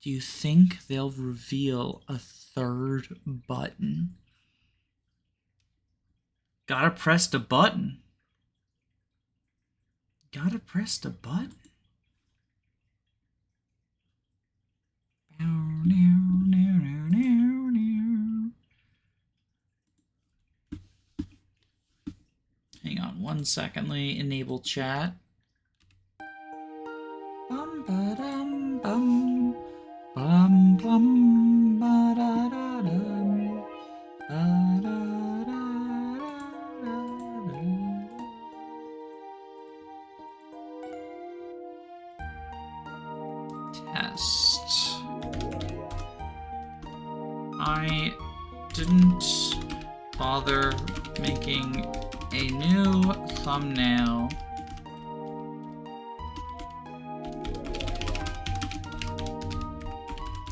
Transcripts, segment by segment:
Do you think they'll reveal a third button? Gotta press the button. Gotta press the button. Hang on 1 second. Let me enable chat. Bum ba dum bum bum bum ba da da dum ba da da da. Test. I didn't bother making a new thumbnail.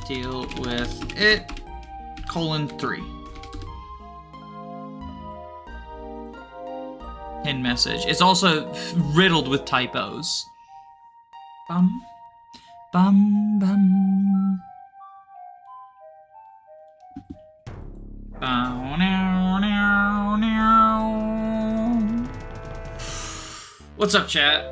Deal with it. :3. Pin message. It's also riddled with typos. Bum, bum, bum. Bow, now, now, now. What's up, chat?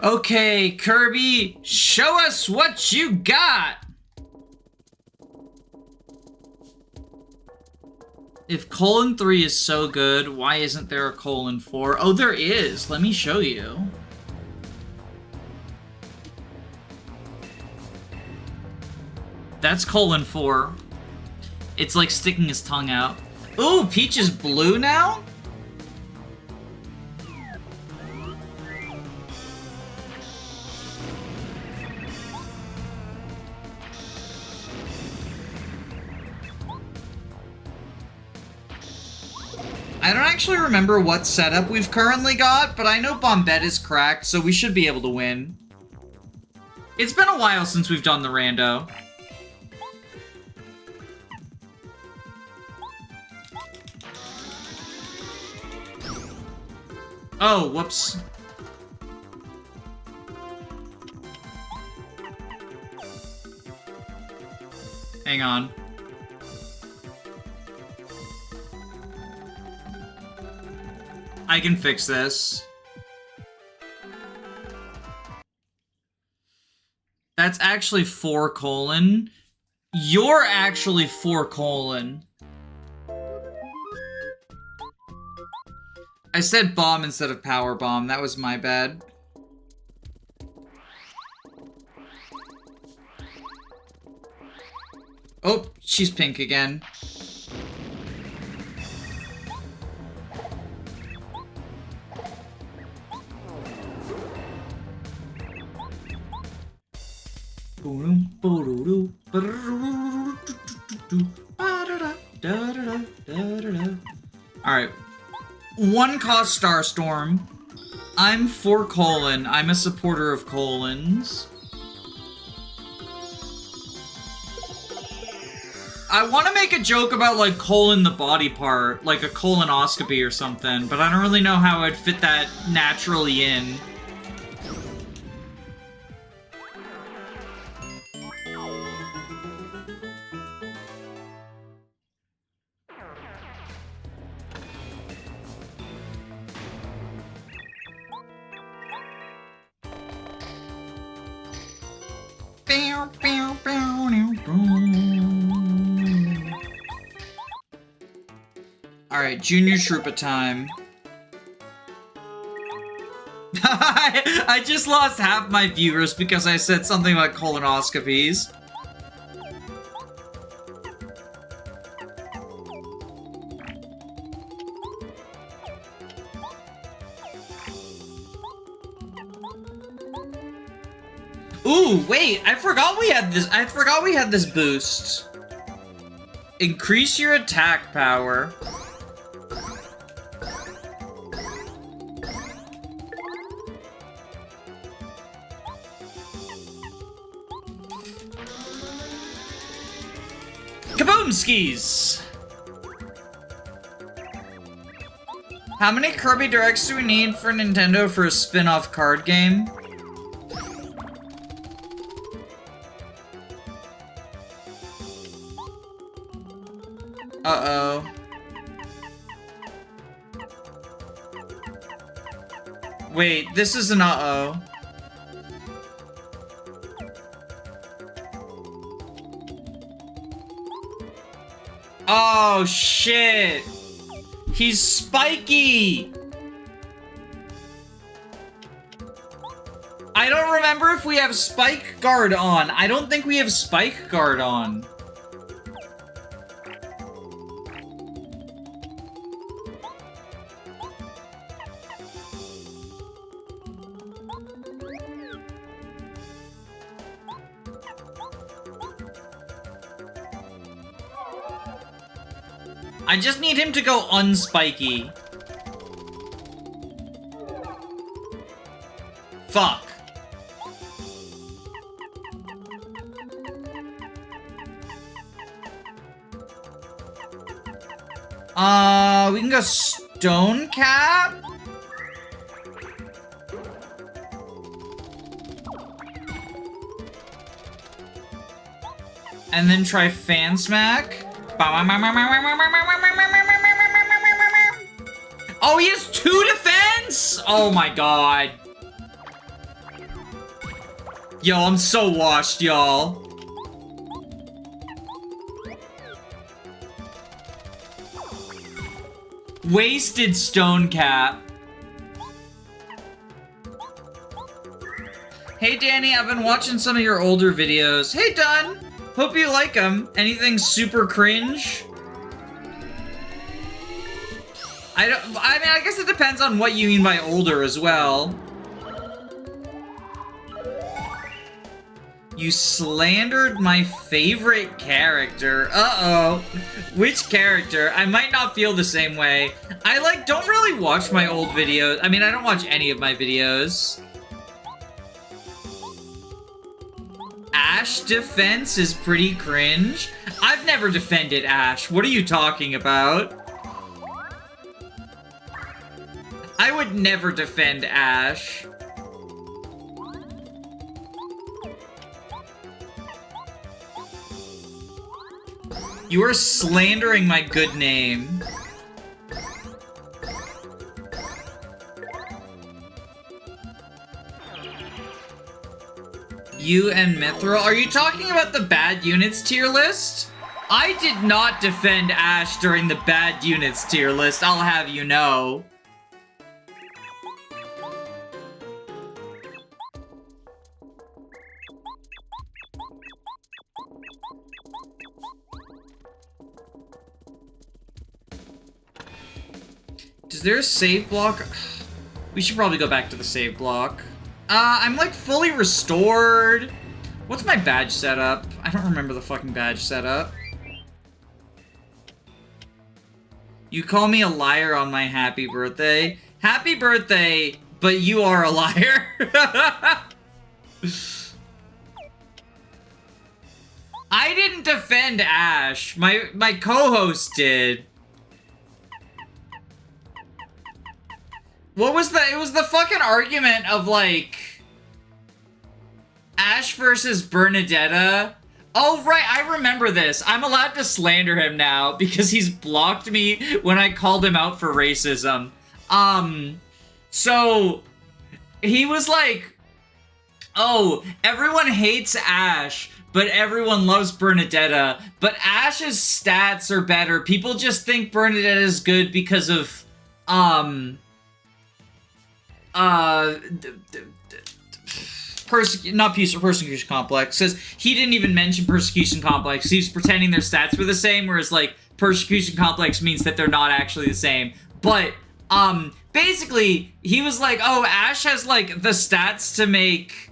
Okay, Kirby, show us what you got! If :3 is so good, why isn't there a :4? Oh, there is. Let me show you. That's :4. It's like sticking his tongue out. Ooh, Peach is blue now? I don't actually remember what setup we've currently got, but I know Bombette is cracked, so we should be able to win. It's been a while since we've done the rando. Oh, whoops. Hang on. I can fix this. That's actually 4:. You're actually 4:. I said bomb instead of power bomb. That was my bad. Oh, she's pink again. Alright. 1 cost Starstorm. I'm 4:. I'm a supporter of colons. I want to make a joke about, like, colon the body part, like a colonoscopy or something, but I don't really know how I'd fit that naturally in. Alright, Junior Sherpa time. I just lost half my viewers because I said something about colonoscopies. Ooh, wait, I forgot we had this boost. Increase your attack power. Kaboomskis! How many Kirby Directs do we need for Nintendo for a spin-off card game? Wait, this is an uh-oh. Oh, shit. He's spiky. I don't remember if we have Spike Guard on. I don't think we have Spike Guard on. I just need him to go unspiky. Fuck. We can go Stone Cap? And then try Fan Smack? Oh, he has 2 defense? Oh my god. Yo, I'm so washed, y'all. Wasted Stone Cap. Hey Danny, I've been watching some of your older videos. Hey Dun! Hope you like them. Anything super cringe? I mean, I guess it depends on what you mean by older as well. You slandered my favorite character. Uh-oh. Which character? I might not feel the same way. I, don't really watch my old videos. I mean, I don't watch any of my videos. Ash defense is pretty cringe. I've never defended Ash. What are you talking about? I would never defend Ash. You are slandering my good name. You and Mithril? Are you talking about the bad units tier list? I did not defend Ash during the bad units tier list, I'll have you know. Is there a save block? We should probably go back to the save block. I'm fully restored. What's my badge setup? I don't remember the fucking badge setup. You call me a liar on my happy birthday. Happy birthday, but you are a liar. I didn't defend Ash. My co-host did. What was it was the fucking argument of, Ash versus Bernadetta. Oh, right, I remember this. I'm allowed to slander him now because he's blocked me when I called him out for racism. So, he was like, oh, everyone hates Ash, but everyone loves Bernadetta, but Ash's stats are better. People just think Bernadetta is good because of, persecution complex. Says he didn't even mention persecution complex. He's pretending their stats were the same, whereas persecution complex means that they're not actually the same. But basically he was like, oh, Ash has the stats to make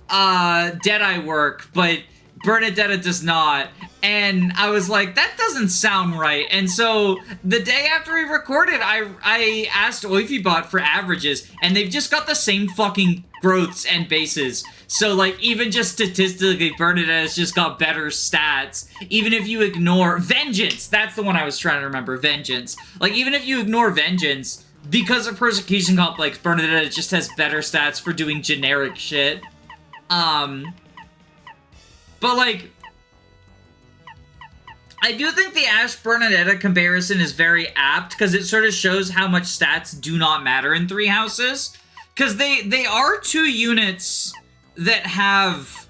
Deadeye work, but Bernadetta does not. And I was like, that doesn't sound right. And so the day after we recorded, I asked OifiBot for averages, and they've just got the same fucking growths and bases. So even just statistically, Bernadetta's just got better stats. Even if you ignore Vengeance, that's the one I was trying to remember, Vengeance. Even if you ignore Vengeance, because of persecution complex, Bernadetta just has better stats for doing generic shit. But I do think the Ash-Bernadetta comparison is very apt, because it sort of shows how much stats do not matter in Three Houses. Because they are 2 units that have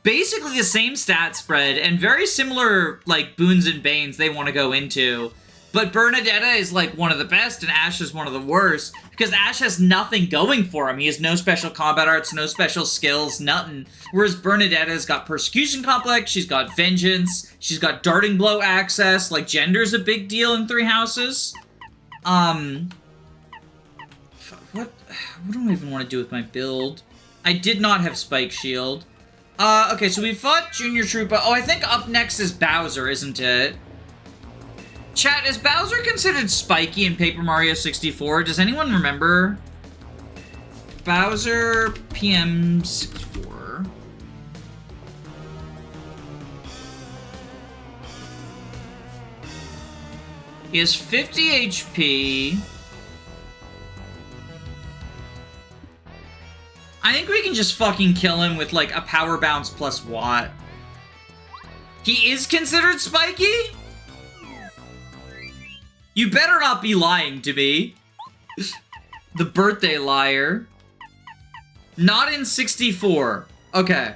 basically the same stat spread and very similar, like, boons and banes they want to go into. But Bernadetta is, like, one of the best, and Ash is one of the worst. Because Ash has nothing going for him. He has no special combat arts, no special skills, nothing. Whereas Bernadetta's got Persecution Complex, she's got Vengeance, she's got Darting Blow access, like, gender's a big deal in 3 houses. What do I even want to do with my build? I did not have Spike Shield. Okay, so we fought Junior Troopa. Oh, I think up next is Bowser, isn't it? Chat, is Bowser considered spiky in Paper Mario 64? Does anyone remember? Bowser PM64. He has 50 HP. I think we can just fucking kill him with, like, a power bounce plus Watt. He is considered spiky? You better not be lying to me. The birthday liar. Not in 64. Okay.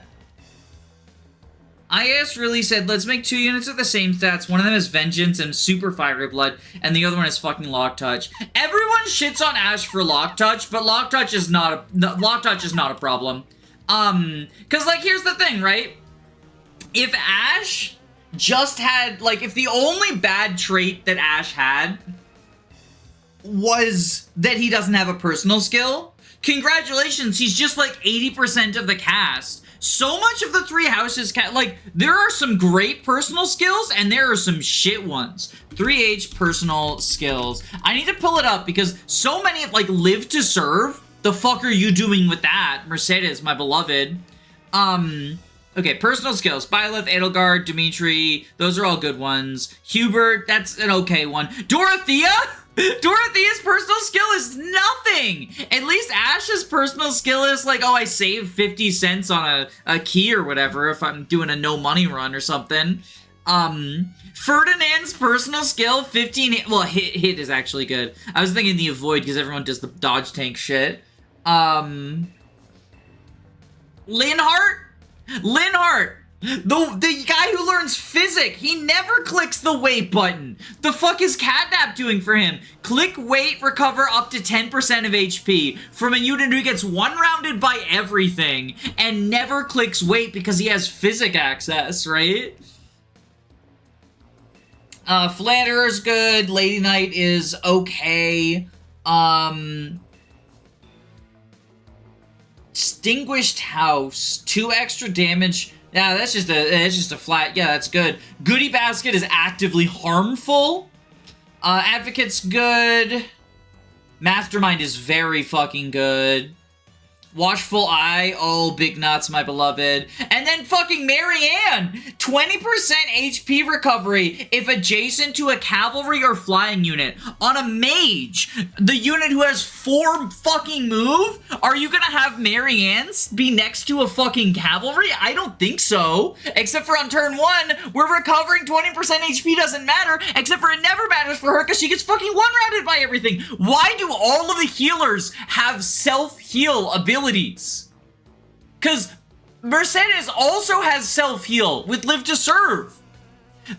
IS really said, let's make 2 units of the same stats. One of them is Vengeance and Super Fiery Blood, and the other one is fucking Lock Touch. Everyone shits on Ash for Lock Touch, but Lock Touch is not a problem. Cause, like, here's the thing, right? If Ash just had, like, if the only bad trait that Ash had was that he doesn't have a personal skill, congratulations, he's just, like, 80% of the cast. So much of the 3 houses, like, there are some great personal skills, and there are some shit ones. 3H personal skills. I need to pull it up, because so many of, like, Live to Serve, the fuck are you doing with that? Mercedes, my beloved. Okay, personal skills. Byleth, Edelgard, Dimitri, those are all good ones. Hubert, that's an okay one. Dorothea? Dorothea's personal skill is nothing! At least Ash's personal skill is like, oh, I saved 50 cents on a key or whatever if I'm doing a no money run or something. Ferdinand's personal skill, 15 hit. Well, hit is actually good. I was thinking the avoid because everyone does the dodge tank shit. Linhart? Linhart! The guy who learns physic, he never clicks the wait button. The fuck is Catnap doing for him? Click wait, recover up to 10% of HP from a unit who gets one-rounded by everything and never clicks wait because he has physic access, right? Flanderer's good. Lady Knight is okay. Extinguished House, 2 extra damage. Yeah, that's just a flat. Yeah, that's good. Goodie Basket is actively harmful. Advocate's good. Mastermind is very fucking good. Watchful Eye, oh, big nuts, my beloved. And then fucking Marianne, 20% HP recovery if adjacent to a cavalry or flying unit. On a mage, the unit who has 4 fucking move, are you gonna have Marianne be next to a fucking cavalry? I don't think so. Except for on turn 1, where recovering 20% HP doesn't matter, except for it never matters for her because she gets fucking one-rounded by everything. Why do all of the healers have self-heal abilities? Because Mercedes also has self-heal with Live to Serve.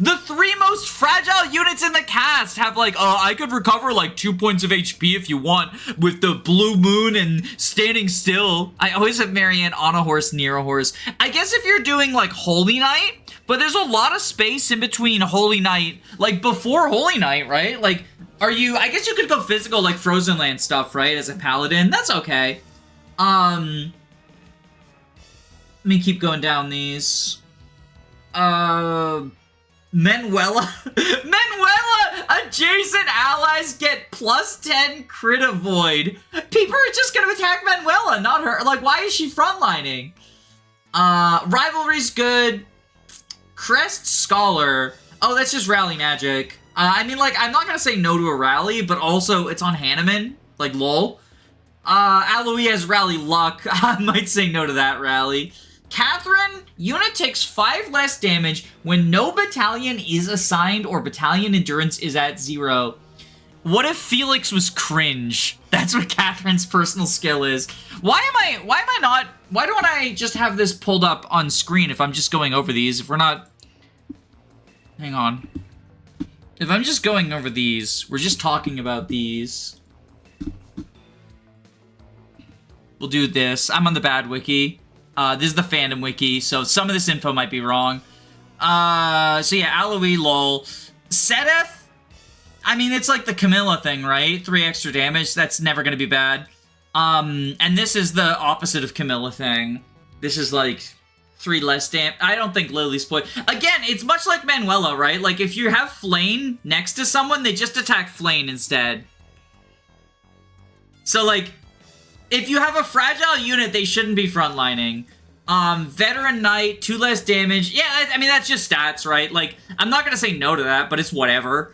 The 3 most fragile units in the cast have like, I could recover like 2 points of HP if you want with the Blue Moon and Standing Still. I always have Marianne on a horse, near a horse. I guess if you're doing like Holy Knight, but there's a lot of space in between Holy Knight, like before Holy Knight, right? Like, I guess you could go physical like Frozen Land stuff, right? As a paladin, that's okay. Let me keep going down these. Manuela? Manuela! Adjacent allies get plus 10 crit avoid. People are just gonna attack Manuela, not her. Like, why is she frontlining? Rivalry's good. Crest Scholar. Oh, that's just rally magic. I mean, like, I'm not gonna say no to a rally, but also it's on Hanneman. Like, lol. Aloe has rally luck. I might say no to that rally. Catherine, unit takes 5 less damage when no battalion is assigned or battalion endurance is at 0. What if Felix was cringe? That's what Catherine's personal skill is. Why don't I just have this pulled up on screen if I'm just going over these? If we're not... Hang on. If I'm just going over these, we're just talking about these. We'll do this. I'm on the bad wiki. This is the fandom wiki, so some of this info might be wrong. So yeah, Aloe, lol. Sedeth, I mean, it's like the Camilla thing, right? 3 extra damage, that's never gonna be bad. And this is the opposite of Camilla thing. This is like 3 less damage. I don't think Lily's point. Again, it's much like Manuela, right? Like, if you have Flame next to someone, they just attack Flame instead. So, like, if you have a fragile unit, they shouldn't be frontlining. Veteran Knight, 2 less damage. Yeah, I mean, that's just stats, right? Like, I'm not gonna say no to that, but it's whatever.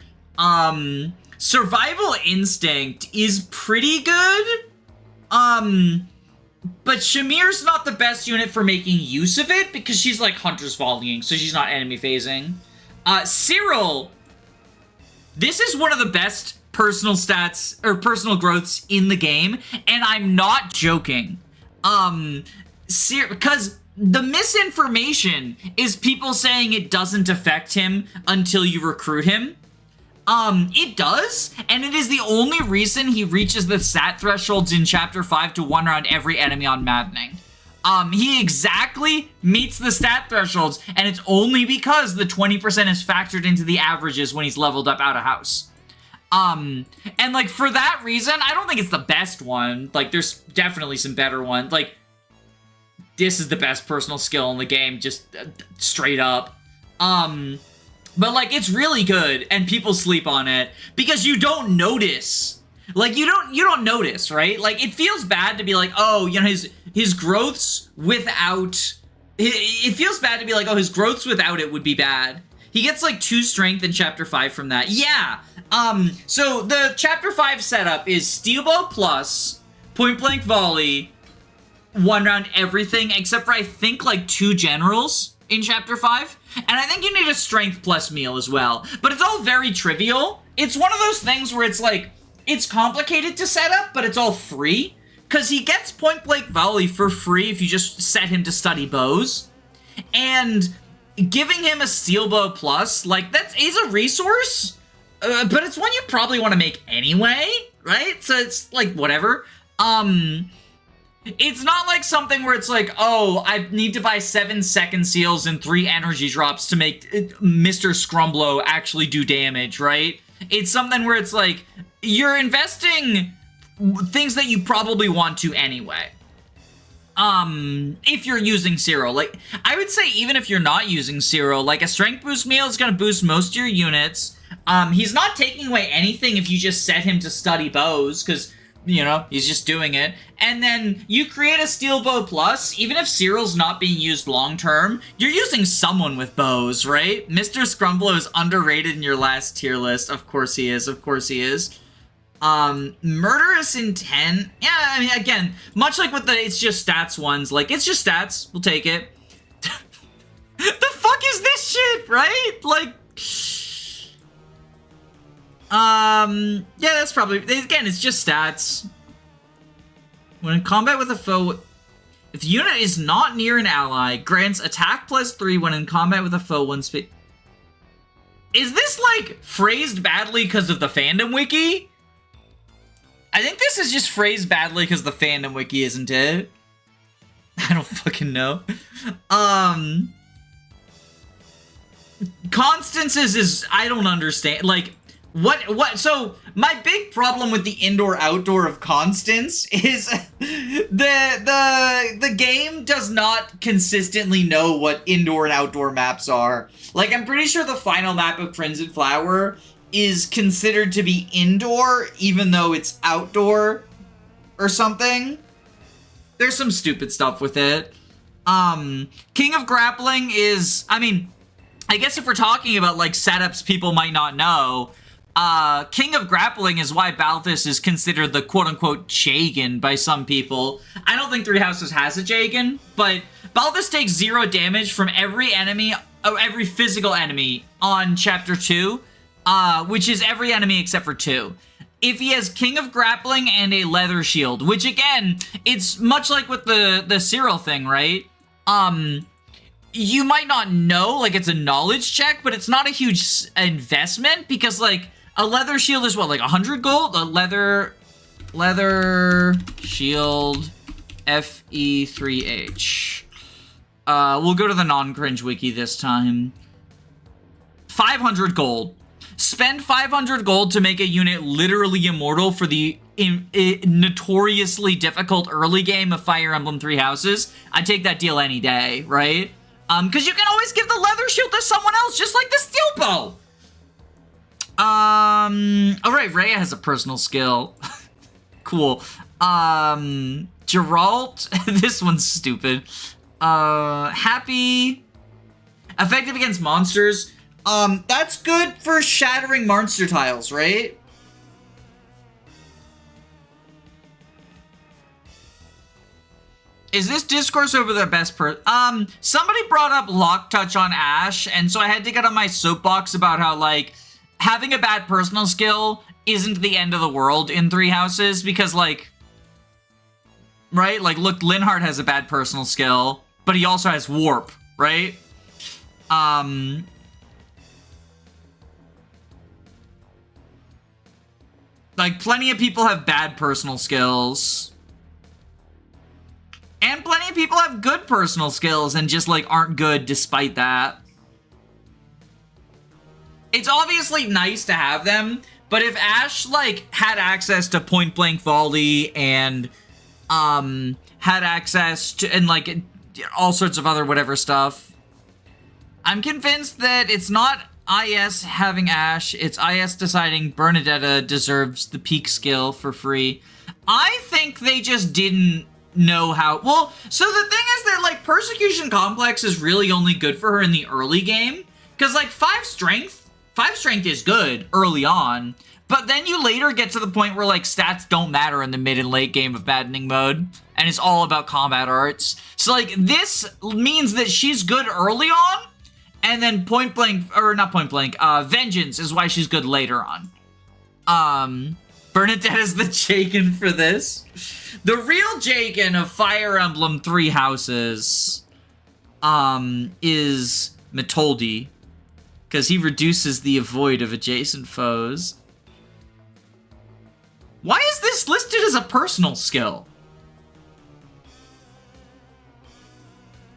Survival Instinct is pretty good. But Shamir's not the best unit for making use of it because she's like Hunter's Volleying, so she's not enemy phasing. Cyril, this is one of the best personal stats or personal growths in the game, and I'm not joking. Because the misinformation is people saying it doesn't affect him until you recruit him. It does, and it is the only reason he reaches the stat thresholds in Chapter 5 to 1 round every enemy on Maddening. He exactly meets the stat thresholds, and it's only because the 20% is factored into the averages when he's leveled up out of house. And, like, for that reason, I don't think it's the best one. Like, there's definitely some better ones. Like, this is the best personal skill in the game, just straight up. But, like, it's really good, and people sleep on it, because you don't notice. Like, you don't notice, right? Like, it feels bad to be like, oh, you know, his growths without... It feels bad to be like, oh, his growths without it would be bad. He gets, like, 2 strength in Chapter 5 from that. Yeah! So, the Chapter 5 setup is Steel Bow Plus, Point Blank Volley, 1 round everything, except for, I think, like, 2 generals in Chapter 5. And I think you need a strength plus meal as well. But it's all very trivial. It's one of those things where it's like, it's complicated to set up, but it's all free. Because he gets Point Blank Volley for free if you just set him to study bows. And giving him a Steel Bow Plus, like, that is a resource. But it's one you probably want to make anyway, right? So it's like, whatever. It's not like something where it's like, oh, I need to buy 7 second seals and 3 energy drops to make Mr. Scrumblow actually do damage, right? It's something where it's like, you're investing things that you probably want to anyway. If you're using Cyril. Like, I would say even if you're not using Cyril, like, a strength boost meal is gonna boost most of your units. He's not taking away anything if you just set him to study bows, because... you know, he's just doing it. And then you create a Steel Bow Plus. Even if Cyril's not being used long-term, you're using someone with bows, right? Mr. Scrumblow is underrated in your last tier list. Of course he is. Of course he is. Murderous Intent. Yeah, I mean, again, much like with the It's Just Stats ones, like, it's just stats. We'll take it. The fuck is this shit, right? Like... yeah, that's probably... Again, it's just stats. When in combat with a foe... If the unit is not near an ally, grants attack +3 when in combat with a foe 1 speed... Is this, like, phrased badly because of the fandom wiki? I think this is just phrased badly because the fandom wiki, isn't it? I don't fucking know. Constances is... I don't understand. Like... What, so, my big problem with the indoor-outdoor of Constance is the game does not consistently know what indoor and outdoor maps are. Like, I'm pretty sure the final map of Crimson Flower is considered to be indoor, even though it's outdoor or something. There's some stupid stuff with it. King of Grappling is, I mean, I guess if we're talking about, like, setups people might not know... King of Grappling is why Balthus is considered the quote-unquote Jagan by some people. I don't think Three Houses has a Jagan, but Balthus takes 0 damage from every enemy, every physical enemy on Chapter 2, which is every enemy except for 2. if he has King of Grappling and a Leather Shield, which again, it's much like with the Cyril thing, right? You might not know, like, it's a knowledge check, but it's not a huge investment, because, like, a Leather Shield is what, like 100 gold? A Leather Shield FE3H. We'll go to the non-cringe wiki this time. 500 gold. Spend 500 gold to make a unit literally immortal for the notoriously difficult early game of Fire Emblem Three Houses. I take that deal any day, right? Because you can always give the Leather Shield to someone else, just like the Steel Bow. Alright, Rhea has a personal skill. Cool. Geralt, this one's stupid. Happy. Effective against monsters. That's good for shattering monster tiles, right? Is this discourse over the best somebody brought up Lock Touch on Ashe, and so I had to get on my soapbox about how, like, having a bad personal skill isn't the end of the world in Three Houses, because, like, right? Like, look, Linhardt has a bad personal skill, but he also has Warp, right? Like, plenty of people have bad personal skills. And plenty of people have good personal skills and just, like, aren't good despite that. It's obviously nice to have them, but if Ashe, like, had access to Point Blank Volley and, had access to, and, like, all sorts of other whatever stuff, I'm convinced that it's not IS having Ashe, it's IS deciding Bernadetta deserves the peak skill for free. I think they just didn't know how. Well, so the thing is that, like, Persecution Complex is really only good for her in the early game, because, like, 5 strength is good early on, but then you later get to the point where, like, stats don't matter in the mid and late game of Maddening mode, and it's all about combat arts. So, like, this means that she's good early on, and then Point Blank, or not Point Blank, Vengeance is why she's good later on. Bernadetta's the Jagan for this. The real Jagan of Fire Emblem Three Houses, is Matoldi, because he reduces the avoid of adjacent foes. Why is this listed as a personal skill?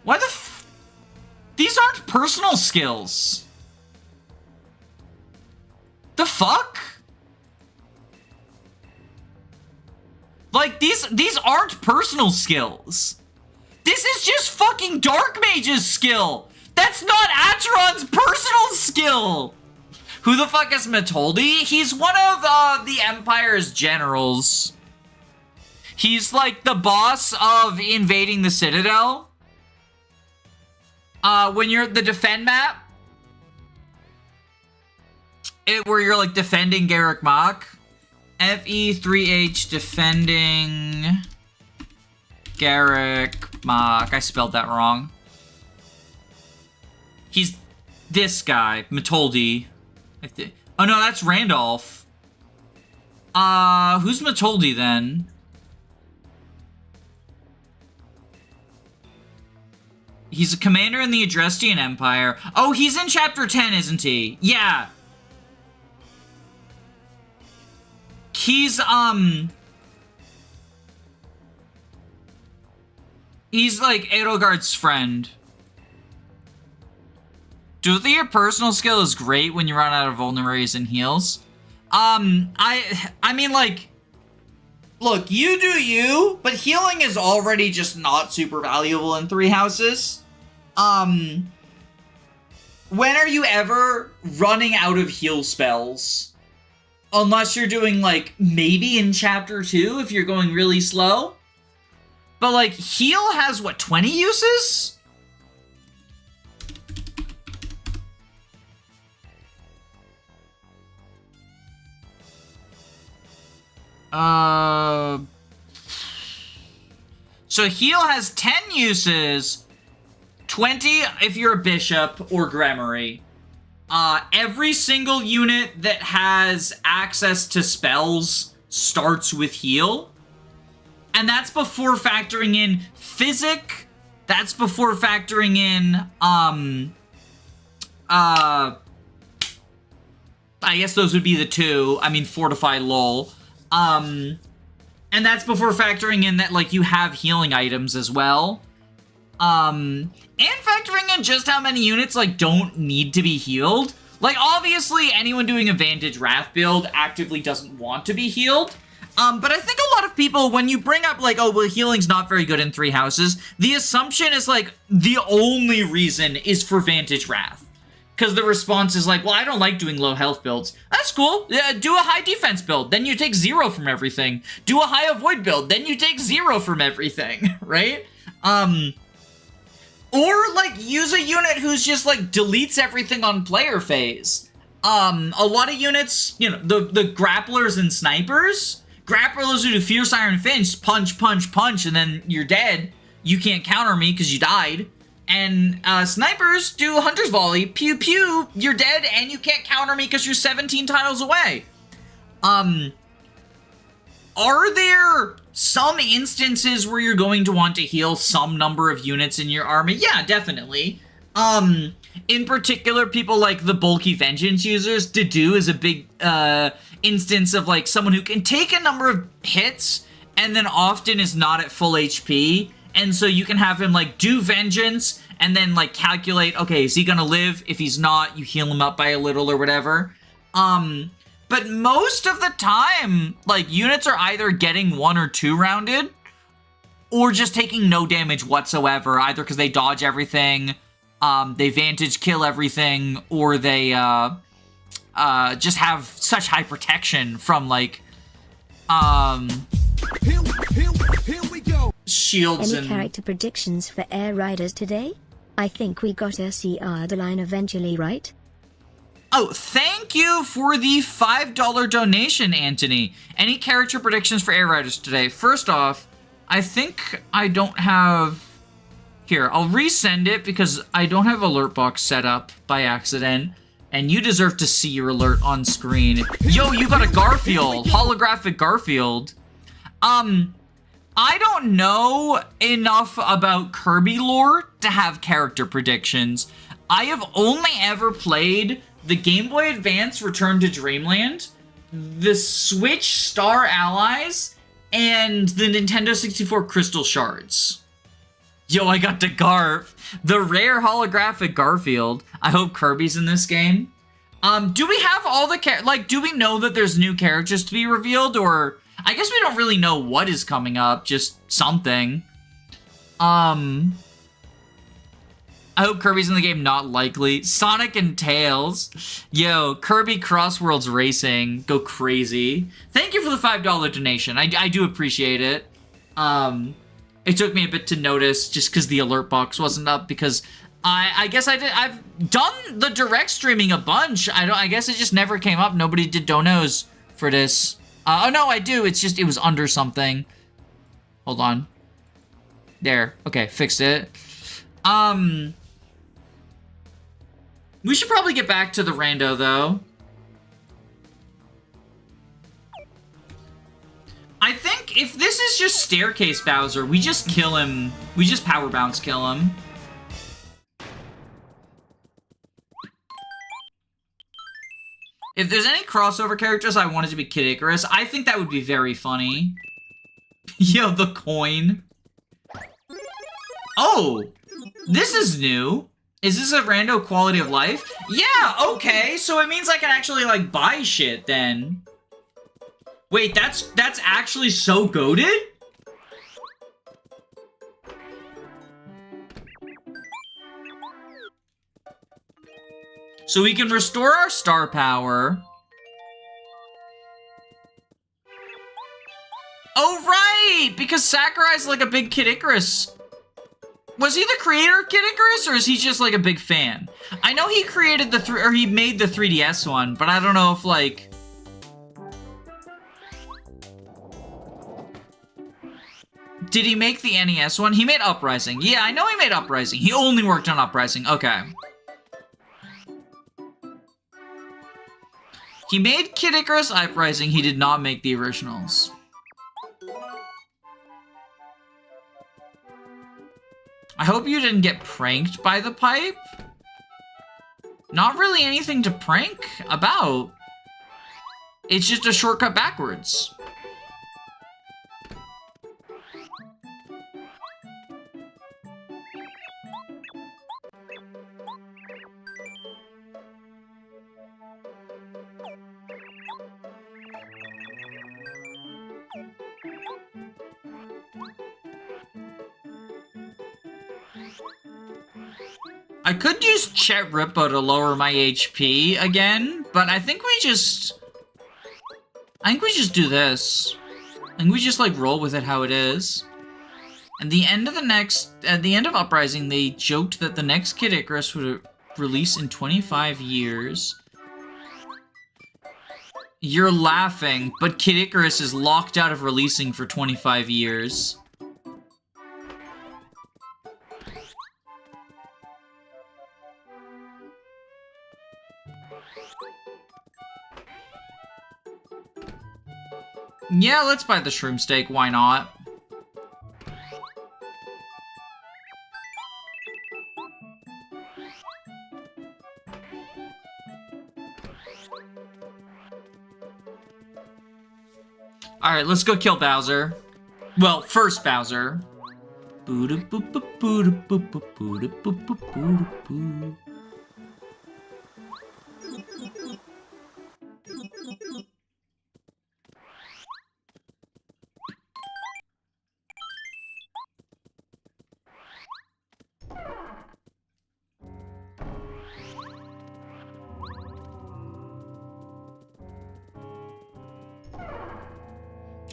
Why the these aren't personal skills. The fuck? Like, these aren't personal skills. This is just fucking Dark Mage's skill. That's not Atron's personal skill. Who the fuck is Matoldi? He's one of the Empire's generals. He's like the boss of invading the Citadel. When you're at the defend map, where you're like defending Garrick Mach. FE3H defending Garrick Mach. I spelled that wrong. He's this guy, Matoldi. Oh no, that's Randolph. Who's Matoldi then? He's a commander in the Adrestian Empire. Oh, he's in Chapter 10, isn't he? Yeah. He's like Edelgard's friend. Do you think your personal skill is great when you run out of vulneraries and heals? I mean, like, look, you do you, but healing is already just not super valuable in Three Houses. When are you ever running out of heal spells? Unless you're doing, like, maybe in Chapter 2 if you're going really slow. But, like, heal has, what, 20 uses? So heal has 10 uses, 20 if you're a bishop or Gremory. Every single unit that has access to spells starts with heal. And that's before factoring in physic. That's before factoring in, I guess those would be the two. I mean, fortify, lol. And that's before factoring in that, like, you have healing items as well. And factoring in just how many units, like, don't need to be healed. Like, obviously, anyone doing a Vantage Wrath build actively doesn't want to be healed. But I think a lot of people, when you bring up, like, oh, well, healing's not very good in 3 houses, the assumption is, like, the only reason is for Vantage Wrath. Because the response is like, well, I don't like doing low health builds. That's cool. Yeah, do a high defense build. Then you take 0 from everything. Do a high avoid build. Then you take 0 from everything, right? Or, like, use a unit who's just, like, deletes everything on player phase. A lot of units, you know, the grapplers and snipers, grapplers who do Fierce Iron Finch, punch, punch, punch, and then you're dead. You can't counter me because you died. And snipers do Hunter's Volley, pew pew, you're dead, and you can't counter me because you're 17 tiles away. Are there some instances where you're going to want to heal some number of units in your army? Yeah, definitely. In particular, people like the bulky Vengeance users, Dedu is a big instance of, like, someone who can take a number of hits and then often is not at full HP. And so you can have him, like, do Vengeance and then, like, calculate, okay, is he gonna live? If he's not, you heal him up by a little or whatever. But most of the time, like, units are either getting 1 or 2 rounded or just taking no damage whatsoever, either because they dodge everything, they Vantage kill everything, or they just have such high protection from, like, Here we go. shields. Any and character predictions for Air Riders today? I think we got a CR the line eventually, right? Oh, thank you for the $5 donation, Anthony. Any character predictions for Air Riders today? First off, I think I don't have... Here, I'll resend it because I don't have alert box set up by accident. And you deserve to see your alert on screen. Yo, you got a Garfield, holographic Garfield. I don't know enough about Kirby lore to have character predictions. I have only ever played the Game Boy Advance Return to Dreamland, the Switch Star Allies, and the Nintendo 64 Crystal Shards. Yo, I got the Garf. The rare holographic Garfield. I hope Kirby's in this game. Do we have all the like, do we know that there's new characters to be revealed, or... I guess we don't really know what is coming up, just something. I hope Kirby's in the game, not likely. Sonic and Tails. Yo, Kirby Cross Worlds Racing. Go crazy. Thank you for the $5 donation. I do appreciate it. It took me a bit to notice just because the alert box wasn't up, because I guess I've done the direct streaming a bunch. I guess it just never came up. Nobody did donos for this. Oh no, I do. It's just, it was under something. Hold on. There. Okay, fixed it. We should probably get back to the rando, though. I think if this is just Staircase Bowser, we just kill him. We just Power Bounce kill him. If there's any crossover characters I wanted to be Kid Icarus, I think that would be very funny. Yo, the coin. Oh, this is new. Is this a rando quality of life? Yeah, okay, so it means I can actually, like, buy shit then. Wait, that's actually so goated? So we can restore our star power. Oh, right! Because Sakurai's like a big Kid Icarus. Was he the creator of Kid Icarus, or is he just like a big fan? I know he created he made the 3DS one, but I don't know if, like... Did he make the NES one? He made Uprising. Yeah, I know he made Uprising. He only worked on Uprising. Okay. He made Kid Icarus Uprising, he did not make the originals. I hope you didn't get pranked by the pipe. Not really anything to prank about. It's just a shortcut backwards. I could use Chet Rippo to lower my HP again, but I think we just do this. I think we just like roll with it how it is. At the end of Uprising, they joked that the next Kid Icarus would release in 25 years. You're laughing, but Kid Icarus is locked out of releasing for 25 years. Yeah, let's buy the shroom steak, why not? Alright, let's go kill Bowser. Well, first Bowser.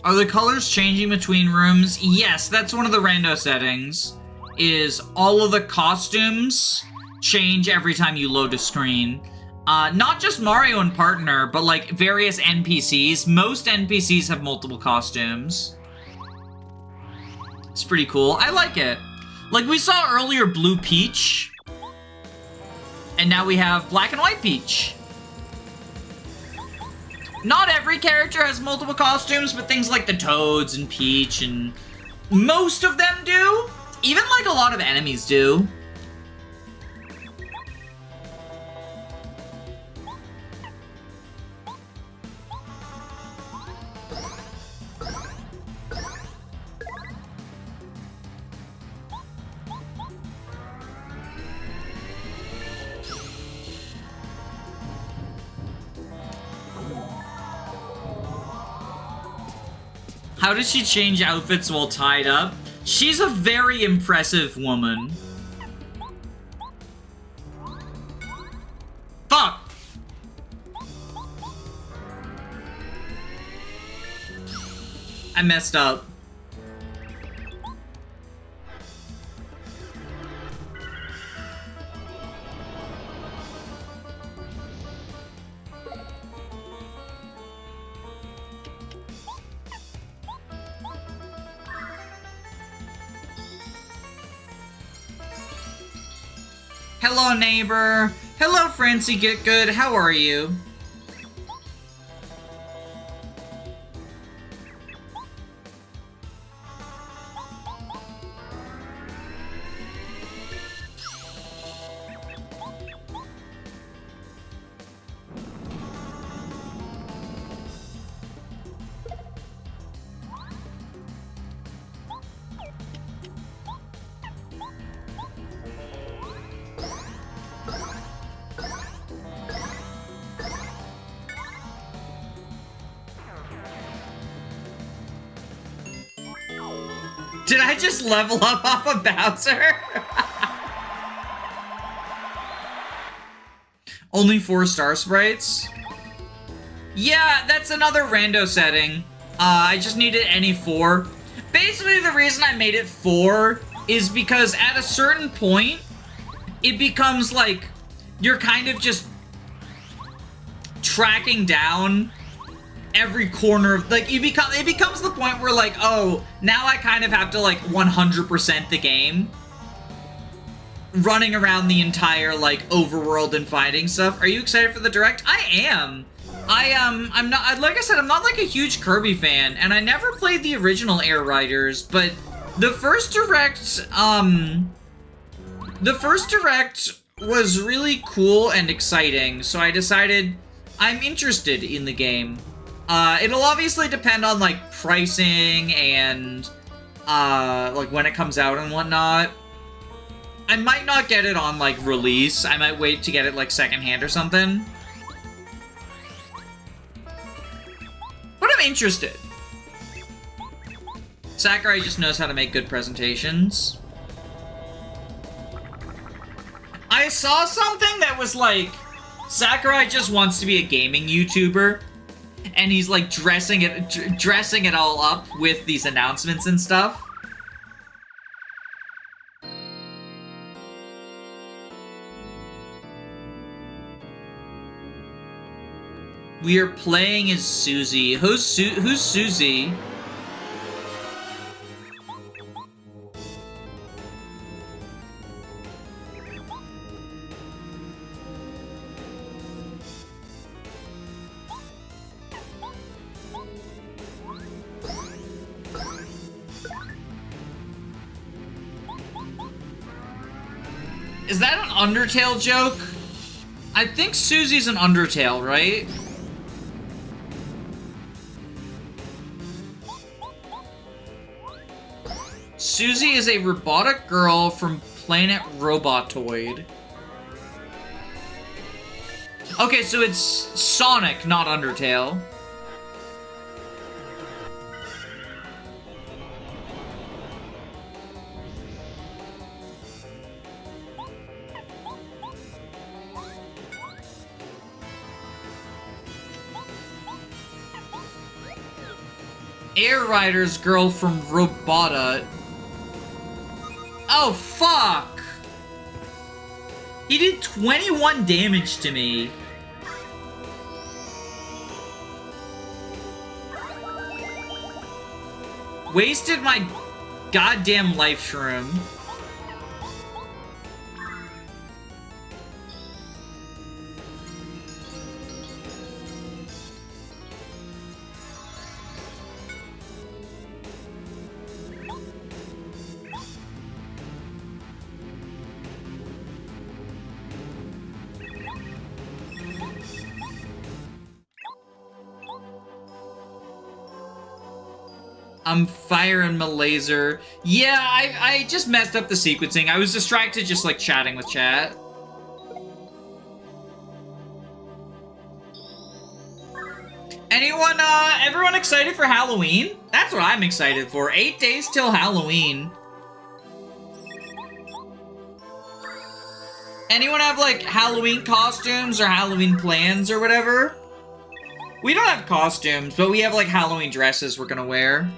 Are the colors changing between rooms? Yes, that's one of the rando settings, is all of the costumes change every time you load a screen. Not just Mario and Partner, but like various NPCs. Most NPCs have multiple costumes. It's pretty cool. I like it. Like we saw earlier Blue Peach, and now we have Black and White Peach. Not every character has multiple costumes, but things like the Toads and Peach and most of them do. Even like a lot of enemies do. How does she change outfits while tied up? She's a very impressive woman. Fuck! I messed up. Hello, neighbor. Hello, Francie Get Good. How are you? Did I just level up off of Bowser? Only 4 star sprites? Yeah, that's another rando setting. I just needed any 4. Basically, the reason I made it 4 is because at a certain point, it becomes like you're kind of just tracking down every corner of, like, it becomes the point where, like, oh, now I kind of have to, like, 100% the game. Running around the entire, like, overworld and fighting stuff. Are you excited for the direct? I am. I'm not, like I said, I'm not like a huge Kirby fan, and I never played the original Air Riders, but the first direct was really cool and exciting, so I decided I'm interested in the game. It'll obviously depend on, like, pricing and, like, when it comes out and whatnot. I might not get it on, like, release. I might wait to get it, like, secondhand or something. But I'm interested. Sakurai just knows how to make good presentations. I saw something that was like, Sakurai just wants to be a gaming YouTuber, and he's like dressing it all up with these announcements and stuff. We are playing as Susie. Who's Susie? Is that an Undertale joke? I think Susie's an Undertale, right? Susie is a robotic girl from Planet Robotoid. Okay, so it's Sonic, not Undertale. Air Rider's girl from Robota. Oh, fuck! He did 21 damage to me. Wasted my goddamn life shroom. I'm firing my laser. Yeah, I just messed up the sequencing. I was distracted just, like, chatting with chat. Everyone excited for Halloween? That's what I'm excited for. 8 days till Halloween. Anyone have, like, Halloween costumes or Halloween plans or whatever? We don't have costumes, but we have, like, Halloween dresses we're gonna wear.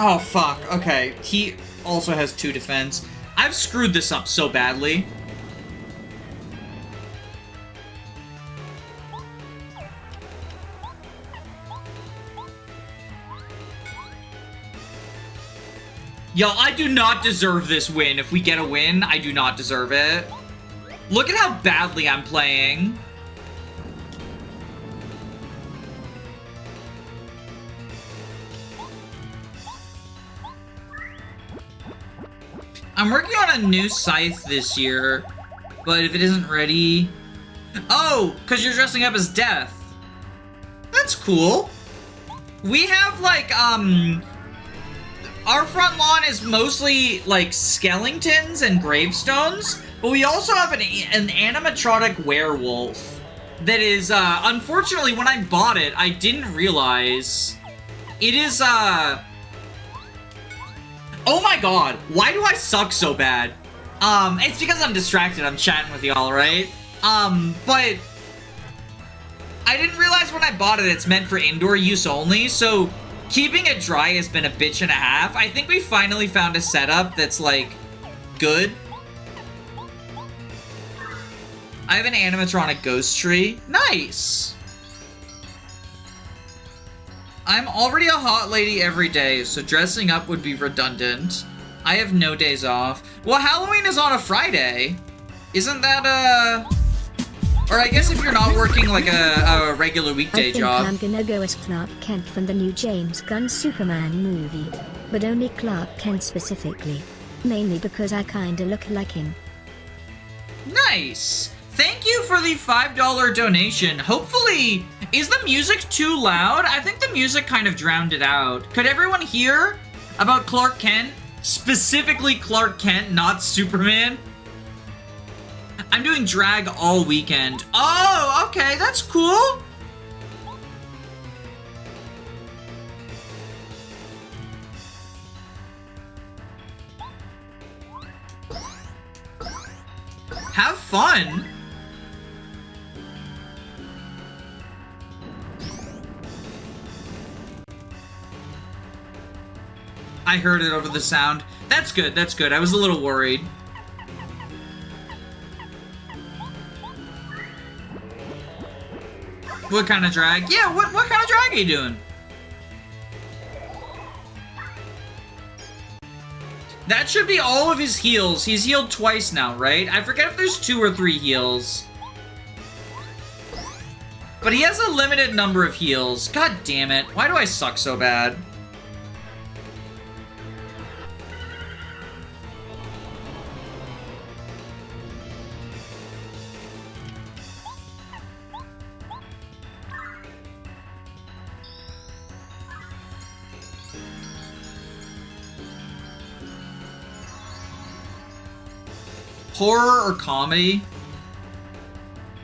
Oh, fuck. Okay. He also has 2 defense. I've screwed this up so badly. Yo, I do not deserve this win. If we get a win, I do not deserve it. Look at how badly I'm playing. I'm working on a new scythe this year, but if it isn't ready... Oh, because you're dressing up as Death. That's cool. We have, like, our front lawn is mostly, like, skeletons and gravestones, but we also have an animatronic werewolf that is, unfortunately, when I bought it, I didn't realize it is, oh my god, why do I suck so bad? It's because I'm distracted, I'm chatting with y'all, right? But I didn't realize when I bought it, it's meant for indoor use only, so keeping it dry has been a bitch and a half. I think we finally found a setup that's, like, good. I have an animatronic ghost tree. Nice! I'm already a hot lady every day, so dressing up would be redundant. I have no days off. Well, Halloween is on a Friday. Isn't that, or I guess if you're not working, like, a regular weekday job. I think I'm gonna go as Clark Kent from the new James Gunn Superman movie. But only Clark Kent specifically. Mainly because I kinda look like him. Nice! Thank you for the $5 donation. Hopefully, is the music too loud? I think the music kind of drowned it out. Could everyone hear about Clark Kent? Specifically Clark Kent, not Superman? I'm doing drag all weekend. Oh, okay, that's cool. Have fun. I heard it over the sound. That's good, that's good. I was a little worried. What kind of drag? Yeah, what kind of drag are you doing? That should be all of his heals. He's healed twice now, right? I forget if there's 2 or 3 heals. But he has a limited number of heals. God damn it. Why do I suck so bad? Horror or comedy?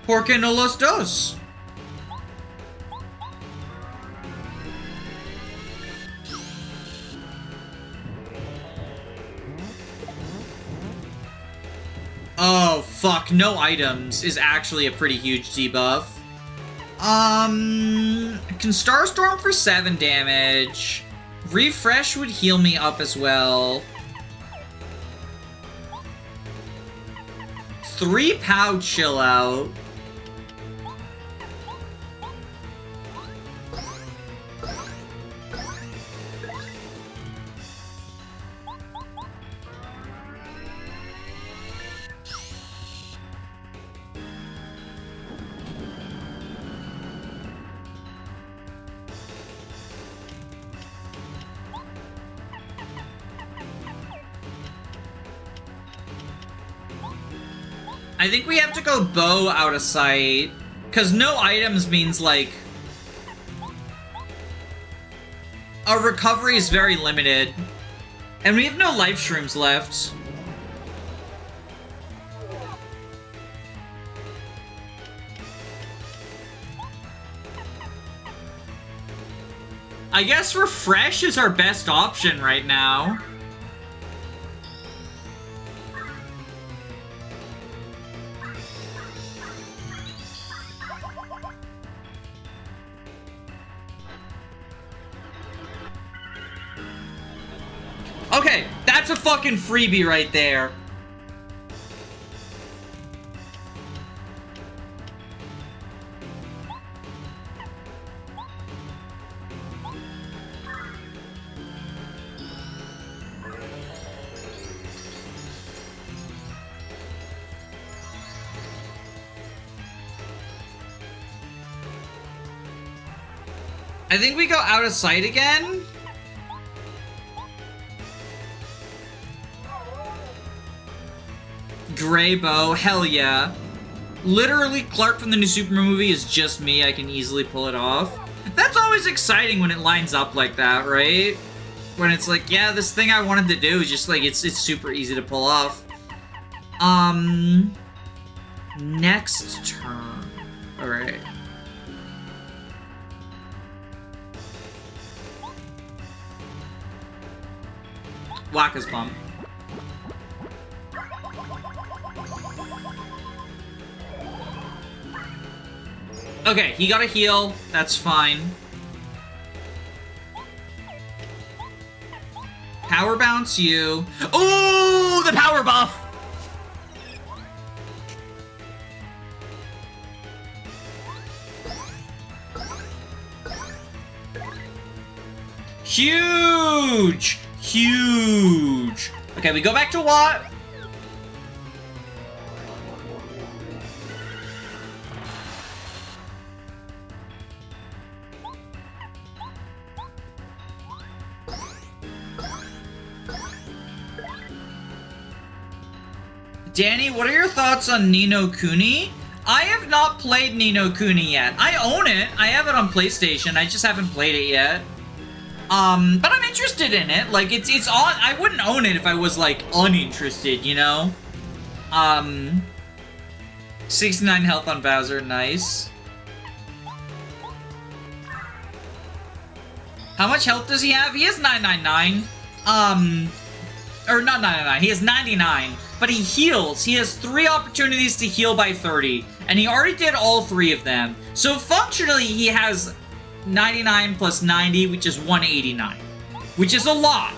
¿Por qué no los dos? Oh, fuck. No items is actually a pretty huge debuff. Can Starstorm for 7 damage. Refresh would heal me up as well. 3 POW chill out. I think we have to go bow out of sight, because no items means, like, our recovery is very limited, and we have no life shrooms left. I guess refresh is our best option right now. Okay, that's a fucking freebie right there. I think we go out of sight again. Gray bow, hell yeah. Literally, Clark from the new Superman movie is just me. I can easily pull it off. That's always exciting when it lines up like that, right? When it's like, yeah, this thing I wanted to do is just like, it's super easy to pull off. Next turn. Alright. Wacka's bump. Okay, he got a heal. That's fine. Power bounce you. Ooh, the power buff! Huge! Huge! Okay, we go back to Watt. Danny, what are your thoughts on Ni no Kuni? I have not played Ni no Kuni yet. I own it. I have it on PlayStation. I just haven't played it yet. But I'm interested in it. Like, it's on. I wouldn't own it if I was, like, uninterested, you know? 69 health on Bowser. Nice. How much health does he have? He has 999. Or not 999. He has 99. But he heals. He has 3 opportunities to heal by 30. And he already did all 3 of them. So functionally, he has 99 plus 90, which is 189. Which is a lot.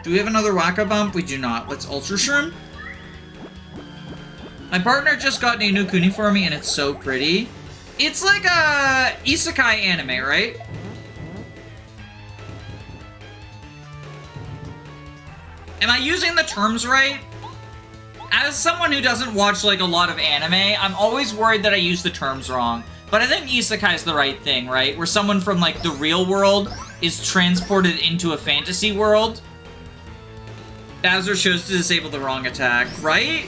Do we have another Wacka Bump? We do not. Let's Ultra Shroom. My partner just got Ni no Kuni for me, and it's so pretty. It's like a isekai anime, right? Am I using the terms right? As someone who doesn't watch, like, a lot of anime, I'm always worried that I use the terms wrong. But I think isekai is the right thing, right? Where someone from, like, the real world is transported into a fantasy world. Bowser chose to disable the wrong attack, right?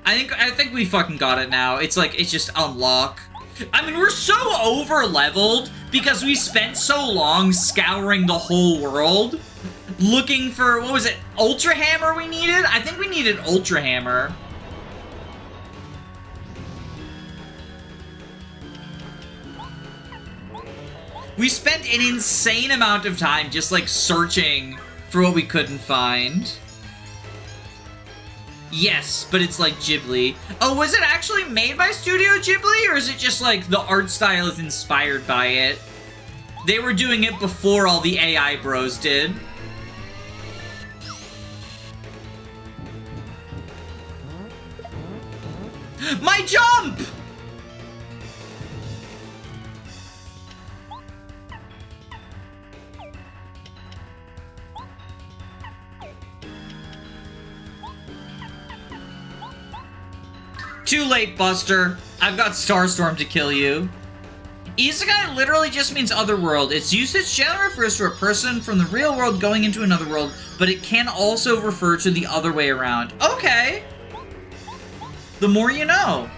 I think we fucking got it now. It's like, it's just unlock. I mean, we're so over-leveled because we spent so long scouring the whole world looking for, what was it, Ultra Hammer we needed? I think we needed Ultra Hammer. We spent an insane amount of time just, like, searching for what we couldn't find. Yes, but it's like Ghibli. Oh, was it actually made by Studio Ghibli, or is it just, like, the art style is inspired by it? They were doing it before all the AI bros did. My jump! Too late, Buster. I've got Starstorm to kill you. Isekai literally just means otherworld. Its usage generally refers to a person from the real world going into another world, but it can also refer to the other way around. Okay. The more you know.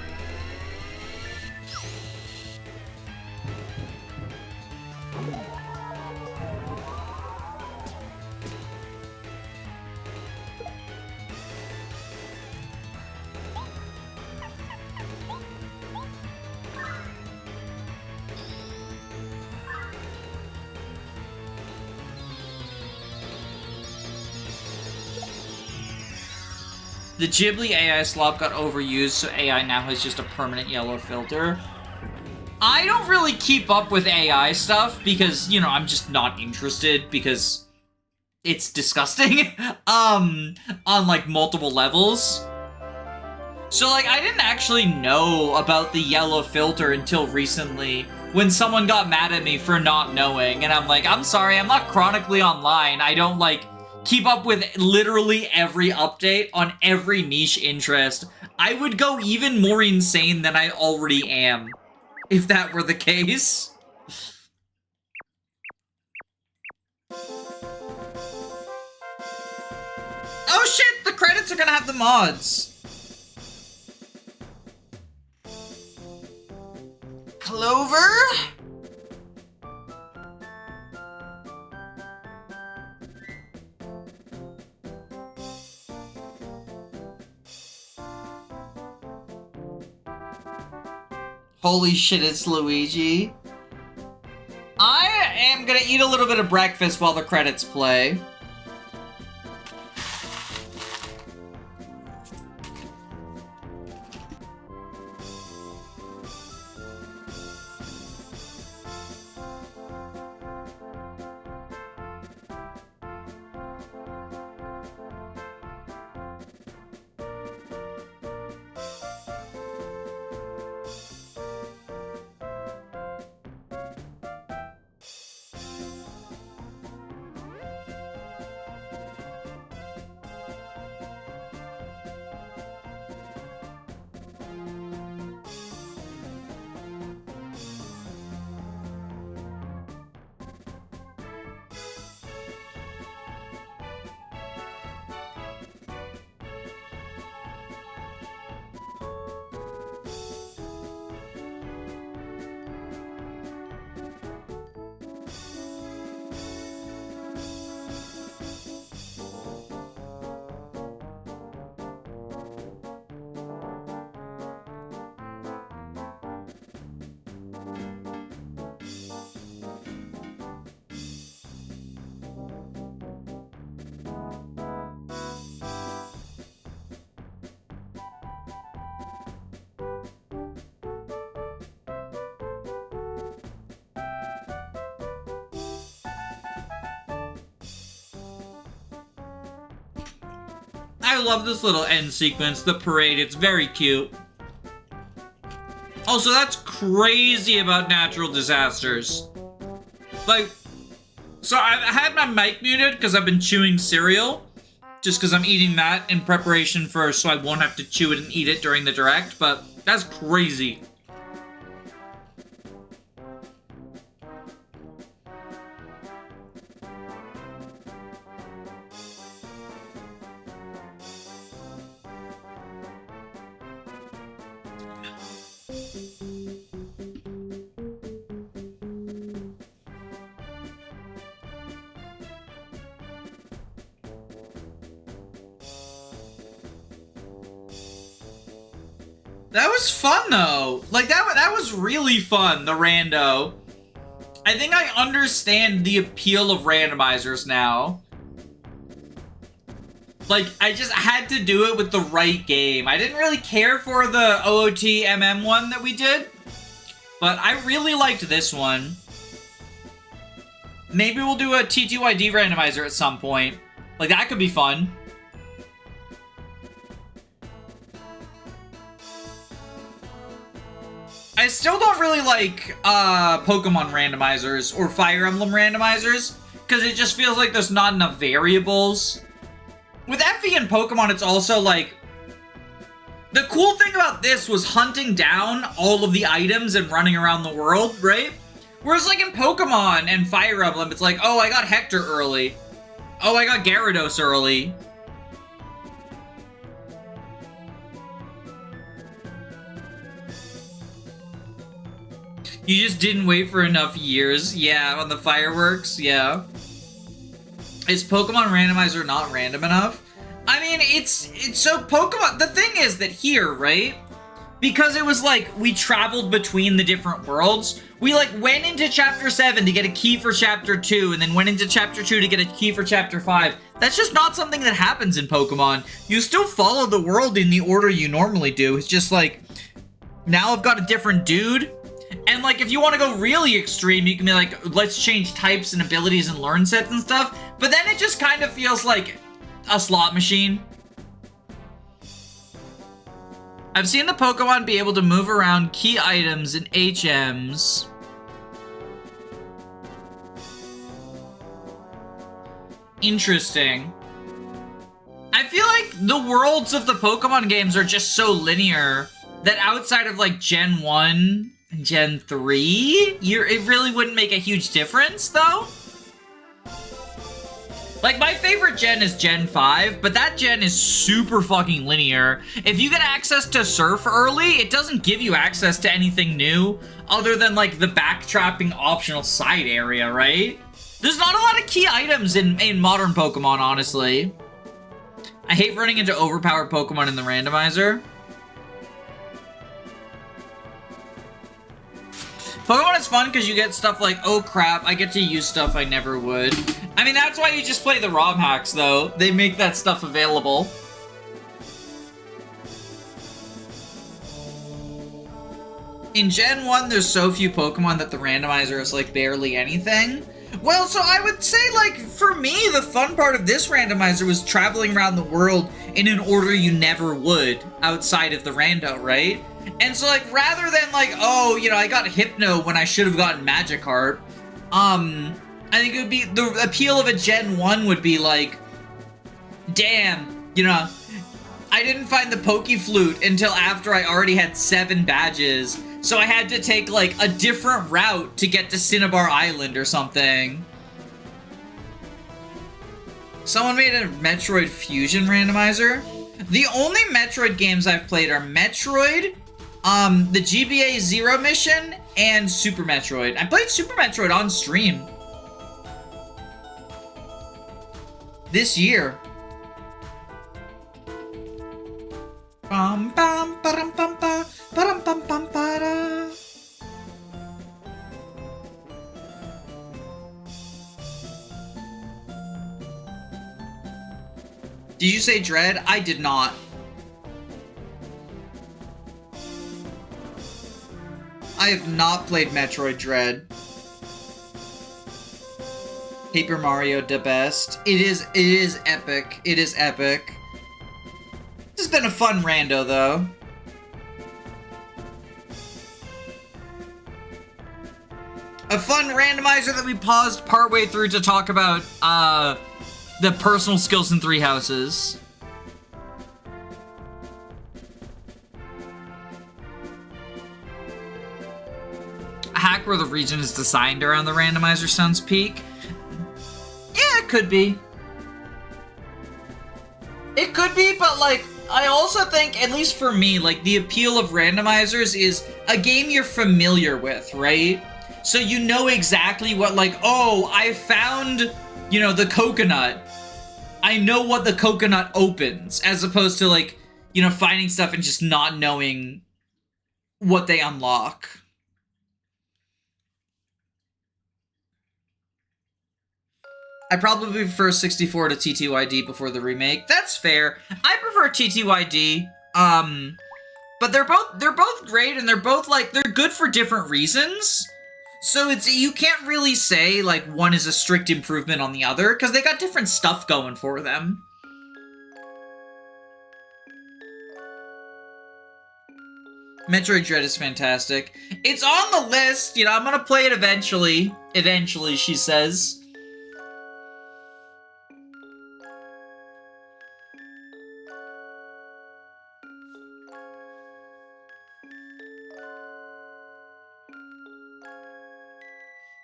The Ghibli AI slop got overused, so AI now has just a permanent yellow filter. I don't really keep up with AI stuff because, you know, I'm just not interested because it's disgusting on, like, multiple levels. So, like, I didn't actually know about the yellow filter until recently when someone got mad at me for not knowing, and I'm like, I'm sorry, I'm not chronically online. I don't, like, keep up with literally every update on every niche interest. I would go even more insane than I already am, if that were the case. Oh shit, the credits are gonna have the mods. Clover? Holy shit, it's Luigi. I am gonna eat a little bit of breakfast while the credits play. I love this little end sequence, the parade, it's very cute. Also, that's crazy about natural disasters. Like, so I had my mic muted because I've been chewing cereal. Just because I'm eating that in preparation for, so I won't have to chew it and eat it during the direct, but that's crazy. That was fun though. Like that was really fun, the rando. I think I understand the appeal of randomizers now. Like, I just had to do it with the right game. I didn't really care for the OOTMM one that we did, but I really liked this one. Maybe we'll do a TTYD randomizer at some point. Like, that could be fun. I still don't really like Pokemon randomizers or Fire Emblem randomizers because it just feels like there's not enough variables. With Effie and Pokemon, it's also like... The cool thing about this was hunting down all of the items and running around the world, right? Whereas like in Pokemon and Fire Emblem, it's like, oh, I got Hector early. Oh, I got Gyarados early. You just didn't wait for enough years. Yeah, on the fireworks, yeah. Is Pokemon Randomizer not random enough? I mean, it's so Pokemon... The thing is that here, right? Because it was like, we traveled between the different worlds, we like went into Chapter 7 to get a key for Chapter 2, and then went into Chapter 2 to get a key for Chapter 5. That's just not something that happens in Pokemon. You still follow the world in the order you normally do. It's just like, now I've got a different dude. And like, if you want to go really extreme, you can be like, let's change types and abilities and learn sets and stuff. But then it just kind of feels like a slot machine. I've seen the Pokemon be able to move around key items in HMs. Interesting. I feel like the worlds of the Pokemon games are just so linear that outside of like Gen 1... Gen 3? It really wouldn't make a huge difference, though? Like, my favorite gen is Gen 5, but that gen is super fucking linear. If you get access to Surf early, it doesn't give you access to anything new, other than, like, the backtrapping optional side area, right? There's not a lot of key items in modern Pokemon, honestly. I hate running into overpowered Pokemon in the randomizer. Pokemon is fun because you get stuff like, oh crap, I get to use stuff I never would. I mean, that's why you just play the ROM hacks, though. They make that stuff available. In Gen 1, there's so few Pokemon that the randomizer is, like, barely anything. Well, so I would say, like, for me, the fun part of this randomizer was traveling around the world in an order you never would outside of the rando, right? And so, like, rather than, like, oh, you know, I got Hypno when I should have gotten Magikarp, I think it would be, the appeal of a Gen 1 would be, like, damn, you know, I didn't find the Pokeflute until after I already had 7 badges, so I had to take, like, a different route to get to Cinnabar Island or something. Someone made a Metroid Fusion randomizer. The only Metroid games I've played are Metroid, the GBA Zero Mission, and Super Metroid. I played Super Metroid on stream this year. Bum bum ba-dum bum ba ba-dum bum bum ba-da. Did you say Dread? I did not. I have not played Metroid Dread. Paper Mario the best. It is epic. It is epic. This has been a fun rando, though. A fun randomizer that we paused partway through to talk about, the personal skills in Three Houses. A hack where the region is designed around the randomizer Sun's Peak. Yeah, it could be. It could be, but, like, I also think, at least for me, like, the appeal of randomizers is a game you're familiar with, right? So you know exactly what, like, oh, I found, you know, the coconut. I know what the coconut opens, as opposed to, like, you know, finding stuff and just not knowing what they unlock. I probably prefer 64 to TTYD before the remake. That's fair. I prefer TTYD. But they're both great, and they're both, like, they're good for different reasons. So you can't really say, like, one is a strict improvement on the other, because they got different stuff going for them. Metroid Dread is fantastic. It's on the list, you know, I'm gonna play it eventually. Eventually, she says.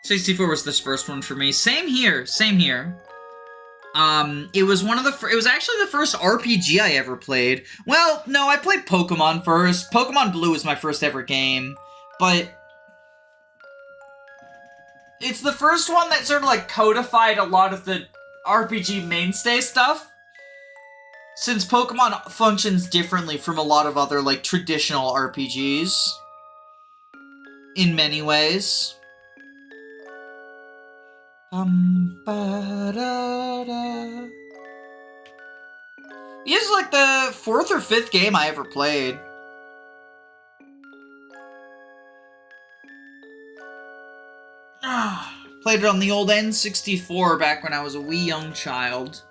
'64 was this first one for me. Same here, same here. It was it was actually the first RPG I ever played. Well, no, I played Pokemon first. Pokemon Blue was my first ever game, but it's the first one that sort of, like, codified a lot of the RPG mainstay stuff. Since Pokemon functions differently from a lot of other, like, traditional RPGs. In many ways. Ba-da-da. This is like the 4th or 5th game I ever played. Played it on the old N64 back when I was a wee young child.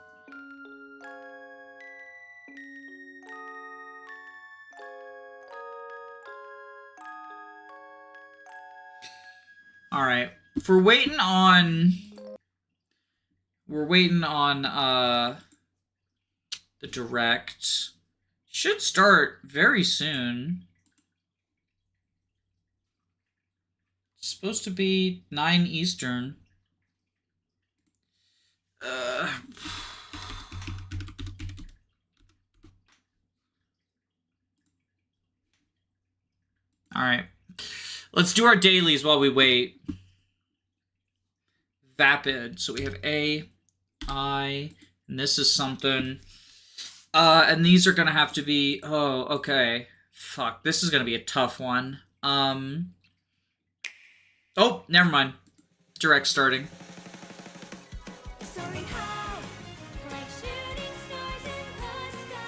Alright. We're waiting on the direct. Should start very soon. It's supposed to be 9 Eastern. Alright. Let's do our dailies while we wait. Vapid. So we have A, I, and this is something. And these are gonna have to be, oh, okay. Fuck, this is gonna be a tough one. Oh, never mind. Direct starting. Soaring high, like shooting stars in the sky.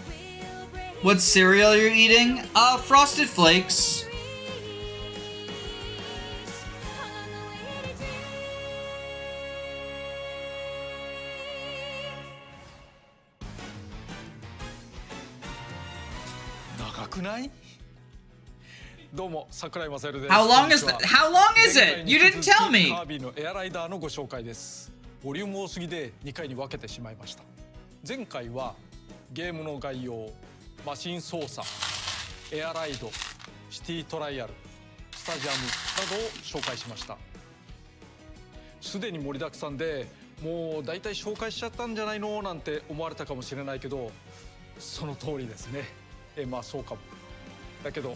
We'll break What cereal you're eating? Frosted Flakes. reach on the way to dreams. 長くない？どうも桜井正です。 How long is こんに that? ちは How long is 前回 it? に You 引 didn't き続 tell き me. カービィのエアライダーのご紹介です。ボリューム多すぎで2回に分けてしまいました。前回はゲームの概要、マシン操作、エアライド、シティトライアル、スタジアムなどを紹介しました。すでに盛りだくさんでもう大体紹介しちゃったんじゃないのなんて思われたかもしれないけど、その通りですね。まあそうかも。だけど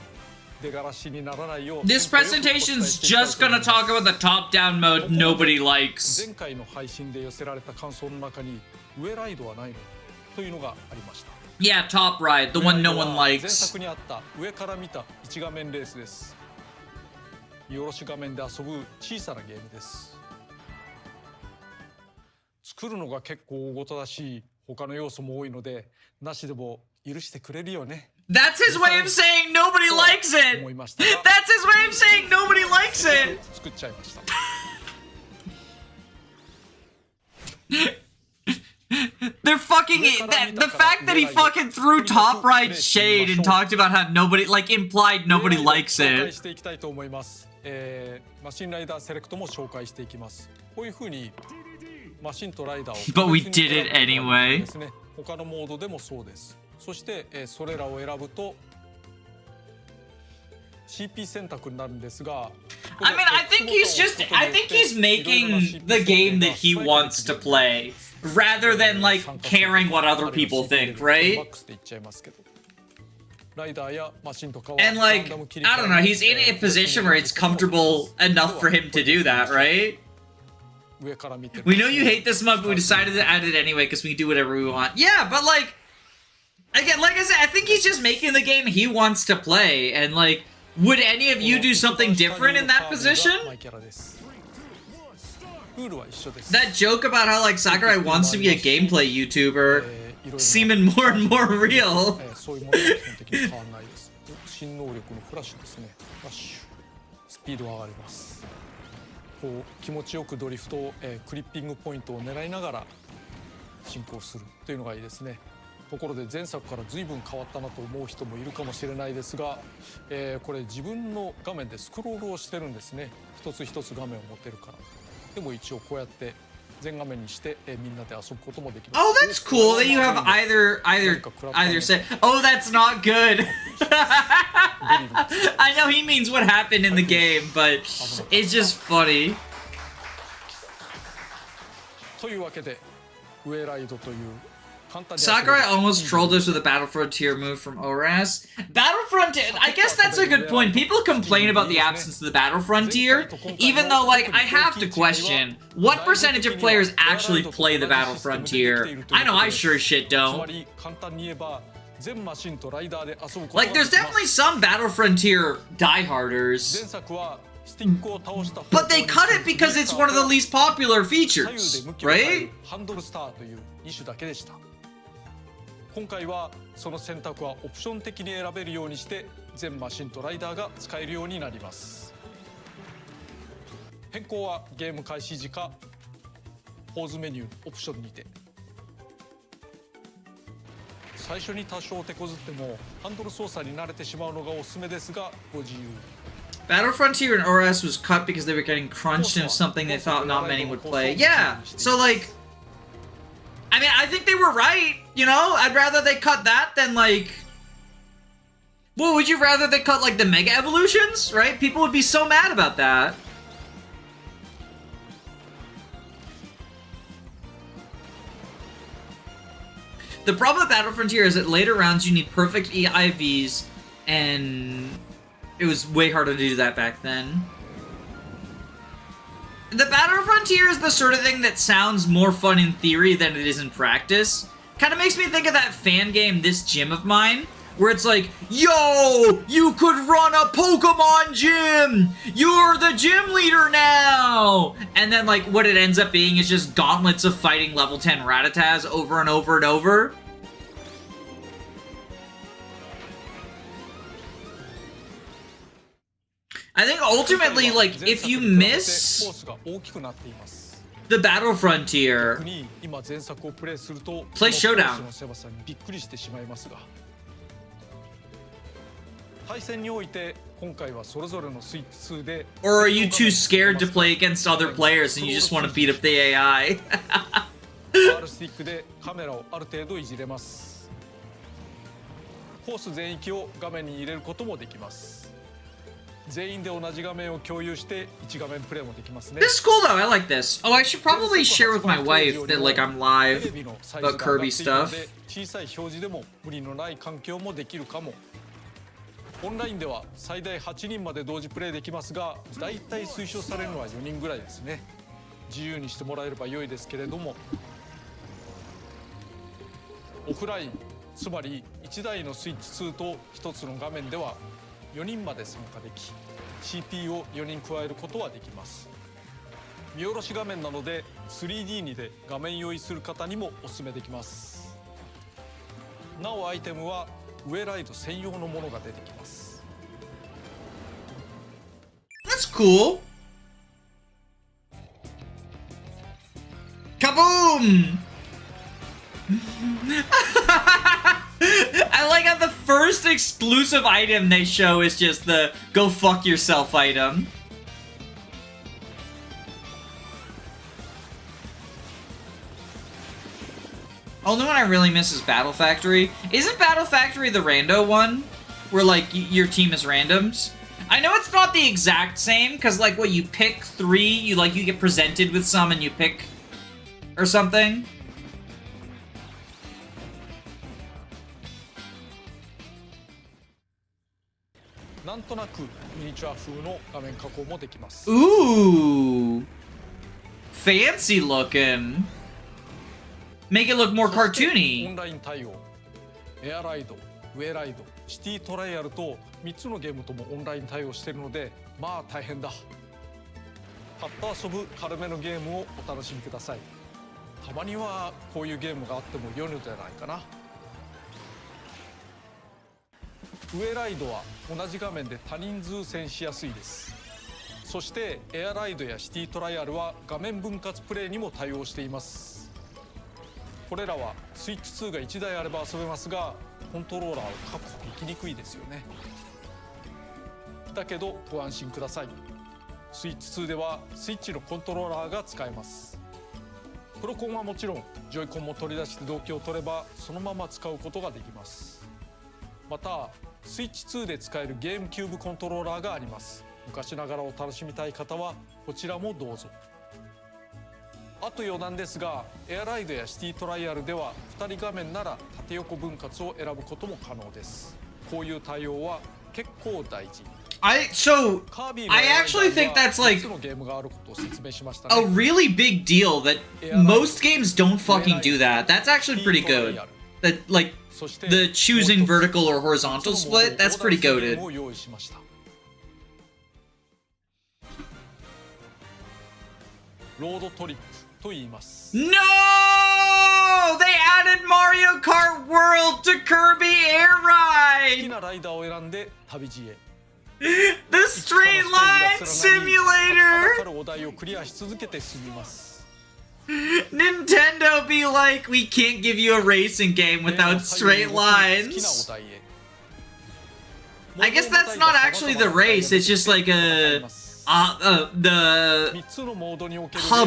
出がらしにならないよう This presentation's just gonna talk about the top-down mode nobody likes. 前回の配信で寄せられた感想の中に上ライドはないのというのがありました。 Yeah, Top Ride, the one no one 前 likes. 作にあった上から見た一画面レースです。見下ろし画面で遊ぶ小さなゲームです。作るのが結構大事だし、他の要素も多いのでなしでも許してくれるよね。 That's his way of saying nobody likes it. 思いましたが That's his way of saying nobody likes it. 作っちゃいました。 They're fucking the fact that he fucking threw Top Ride shade and talked about how nobody implied nobody likes 紹介 it. していきたいと思います。マシンライダーセレクトも紹介していきます。こういう風にマシンとライダーを But we did it anyway. ですね。他のモードでもそうです。そして、それらを選ぶと CP 選択になるんですが、 I mean, I think he's making the game that he wants to play rather than like caring what other people think, right? マックスでいっちゃいますけど。ライダーやマシンとかは And like, I don't know, he's in a position where it's comfortable enough for him to do that, right? 上から見て We know you hate this month, but we decided to add it anyway because we can do whatever we want. Yeah, but like, again, like I said, I think he's just making the game he wants to play. And like, would any of you do something different in that position? ルールは一緒です。 That joke about how like Sakurai wants to be a gameplay YouTuber seeming more and more real. そういうものは基本的に変わらないです。新能力のフラッシュですね。フラッシュ、スピードが上がります。こう気持ちよくドリフトを、クリッピングポイントを狙いながら進行するというのがいいですね。ところで前作から随分変わったなと思う人もいるかもしれないですが、これ自分の画面でスクロールをしてるんですね。一つ一つ画面を持てるから。でも一応こうやって全画面にして、みんなで遊ぶこともできます。 Oh, that's cool that you have either say, oh, that's not good. I know he means what happened in the game, but it's just funny. というわけで上ライドという簡単に Sakurai almost trolled us with a Battle Frontier move from ORAS. Battle Frontier, I guess that's a good point. People complain about the absence of the Battle Frontier, even though, like, I have to question, what percentage of players actually play the Battle Frontier? I know I sure as shit つま don't. り簡単に言えば全マシンとライダーで遊ぶことが Like, で there's きます。 definitely some Battle Frontier dieharders, 前作はスティックを倒した but they cut it because it's one of the least popular 左右 features, で向きを変え right? るハンドルスターという2種だけでした。今回はその選択はオプション的に選べるようにして全マシンとライダーが使えるようになります。変更はゲーム開始時かポーズメニューオプションにて。最初に多少手こずってもハンドル操作に慣れてしまうのがおすすめですがご自由。 Battle Frontier and ORAS was cut because they were getting crunched into something they thought not many would play. Yeah, so like, I mean, I think they were right, you know? I'd rather they cut that than like... Well, would you rather they cut like the Mega Evolutions, right? People would be so mad about that. The problem with Battle Frontier is that later rounds you need perfect EIVs, and it was way harder to do that back then. The Battle Frontier is the sort of thing that sounds more fun in theory than it is in practice. Kind of makes me think of that fan game, This Gym of Mine, where it's like, yo, you could run a Pokemon gym! You're the gym leader now! And then, like, what it ends up being is just gauntlets of fighting level 10 Rattatas over and over and over. I think ultimately, like, if you miss the Battle Frontier, play Showdown. 対戦において今回はそれぞれのスイッチ2で Or are you too scared to play against other players and you just want to beat up the AI? R スティックでカメラをある程度いじれます。コース全域を画面に入れることもできます。全員で同じ画面を共有して1画面プレイもできますね。This is cool though, I like this. Oh, I should probably share with my wife that like I'm live about Kirby stuff. 小さい表示でも無理のない環境もできるかも。オンラインでは最大8人まで同時プレイできますが、だいたい推奨されるのは4人ぐらいですね。自由にしてもらえれば良いですけれども、オフライン、つまり1台のスイッチ2と1つの画面では4人まで参加でき、 CP を4人加えることはできます。見下ろし画面なので 3D にで画面用意する方にもお勧めできます。なおアイテムはウェライド専用のものが出てきます。 That's cool. Kaboom! I like how the first exclusive item they show is just the go fuck yourself item. Only one I really miss is Battle Factory. Isn't Battle Factory the rando one? Where, like, your team is randoms? I know it's not the exact same, because, like, what, you pick 3, you get presented with some and you pick... or something? Ooh! Fancy looking! Make it look more cartoony. オンライン対応、エアライド、ウェライド、シティトライアルと3つのゲームともオンライン対応しているので、まあ大変だ。パッと遊ぶ軽めのゲームをお楽しみください。たまにはこういうゲームがあっても良いのじゃないかな。ウェライドは同じ画面で多人数戦しやすいです。そしてエアライドやシティトライアルは画面分割プレイにも対応しています。これらはスイッチ2が1台あれば遊べますが、コントローラーを確保できにくいですよね。だけどご安心ください。スイッチ2ではスイッチのコントローラーが使えます。プロコンはもちろんジョイコンも取り出して同期を取ればそのまま使うことができます。またスイッチ2で使えるゲームキューブコントローラーがあります。昔ながらを楽しみたい方はこちらもどうぞ。あと余談ですが、エアライドやシティトライアルでは2人画面なら縦横分割を選ぶことも可能です。こういう対応は結構大事。I actually think that's like a really big deal that most games don't fucking do that. That's actually pretty good. That, like, the choosing vertical or horizontal split, that's pretty goated. ロードトリップと言います。 No! They added Mario Kart World to Kirby Air 好き Ride! なライダーを選んで旅路へ。 The Straight Line Simulator! お題をクリアし続けて進みます。 Nintendo be like, we can't give you a racing game without straight lines. I guess that's not actually the race, it's just like the hub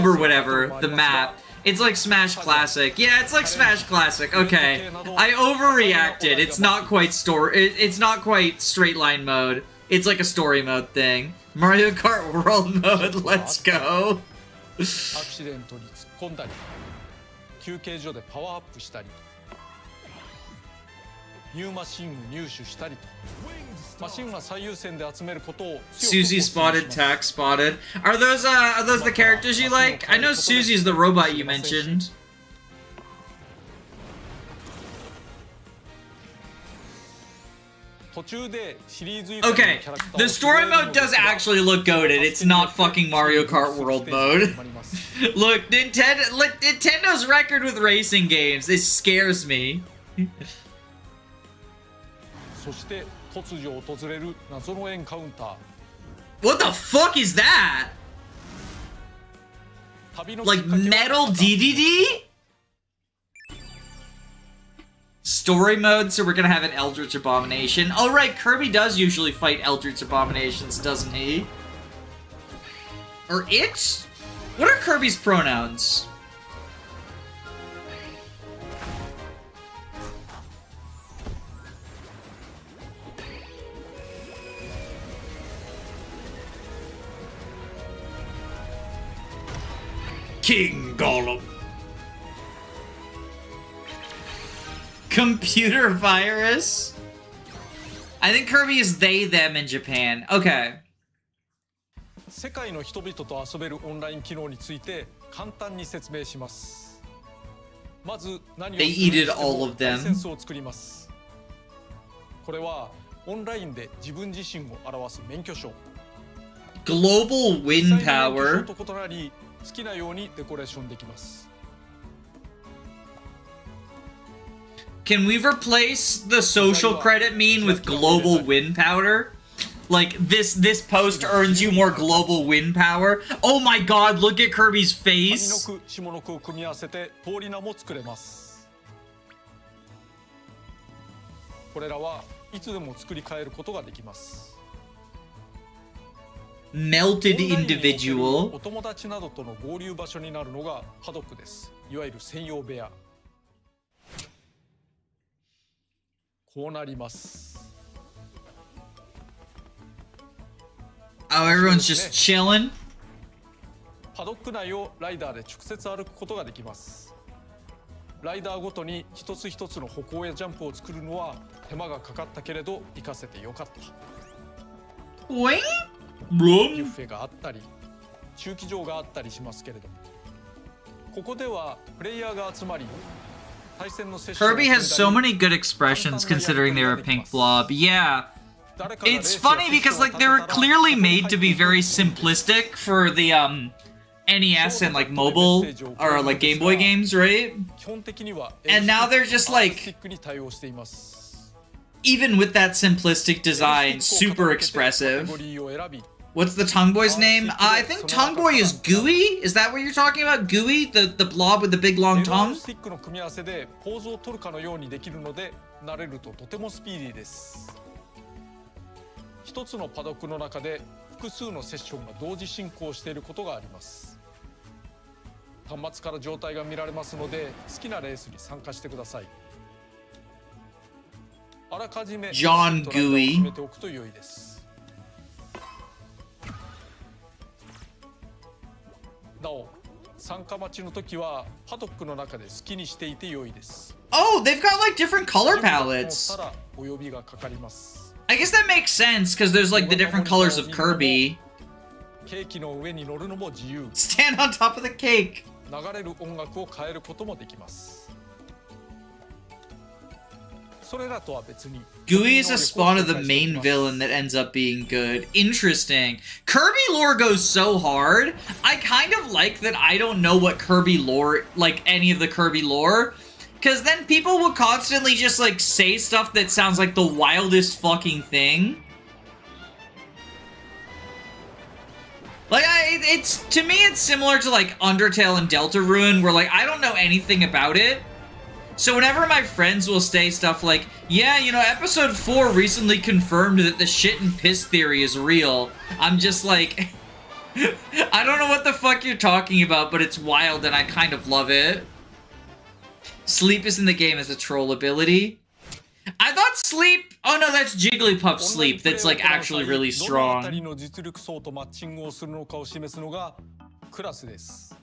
or whatever, the map. It's like Smash Classic. Yeah, it's like Smash Classic. Okay. I overreacted. It's not quite it's not quite straight line mode. It's like a story mode thing. Mario Kart World mode, let's go. アクシデントに突っ込んだり、休憩所でパワーアップしたり、ニューマシンを入手したりと、マシンは最優先で集めることを Susie spotted, Tack spotted. Are those the characters you like? I know Susie's the robot you mentioned. Okay, the story mode does actually look goated. It's not fucking Mario Kart World mode. Look, Nintendo's record with racing games, it scares me. そして突如訪れる謎のエンカウンター What the fuck is that? 旅の Like きっかけは metal DDD? Story mode, so we're gonna have an Eldritch Abomination. Oh right, Kirby does usually fight Eldritch Abominations, doesn't he? Or it? What are Kirby's pronouns? King Golem. Computer virus? I think Kirby is they, them in Japan. Okay. 世界の人々と遊べるオンライン機能について簡単に説明します。まず何をする They に eated しても all of ライ them. センスを作ります。これはオンラインで自分自身を表す免許証。 Global 実際 wind の免許 power. 証と異なり好きなようにデコレーションできます。 Can we replace the social credit mean with global wind powder? Like this post earns you more global wind power. Oh my god, look at Kirby's 上の face. 句下の句を組み合わせて通り名も作れます。これらはいつでも作り変えることができます。 Melted オンラインにおける individual. お友達などとの合流場所になるのがパドックです。いわゆる専用部屋。こうなります。 Oh, everyone's just chilling. パドック内をライダーで直接歩くことができます。ライダーごとに一つ一つの歩行やジャンプを作るのは手間がかかったけれど活かせてよかった。 Wing? ビュッ Blum. フェがあったり駐機場があったりしますけれど、ここではプレイヤーが集まり対戦のセッションを Kirby has so many good expressions considering they're a pink blob. Yeah. It's funny because like they were clearly made to be very simplistic for the NES and like mobile or like Game Boy games, right? 基本的には And now they're just like スティックに対応しています。 even with that simplistic design, super expressive. カテゴリーを選び What's the Tongue Boy's name? I think Tongue Boy is Gooey? Is that what you're talking about? Gooey? The blob with the big long レバー tongue? スティックの組み合わせでポーズを取るかのようにできるので慣れるととてもスピーディーです。一つのパドックの中で複数のセッションが同時進行していることがあります。端末から状態が見られますので好きなレースに参加してください。あらかじめ John トライダーを Gooey 決めておくと良いです。なお参加待ちの時はパドックの中で好きにしていて良いです。 Oh, they've got like different color 準備が整 palettes. ったらお呼びがかかります。 I guess that makes sense because there's like the different colors of Kirby. ケーキの上に乗るのも自由。 Stand on top of the cake. 流れる音楽を変えることもできます。それらとは別に Gooey is a spawn of the main villain that ends up being good. Interesting. Kirby lore goes so hard. I kind of like that I don't know what Kirby lore, like any of the Kirby lore. Because then people will constantly just like say stuff that sounds like the wildest fucking thing. Like, it's, to me, it's similar to like Undertale and Deltarune, where like I don't know anything about it. So whenever my friends will say stuff like, yeah, you know, episode 4 recently confirmed that the shit and piss theory is real, I'm just like, I don't know what the fuck you're talking about, but it's wild and I kind of love it. Sleep is in the game as a troll ability. I thought sleep, oh no, that's Jigglypuff sleep, that's like actually really どのあた strong. りの実力層とマッチングをするのかを示すのがクラスです。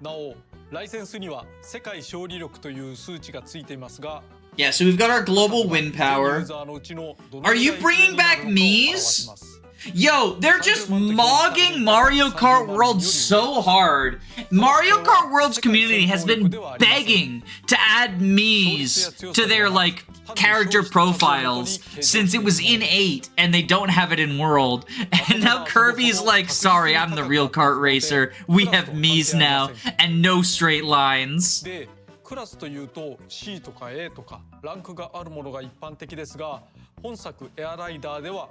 なお、ライセンスには世界勝利力という数値がついていますが、 Yeah, so we've got our global wind ユ power. ーザーのうちのどの Are you ぐらい bringing back 強いのかを表し Mii's? ます。Yo, they're just mogging Mario Kart World so hard. Mario Kart World's community has been begging to add Mii's to their, like, character profiles since it was in 8 and they don't have it in World. And now Kirby's like, sorry, I'm the real kart racer. We have Mii's now and no straight lines. でクラスというと C とか A とかランクがあるものが一般的ですが、本作エアライダーでは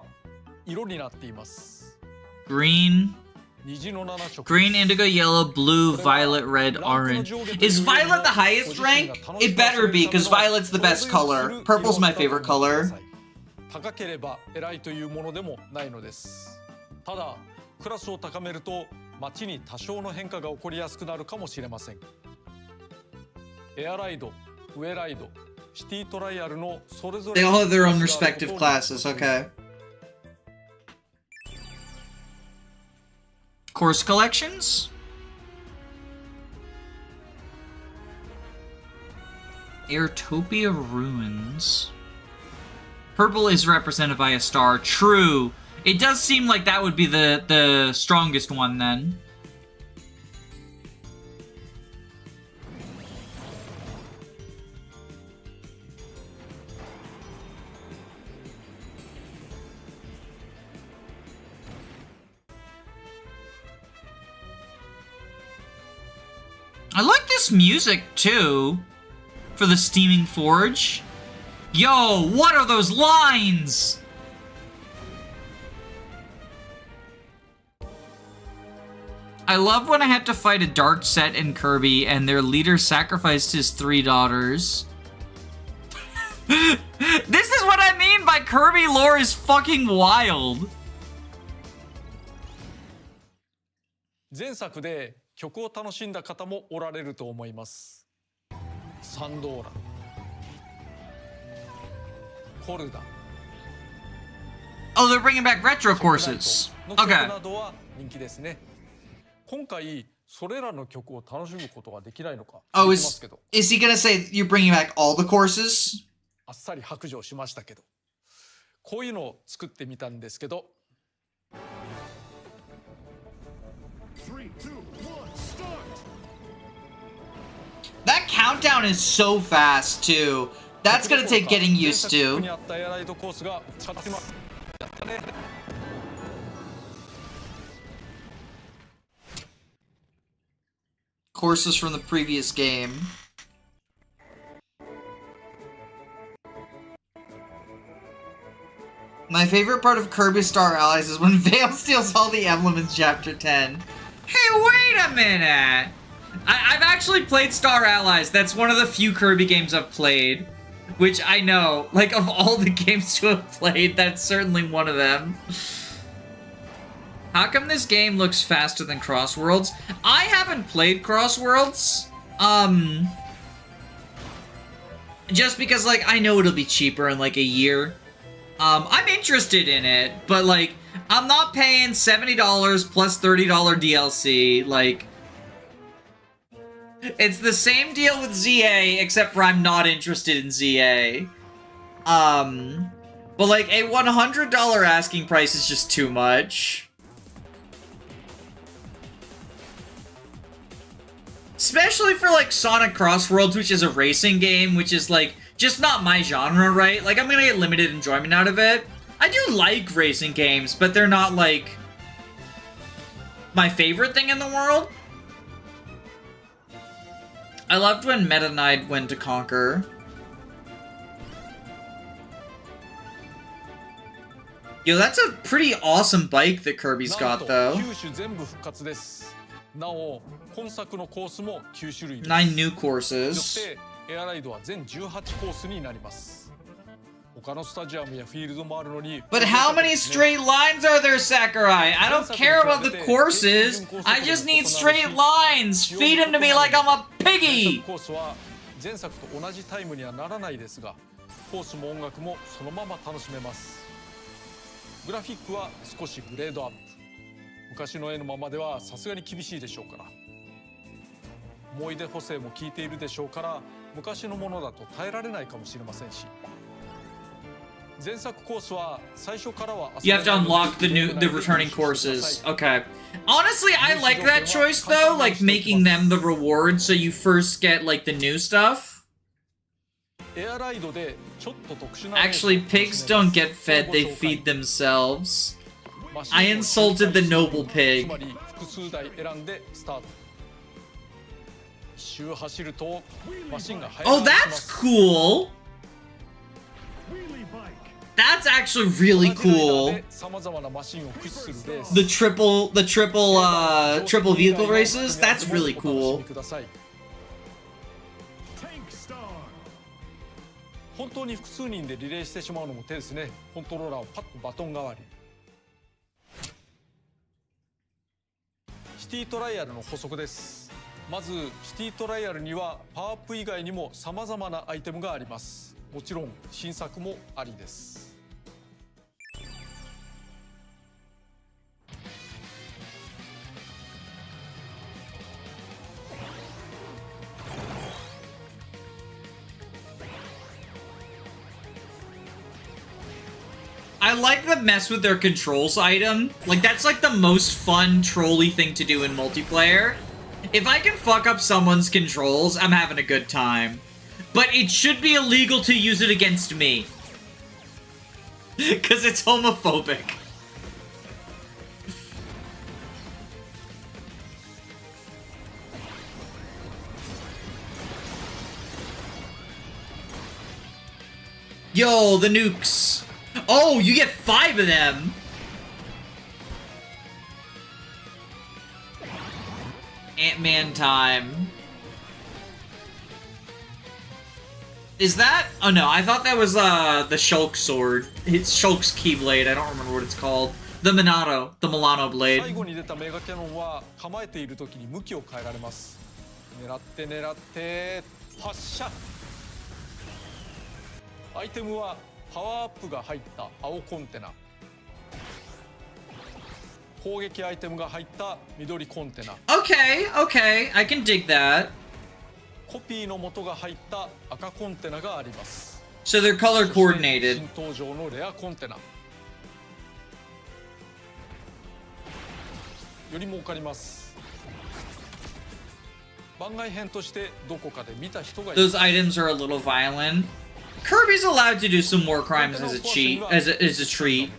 色になっています。 Green, 虹の7色 green, indigo, yellow, blue, violet, red, orange. Is violet the highest rank? It better be, because violet's the best color. Purple's my favorite color. 高ければ偉いというものでもないのです。ただクラスを高めると街に多少の変化が起こりやすくなるかもしれません。エアライド、ウェライド、シティトライアルのそれぞれ They all have their own respective classes, okay. Course collections? Airtopia Ruins. Purple is represented by a star. True. It does seem like that would be the strongest one then. I like this music too for the Steaming Forge. Yo, what are those lines? I love when I had to fight a dark set in Kirby and their leader sacrificed his 3 daughters. This is what I mean by Kirby lore is fucking wild. 前作で曲を楽しんだ方もおられると思います。サンドーラ、コルダ、 Oh, they're bringing back retro courses. の曲 Okay. などは人気ですね。今回それらの曲を楽しむことができないのか Oh, 聞きますけど、 is he gonna say you're bringing back all the courses? あっさり白状しましたけど、こういうのを作ってみたんですけど。That countdown is so fast too. That's gonna take getting used 前作 to. にあったエアライドコースが使ってます。やったね。 Courses from the previous game. My favorite part of Kirby Star Allies is when Vale steals all the emblem in Chapter 10. Hey, wait a minute! I've actually played Star Allies. That's one of the few Kirby games I've played. Which I know, like, of all the games to have played, that's certainly one of them. How come this game looks faster than Crossworlds? I haven't played Crossworlds. Just because, like, I know it'll be cheaper in, like, a year. I'm interested in it, but, like, I'm not paying $70 plus $30 DLC, like... It's the same deal with ZA, except for I'm not interested in ZA. But, like, a $100 asking price is just too much. Especially for, like, Sonic Crossworlds, which is a racing game, which is, like, just not my genre, right? Like, I'm gonna get limited enjoyment out of it. I do like racing games, but they're not, like, my favorite thing in the world. I loved when Meta Knight went to Conquer. Yo, that's a pretty awesome bike that Kirby's なん got, と though. 9種全部復活です。なお今作のコースも9種類です。 9 new よっ courses. てエアライドは全18コースになります。他のスタジアムやフィールドもあるのに。 But how many straight lines are there, Sakurai? I don't care about the courses. I just need straight lines. Feed them to me like I'm a 前 piggy. 作コースは前作と同じタイムにはならないですが、コースも音楽もそのまま楽しめます。グラフィックは少しグレードアップ。昔の絵のままではさすがに厳しいでしょうから。思い出補正も効いているでしょうから、昔のものだと耐えられないかもしれませんし。前作コースは最初からは You have to unlock the returning courses. Okay. Honestly, I like that choice though, like making them the reward so you first get like the new stuff. エアライドでちょっと特殊な Actually, pigs don't get fed, they feed themselves. I insulted the noble つ pig. まり複数台選んでスタート。一周走るとマシンが速 Oh, くなりま that's す。 cool. That's actually really cool. 様々なマシンを駆使するレース。 The triple vehicle races? That's really cool. 本当に複数人でリレーしてしまうのも手ですね。コントローラーをパッとバトン代わり。シティトライアルの補足です。まずシティトライアルにはパワーアップ以外にも様々なアイテムがあります。もちろん新作もありです。I like the mess with their controls item. Like, that's like the most fun trolly thing to do in multiplayer. If I can fuck up someone's controls, I'm having a good time. But it should be illegal to use it against me. Because it's homophobic. Yo, the nukes. Oh, you get 5 of them. Ant-Man time. Is that? Oh no, I thought that was the Shulk sword. It's Shulk's Keyblade. I don't remember what it's called. The Milano blade. 最後に出たメガキャノンは構えている時に向きを変えられます。狙って発射。アイテムはパワーアップが入った青コンテナ。攻撃アイテムが入った緑コンテナ。Okay, okay, I can dig that. コピーの元が入った赤コンテナがあります。 So they're color そして coordinated. 新登場のレアコンテナ。より儲かります。番外編としてどこかで見た人がいる。 Those items are a little violent. Kirby's allowed to do some war crimes as a cheat, as a treat.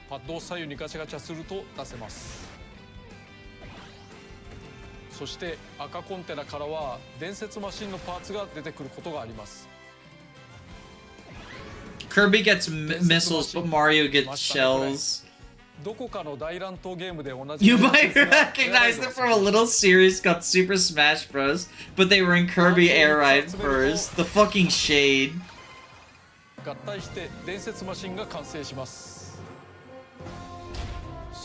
パッドを左右にガチャガチャすると出せます。そして赤コンテナからは伝説マシンのパーツが出てくることがあります。 Kirby gets missiles, but Mario gets shells. どこかの大乱闘ゲームで同じ You might recognize them from a little series called Super Smash Bros., but they were in Kirby Air Ride first. The fucking shade. 合体して伝説マシンが完成します。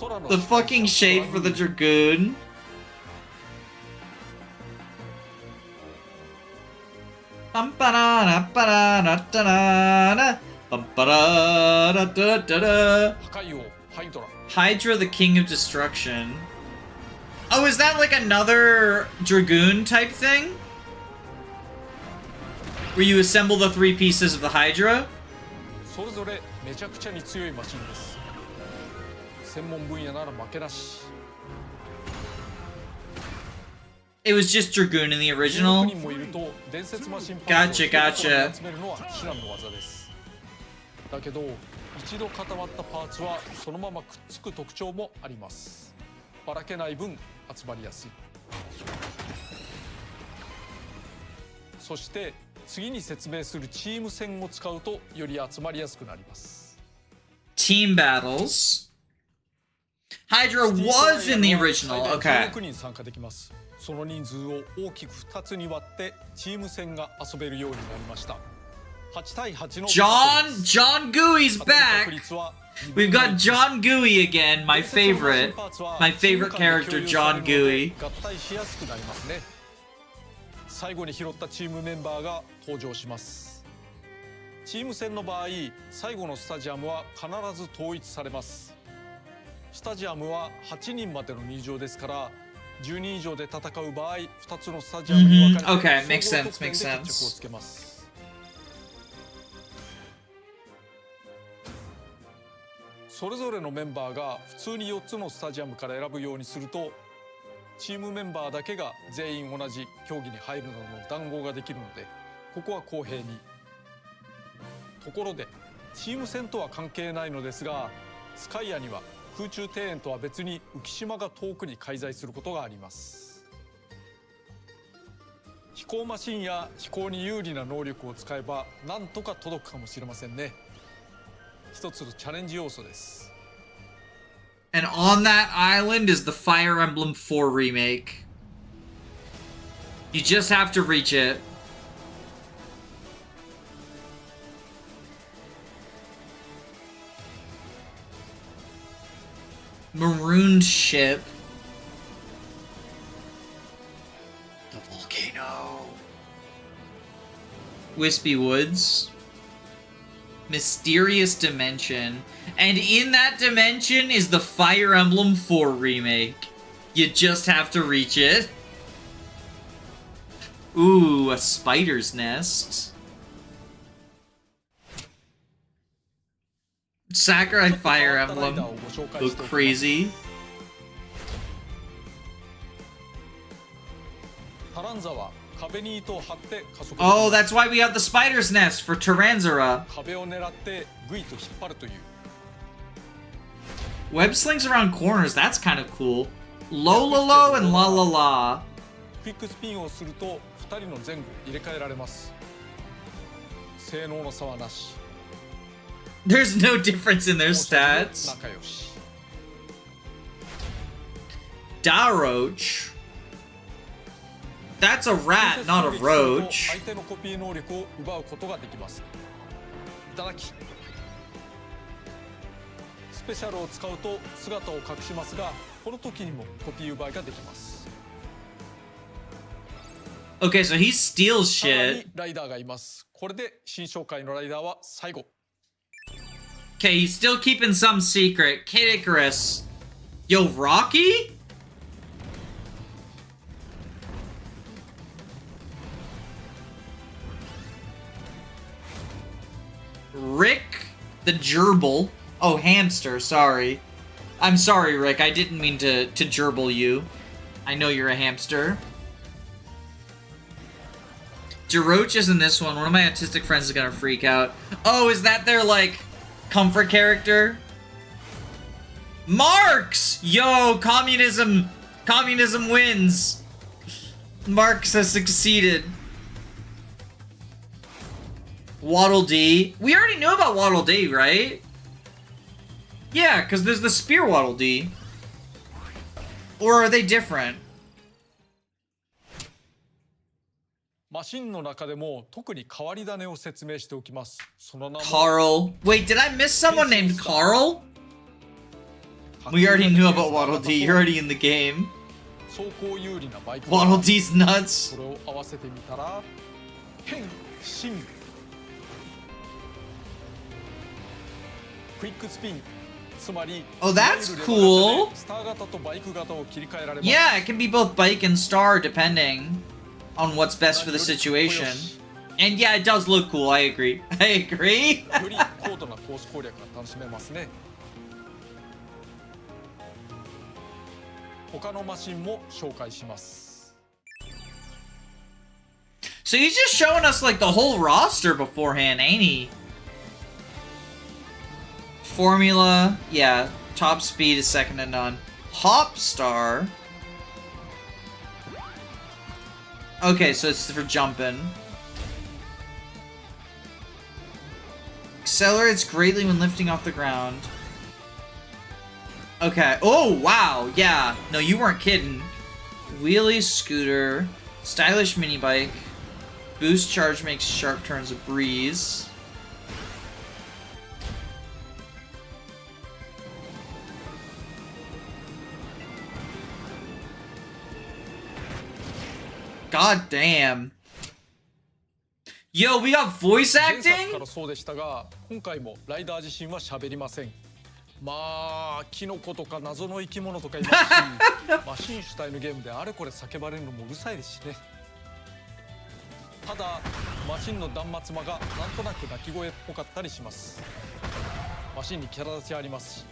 空の The fucking shade for the Dragoon. Bum-ba-da-da-ba-da-da-da. 破壊王ハイドラ。 Hydra, the king of destruction. Oh, is that like another Dragoon type thing? Where you assemble the 3 pieces of the Hydra? それぞれめちゃくちゃに強いマシンです。専門分野なら負けなし。 It was just Dragoon in the 16 original? 人もいると伝説マシンパーツを Gotcha, gotcha. 集めるのは至難の技です。だけど一度固まったパーツはそのままくっつく特徴もあります。ばらけない分集まりやすい。そして次に説明するチーム戦を使うとより集まりやすくなります。 Team battles. Hydra was in the original. 最 Okay. 大16人参加できます。その人数を大きく2つに割ってチーム戦が遊べるようになりました。8対8の John Gooey's back. We've got John Gooey again, my favorite character, John Gooey. 合体しやすくなりますね。最後に拾ったチームメンバーが登場します。チーム戦の場合、最後のスタジアムは必ず統一されます。スタジアムは8人までの入場ですから、10人以上で戦う場合、2つのスタジアムに分かれて Okay, makes 総合 sense, 得点 makes で決着を sense. つけます。それぞれのメンバーが普通に4つのスタジアムから選ぶようにすると、チームメンバーだけが全員同じ競技に入るなどの談合ができるので、ここは公平に。ところでチーム戦とは関係ないのですが、スカイアには空中庭園とは別に浮島が遠くに介在することがあります。飛行マシンや飛行に有利な能力を使えばなんとか届くかもしれませんね。一つのチャレンジ要素です。 And on that island is the Fire Emblem 4 remake. You just have to reach it. Marooned ship. The volcano. Wispy Woods. Mysterious dimension. And in that dimension is the Fire Emblem 4 remake. You just have to reach it. Ooh, a spider's nest. Sakurai Fire Emblem. Look crazy. Oh, that's why we have the spider's nest for Taranzara. Web slings around corners, that's kind of cool. Lololo and La La La. There's no difference in their stats. Daroach. That's a rat, not a roach. Okay, so he steals shit. Okay, he's still keeping some secret. Kid Icarus. Yo, Rocky? Rick the gerbil. Oh, hamster, sorry. I'm sorry, Rick. I didn't mean to gerbil you. I know you're a hamster. Daroach is in this one. One of my autistic friends is gonna freak out. Oh, is that their, like, comfort character? Marx! Yo, communism! Communism wins! Marx has succeeded. Waddle Dee. We already knew about Waddle Dee, right? Yeah, because there's the Spear Waddle Dee. Or are they different? Carl. Wait, did I miss someone named Carl? We already knew about Waddle Dee. You're already in the game. Waddle Dee's nuts. Oh, that's cool. Yeah, it can be both bike and star depending on what's best for the situation. And yeah, it does look cool, I agree. I agree. So he's just showing us like the whole roster beforehand, ain't he? Formula, yeah. Top speed is second to none. Hop Star. Okay, so it's for jumping. Accelerates greatly when lifting off the ground. Okay. Oh, wow. Yeah. No, you weren't kidding. Wheelie scooter. Stylish mini bike. Boost charge makes sharp turns a breeze. God damn. Yo, we got voice acting? まあキノコとか謎の生き物とかいますしマシン主体のゲームであれこれ叫ばれるのもうるさいですしね。ただマシンの断末魔がなんとなく鳴き声っぽかったりします。マシンにキャラ立ちありますし、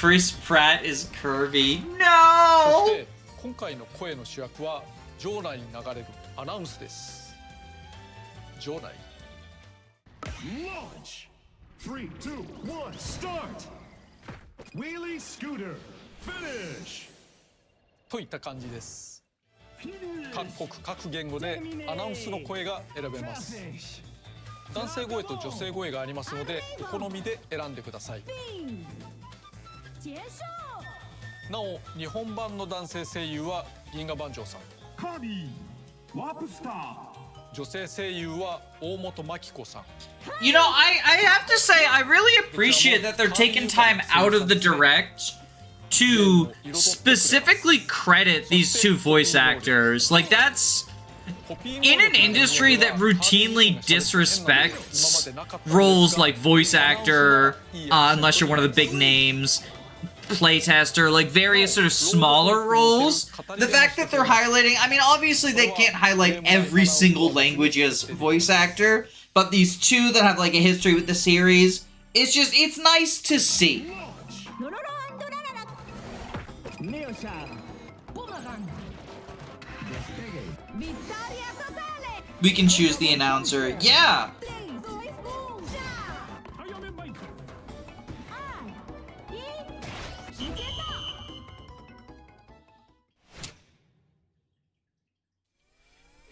Chris Pratt is Kirby. そ No! して今回の声の主役は場内に流れるアナウンスです。場内 Launch! 3, 2, 1, start! Wheelie scooter, finish! といった感じです。各国各言語でアナウンスの声が選べます。男性声と女性声がありますので、お好みで選んでください。なお、日本版の男性声優は銀河万丈さん、 Kirby, Warp Star! 女性声優は大本真紀子さん。 You know, I have to say, I really appreciate that they're taking time out of the direct to specifically credit these two voice actors. Like, that's... In an industry that routinely disrespects roles like voice actor, unless you're one of the big names, playtester, like various sort of smaller roles, the fact that they're highlighting, I mean, obviously they can't highlight every single language's voice actor, but these two that have like a history with the series, it's just, it's nice to see. We can choose the announcer. Yeah!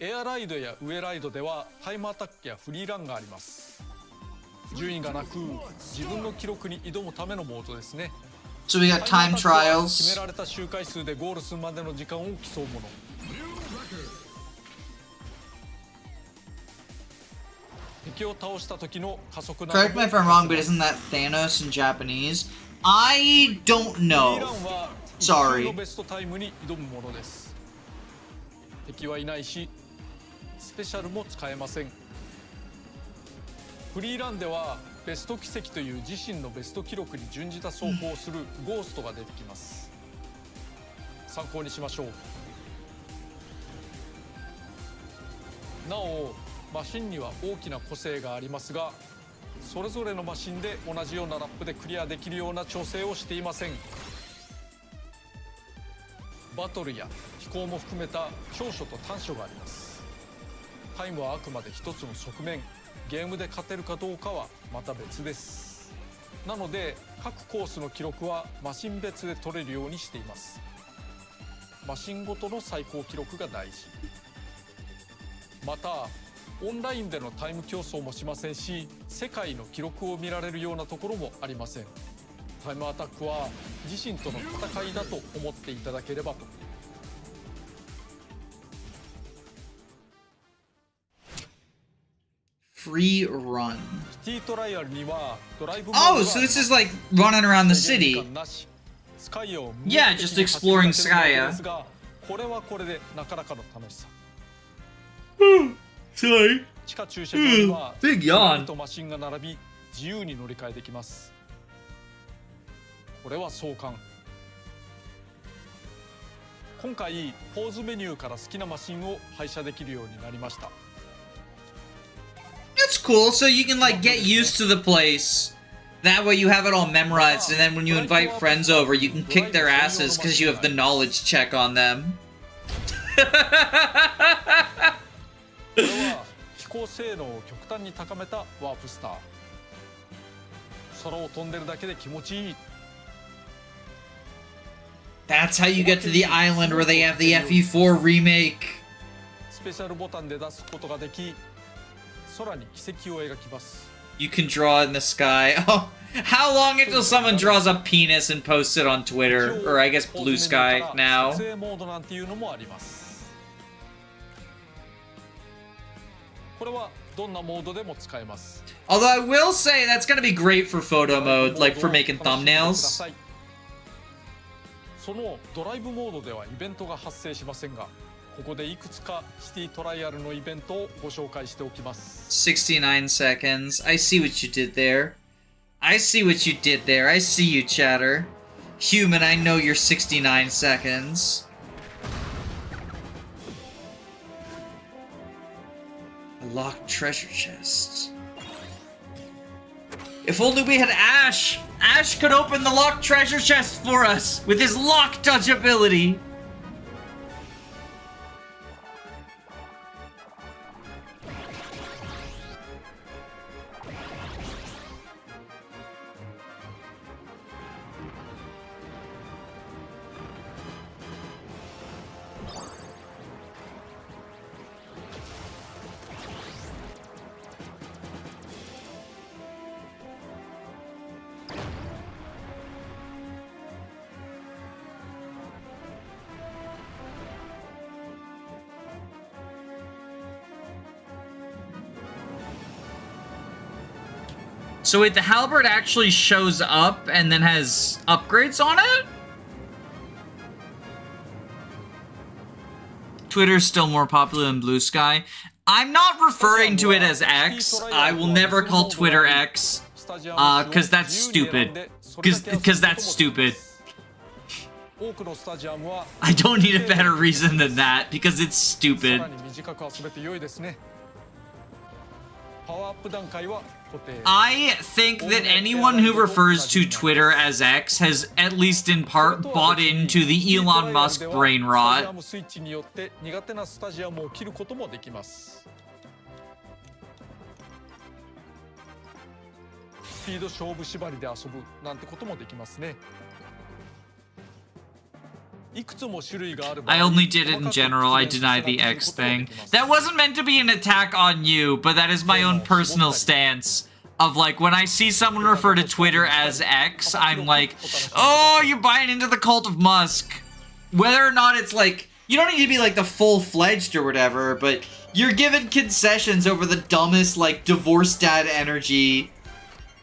Air エアライドやウエライドではタイムアタックやフリーランがあります。順位がなく自分の記録に挑むためのモードですね。 So we got time 決め trials. られた周回数でゴールするまでの時間を競うもの。敵を倒した時の加速など Correct me if I'm wrong, but isn't that Thanos in Japanese? I don't フリーラ know. ンは Sorry. 一周のベストタイムに挑むものです。敵はいないしスペシャルも使えません。フリーランではベスト奇跡という自身のベスト記録に準じた走行をするゴーストが出てきます。参考にしましょう。なおマシンには大きな個性がありますが、それぞれのマシンで同じようなラップでクリアできるような調整をしていません。バトルや飛行も含めた長所と短所があります。タイムはあくまで一つの側面、ゲームで勝てるかどうかはまた別です。なので各コースの記録はマシン別で取れるようにしています。マシンごとの最高記録が大事。またオンラインでのタイム競争もしませんし、世界の記録を見られるようなところもありません。タイムアタックは自身との戦いだと思っていただければと。Free run. シティトライアルにはドライブ Oh, so this is like running around the city. Yeah, just exploring Skya. これはこれでなかなかの楽しさ。 Sorry. 地下駐車場には Big yawn. とマシンが並び自由に乗り換えできます。これは壮観。今回ポーズメニューから好きなマシンを配車できるようになりました。 That's cool, so you can like get used to the place. That way you have it all memorized, and then when you invite friends over, you can kick their asses because you have the knowledge check on them. これは飛行性能を極端に高めたワープスター。空を飛んでるだけで気持ちいい。 That's how you get to the island where they have the FE4 remake. スペシャルボタンで出すことができ、空に奇跡を描きます。 You can draw in the sky. Oh, how long until someone draws a penis and posts it on Twitter? Or I guess Blue Sky now. 撮影モードなんていうのもあります。これはどんなモードでも使えます。 Although I will say that's gonna be great for photo mode, like for making thumbnails. そのドライブモードではイベントが発生しませんが、ここでいくつかシティトライアルのイベントをご紹介しておきます。 69 seconds. I see what you did there. I see what you did there. I see you, chatter. Human, I know your 69 seconds. A locked treasure chest. If only we had Ash! Ash could open the locked treasure chest for us with his lock touch ability! So wait, the halberd actually shows up and then has upgrades on it? Twitter's still more popular than Blue Sky. I'm not referring to it as X. I will never call Twitter X. Cause that's stupid. Cause that's stupid. I don't need a better reason than that, because it's stupid. I think that anyone who refers to Twitter as X has, at least in part, bought into the Elon Musk brain rot. I only did it in general, I deny the X thing. That wasn't meant to be an attack on you, but that is my own personal stance. Of like, when I see someone refer to Twitter as X, I'm like, oh, you're buying into the cult of Musk. Whether or not it's like, you don't need to be like the full-fledged or whatever, but you're given concessions over the dumbest, like, divorce dad energy.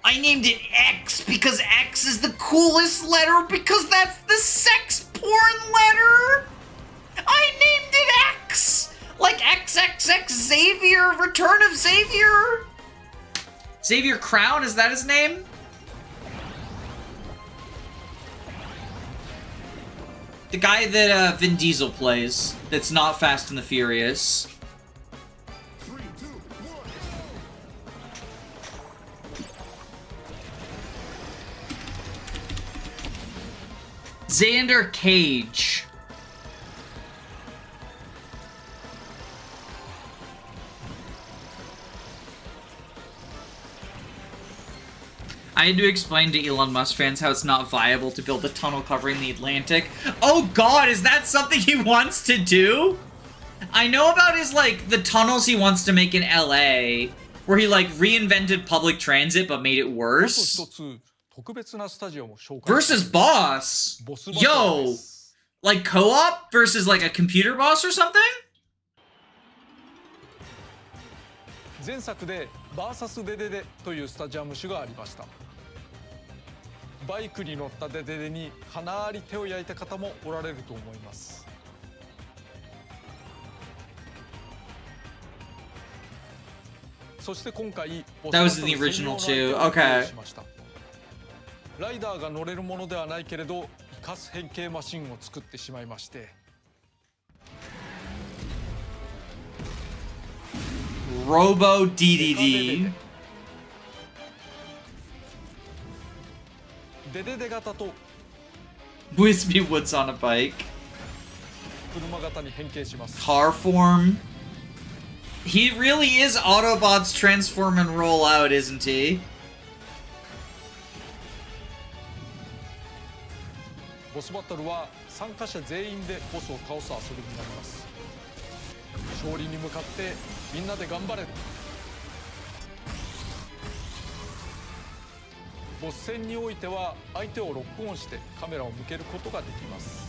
I named it X because X is the coolest letter because that's the sex porn letter. I named it X. Like XXX Xavier, Return of Xavier. Xavier Crown, is that his name? The guy that Vin Diesel plays, that's not Fast and the Furious. 3, 2, 1. Xander Cage. I had to explain to Elon Musk fans how it's not viable to build a tunnel covering the Atlantic. Oh god, is that something he wants to do? I know about his, like, the tunnels he wants to make in LA, where he, like, reinvented public transit but made it worse. Versus boss. Yo! Like co-op versus, like, a computer boss or something? 前作でバーサスデデデというスタジアム種がありました。バイクに乗ったデデデにかなり手を焼いた方もおられると思います。そして今回 That was in the original too. Okay. ライダーが乗れるものではないけれど生かす変形マシンを作ってしまいまして。Robo DDD. デデデ型と Wispy Woods on a bike. 車型に変形します。 Car form. He really is Autobots transform and roll out, isn't he? ボスバトルは参加者全員でボスを倒す遊びになります。勝利に向かってみんなで頑張れる。ボス戦においては相手をロックオンしてカメラを向けることができます。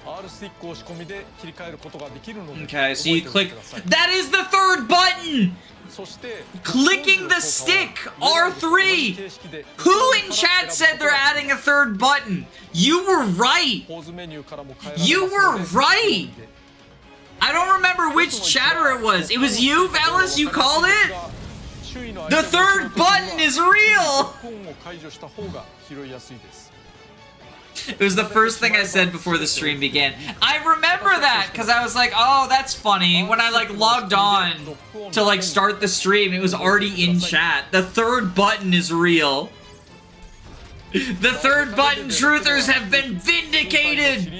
R スティック押し込みで切り替えることができるので Okay, so you 覚え click. ておいてください。 That is the third button! そして Clicking the stick, R3! Who in chat said they're adding a third button? You were right! ポーズメニューからも変えられます You ので were right! I don't remember which chatter it was. It was you, fellas? You called it? The third button is real! It was the first thing I said before the stream began. I remember that because I was like, oh, that's funny. When I like logged on to like start the stream, it was already in chat. The third button is real. The third button truthers have been vindicated.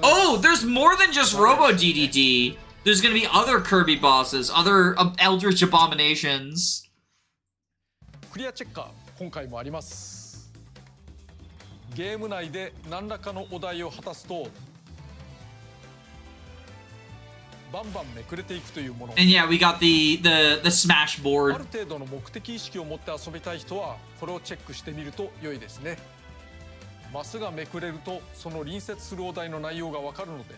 Oh, there's more than just Robo DDD. There's gonna be other Kirby bosses, other Eldritch Abominations. クリアチェッカー今回もあります。ゲーム内で何らかのお題を果たすとバンバンめくれていくというもの。 And yeah, we got the smash あ board. る程度の目的意識を持って遊びたい人はこれをチェックしてみると良いですね。マスがめくれるとその隣接するお題の内容がわかるので、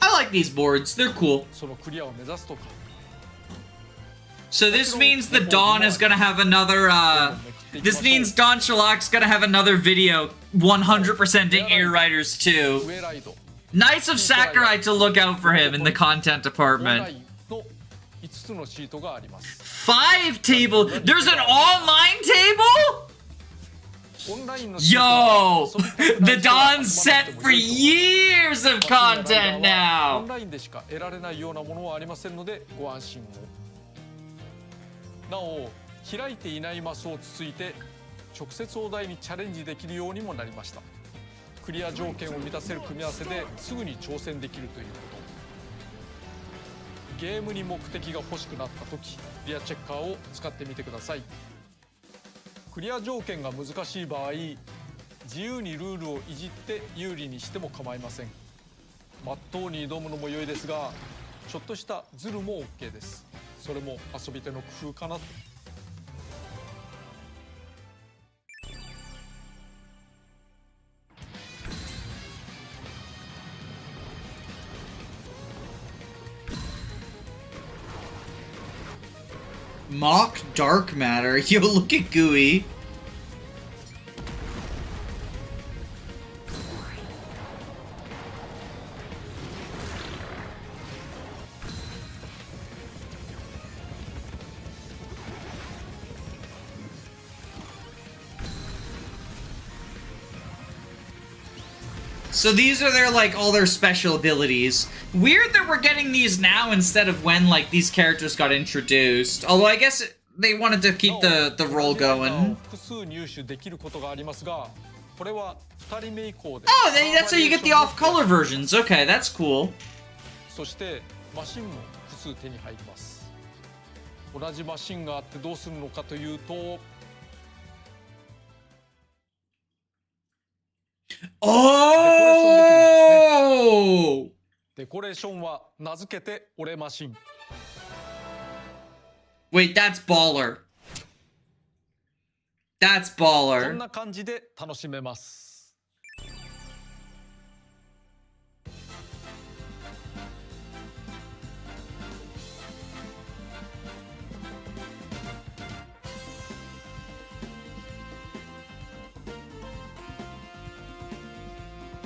I like these boards. They're cool. そのクリアを目指すとか。 So this means the Dawn is gonna have another, this means Don Shalak's gonna have another video 100%ing Air Riders 2. 上ライド、 Knights of Sakurai to look out for him in the content オンラ department. インの5つのシートがあります。 5 table. There's an online table? オンラインのシートは Yo! The Dawn's set for years of content オン now. ラインでしか得られないようなものはありませんのでご安心を。なお開いていないマスをつついて直接お題にチャレンジできるようにもなりました。クリア条件を満たせる組み合わせですぐに挑戦できるということ。ゲームに目的が欲しくなった時クリアチェッカーを使ってみてください。クリア条件が難しい場合自由にルールをいじって有利にしても構いません。まっとうに挑むのも良いですがちょっとしたズルも OK です。それも遊び手の工夫かなと。Mock dark matter. Yo, look at Gooey. So these are their, like, all their special abilities. Weird that we're getting these now instead of when, like, these characters got introduced. Although I guess they wanted to keep the roll going. 複数入手できることがありますが、これは2人目以降で。 Oh, that's how you get the off-color versions. Okay, that's cool. そしてマシンも複数手に入ります。同じマシンがあってどうするのかというと。 Oh! デコレーションは名付けて俺マシン。 Wait, that's baller. That's こん baller. な感じで楽しめます。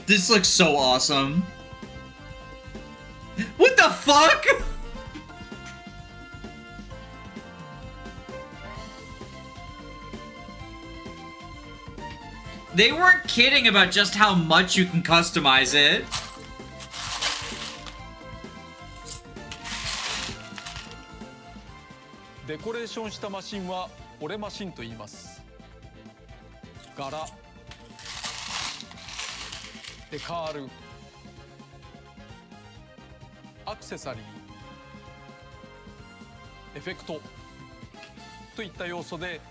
This looks so awesome. What the fuck? They weren't kidding about just how much you can customize it. デコレーションしたマシンは俺マシンと言います。柄、デカール、アクセサリー、エフェクトといった要素で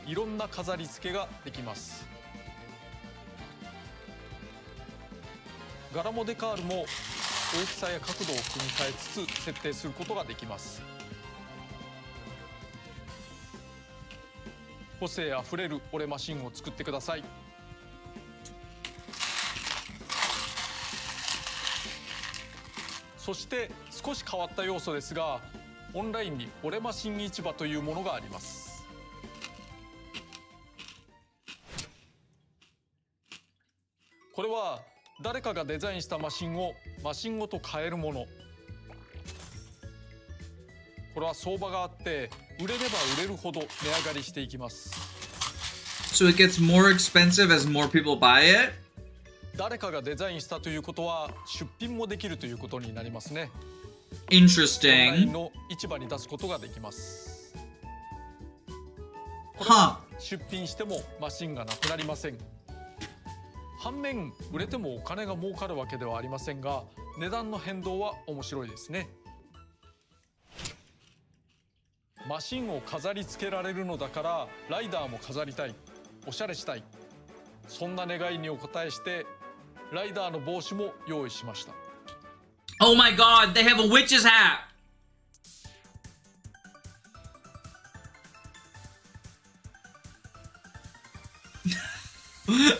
いろんな飾り付けができます。柄もデカールも大きさや角度を組み替えつつ設定することができます。個性あふれる俺マシンを作ってください。そして少し変わった要素ですが、オンラインに俺マシン市場というものがあります。これは誰かがデザインしたマシンをマシンごと買えるもの。これは相場があって売れれば売れるほど値上がりしていきます。So it gets more expensive as more people buy it? 誰かがデザインしたということは出品もできるということになりますね。オンライン Interesting. の市場に出すことができます。これ Huh. は出品してもマシンがなくなりません。反面売れてもお金が儲かるわけではありませんが、値段の変動は面白いですね。マシンを飾り付けられるのだからライダーも飾りたい、おしゃれしたい、そんな願いにお応えしてライダーの帽子も用意しました。 Oh my god, they have a witch's hat!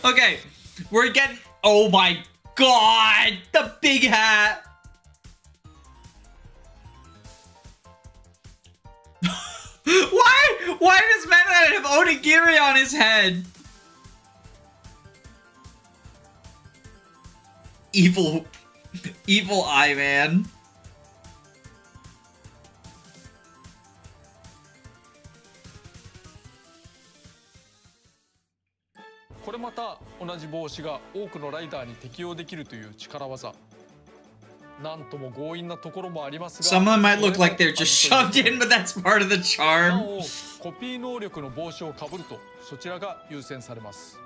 Okay, we're getting... Oh my god! The big hat! Why does Meta have onigiri on his head? Evil eye man. これまた同じ帽子が多くのライダーに適用できるという力技。なんとも強引なところもありますが、 Some of them might look like they're just shoved in, but that's part of the な charm. おコピー能力の帽子をかぶるとそちらが優先されます。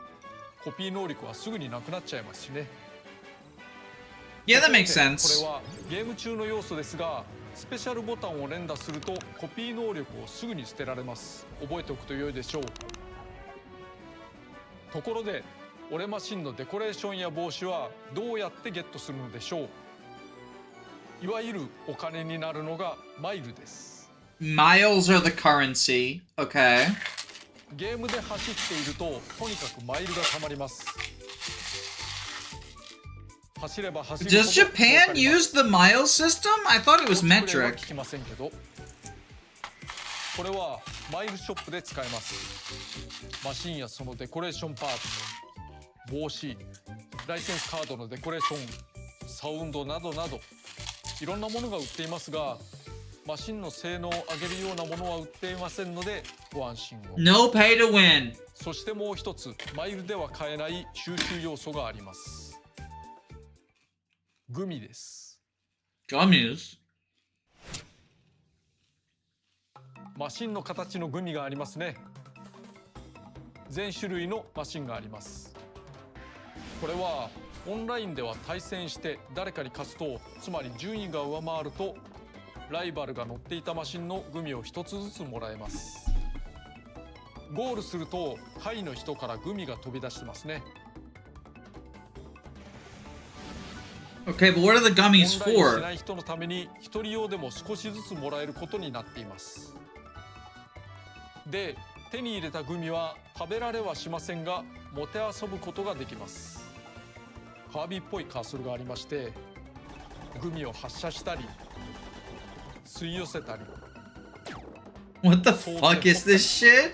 コピー能力はすぐになくなっちゃいますしね。 Yeah, that makes こ sense. れはゲーム中の要素ですが、スペシャルボタンを連打するとコピー能力をすぐに捨てられます。覚えておくと良いでしょう。ところで俺マシンのデコレーションや帽子はどうやってゲットするのでしょう。いわゆるお金になるのがマイルです。 Miles are the currency. Okay. ゲームで走っているととにかくマイルがたまります。走れば走るほど Does Japan use the mile system? I thought it was コスプレは metric. 聞きませんけど、これはマイルショップで使えます。マシンやそのデコレーションパーツ、帽子、ライセンスカードのデコレーション、サウンドなどなどいろんなものが売っていますが、マシンの性能を上げるようなものは売っていませんのでご安心を。 No pay to win. そしてもう一つマイルでは買えない収集要素があります。グミです。 Gummies. マシンの形のグミがありますね。全種類のマシンがあります。これはオンラインでは対戦して誰かに勝つと、つまり順位が上回るとライバルが乗っていたマシンのグミを一つずつもらえます。ゴールすると下位の人からグミが飛び出してますね。 Okay, but what are the オン gummies ラインし for? ない人のために一人用でも少しずつもらえることになっています。で、手に入れたグミは食べられはしませんがもてあそぶことができます。カービィっぽいカーソルがありまして、グミを発射したり吸い寄せたり、 What the fuck is this shit?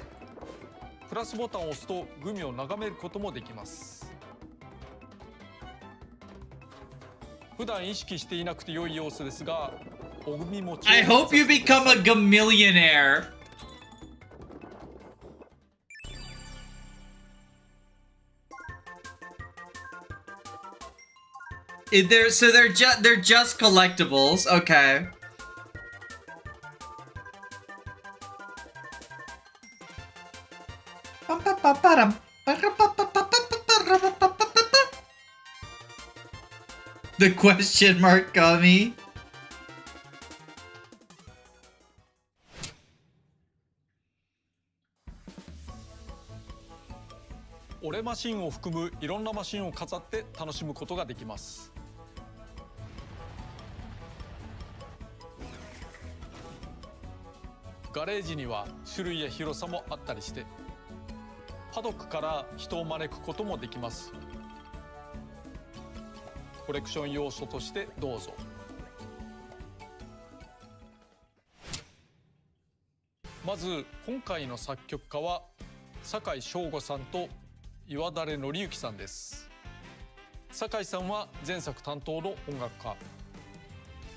プラスボタンを押すとグミを眺めることもできます。普段意識していなくて良い様子ですが、おグミ持ちを I hope you become a gamillionaire. They're just collectibles. Okay. The question mark gummy. 俺マシンを含むいろんなマシンを飾って楽しむことができます。ガレージには種類や広さもあったりして、パドックから人を招くこともできます。コレクション要素としてどうぞ。まず今回の作曲家は酒井翔吾さんと岩垂紀之さんです。酒井さんは前作担当の音楽家、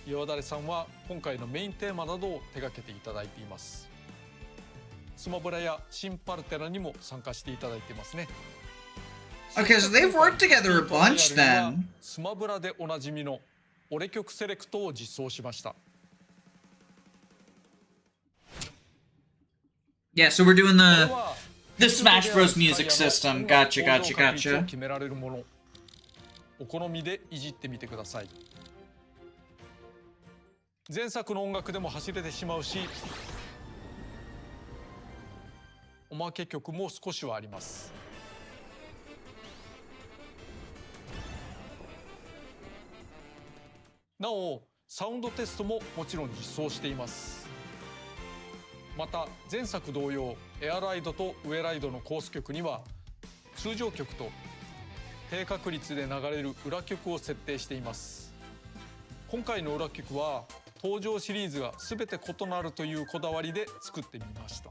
岩垂さんは今回のメインテーマなどを手掛けていただいています。スマブラや新パルテラにも参加していただいていますね。 Okay, so they've worked together a bunch then. スマブラでおなじみの俺曲セレクトを実装しました。 Yeah, so we're doing これ the は the Smash Bros. Music system. Gotcha, gotcha, gotcha. 決められるもの、お好みでいじってみてください。前作の音楽でも走れてしまうし、おまけ曲も少しはあります。なおサウンドテストももちろん実装しています。また前作同様、エアライドとウェライドのコース曲には通常曲と低確率で流れる裏曲を設定しています。今回の裏曲は登場シリーズが全て異なるというこだわりで作ってみました。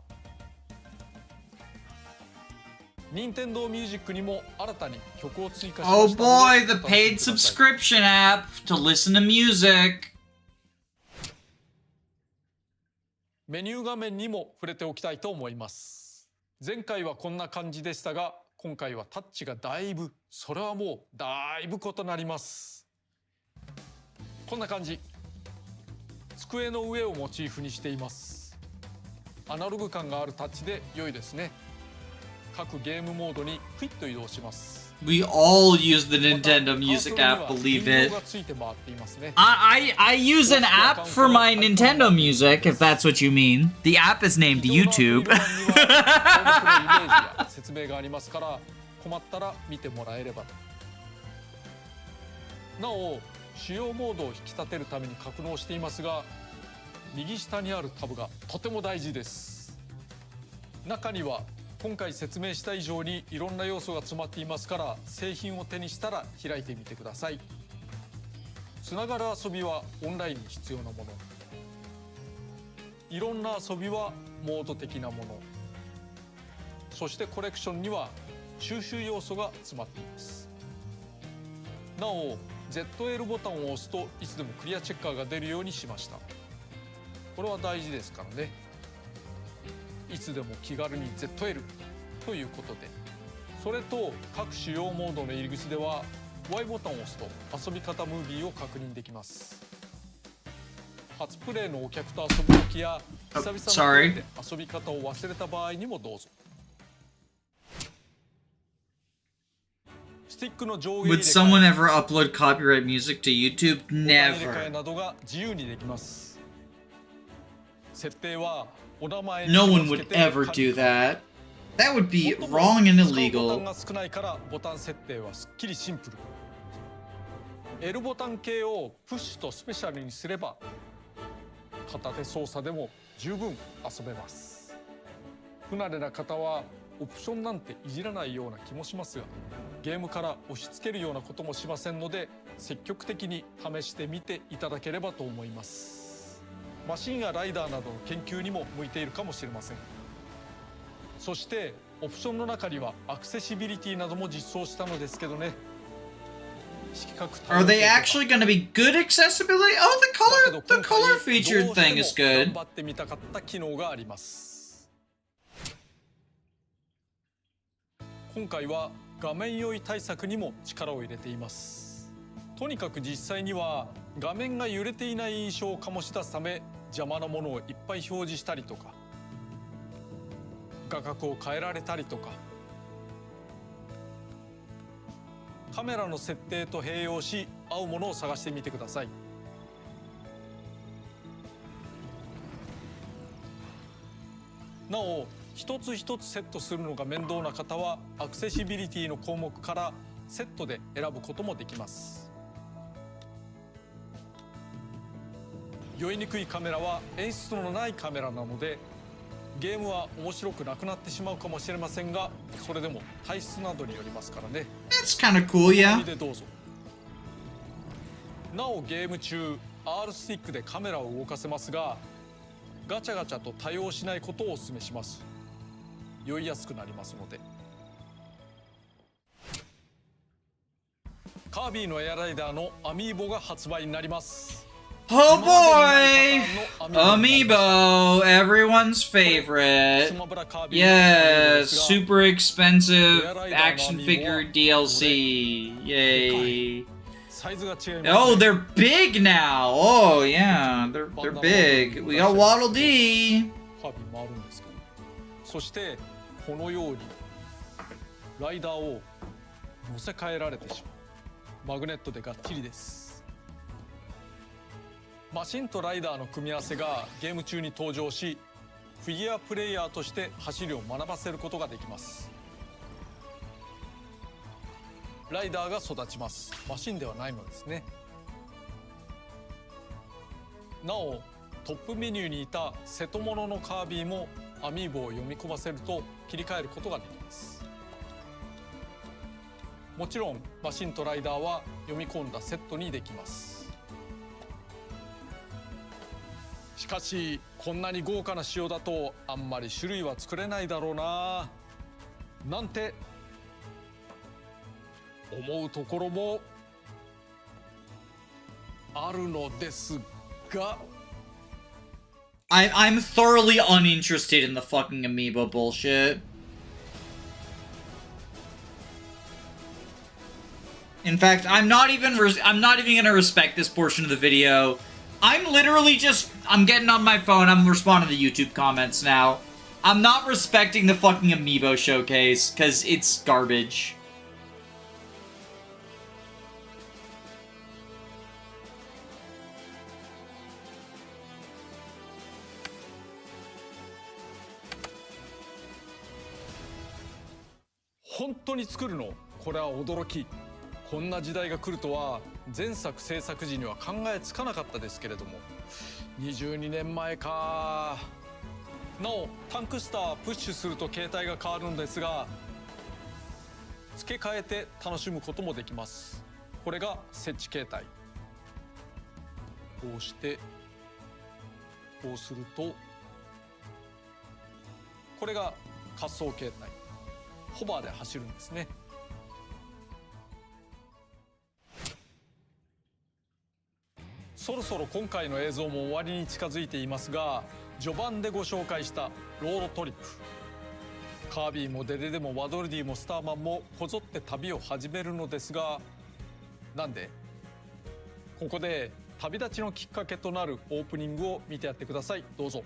任天堂ミュージックにも新たに曲を追加しま Oh したの boy, で the paid お楽しみください。 subscription app to listen to music. メニュー画面にも触れておきたいと思います。前回はこんな感じでしたが、今回はタッチがだいぶ、それはもうだいぶ異なります。こんな感じ。机の上をモチーフにしています。アナログ感があるタッチで良いですね。各ゲームモードにクイッと移動します。 We all use the Nintendo Music app, believe it. がついて回っていますね。 I use an app for my Nintendo Music, if that's what you mean. The app is named YouTube. 説明がありますから困ったら見てもらえればと。なお主要モードを引き立てるために格納していますが、右下にあるタブがとても大事です。中には今回説明した以上にいろんな要素が詰まっていますから、製品を手にしたら開いてみてください。つながる遊びはオンラインに必要なもの、いろんな遊びはモード的なもの、そしてコレクションには収集要素が詰まっています。なお ZL ボタンを押すといつでもクリアチェッカーが出るようにしました。これは大事ですからね。いつでも気軽に ZL ということで、それと各主要モードの入り口では Y ボタンを押すと遊び方ムービーを確認できます。初プレイのお客と遊ぶ時や久々のプレイで遊び方を忘れた場合にもどうぞ。スティックの上下 Would someone ever upload copyright music to YouTube? ボタン入れ替え Never. などが自由にできます。設定はお名前に No one つけ would て ever do that. That would be 最も wrong and 使うボタン illegal. が少ないからボタン設定はすっきりシンプル。L ボタン系をプッシュとスペシャルにすれば片手操作でも十分遊べます。不慣れな方はオプションなんていじらないような気もしますが、ゲームから押し付けるようなこともしませんので、積極的に試してみていただければと思います。マシンやライダーなどの研究にも向いているかもしれません。そしてオプションの中にはアクセシビリティなども実装したのですけどね。 Are they actually going to be good accessibility? Oh, the color featured thing is 頑 good. 張ってみたかった機能があります。今回は画面酔い対策にも力を入れています。とにかく実際には画面が揺れていない印象を醸し出すため、邪魔なものをいっぱい表示したりとか、画角を変えられたりとか、カメラの設定と併用し合うものを探してみてください。なお一つ一つセットするのが面倒な方はアクセシビリティの項目からセットで選ぶこともできます。酔いにくいカメラは演出のないカメラなので、ゲームは面白くなくなってしまうかもしれませんが、それでも体質などによりますからね。 That's kind of cool, yeah. でどうぞ。なおゲーム中 R スティックでカメラを動かせますが、ガチャガチャと対応しないことをお勧めします。酔いやすくなりますので。カービィのエアライダーのアミーボが発売になります。Oh boy! Amiibo, everyone's favorite. Yes, super expensive action figure DLC. Yay. Oh, they're big now. Oh yeah, they're big. We got Waddle Dee. カービィもあるんですけど、そしてこのようにライダーを乗せ替えられてしまうマグネットでがっちりです。マシンとライダーの組み合わせがゲーム中に登場し、フィギュアプレイヤーとして走りを学ばせることができます。ライダーが育ちます。マシンではないのですね。なおトップメニューにいた瀬戸物のカービィもアミーボを読み込ませると切り替えることができます。もちろんマシンとライダーは読み込んだセットにできます。しかしこんなに豪華な仕様だとあんまり種類は作れないだろうななんて思うところもあるのですが、I'm thoroughly uninterested in the fucking amiibo bullshit. In fact, I'm not even gonna respect this portion of the video. I'm literally I'm getting on my phone, I'm responding to YouTube comments now. I'm not respecting the fucking amiibo showcase, cause it's garbage.本当に作るの？これは驚き。こんな時代が来るとは前作制作時には考えつかなかったですけれども、22年前か。なおタンクスタープッシュすると形態が変わるんですが、付け替えて楽しむこともできます。これが設置形態。こうしてこうするとこれが滑走形態。ホバーで走るんですね。そろそろ今回の映像も終わりに近づいていますが、序盤でご紹介したロードトリップ、カービィもデデデもワドルディもスターマンもこぞって旅を始めるのですが、なんで？ここで旅立ちのきっかけとなるオープニングを見てやってください。どうぞ。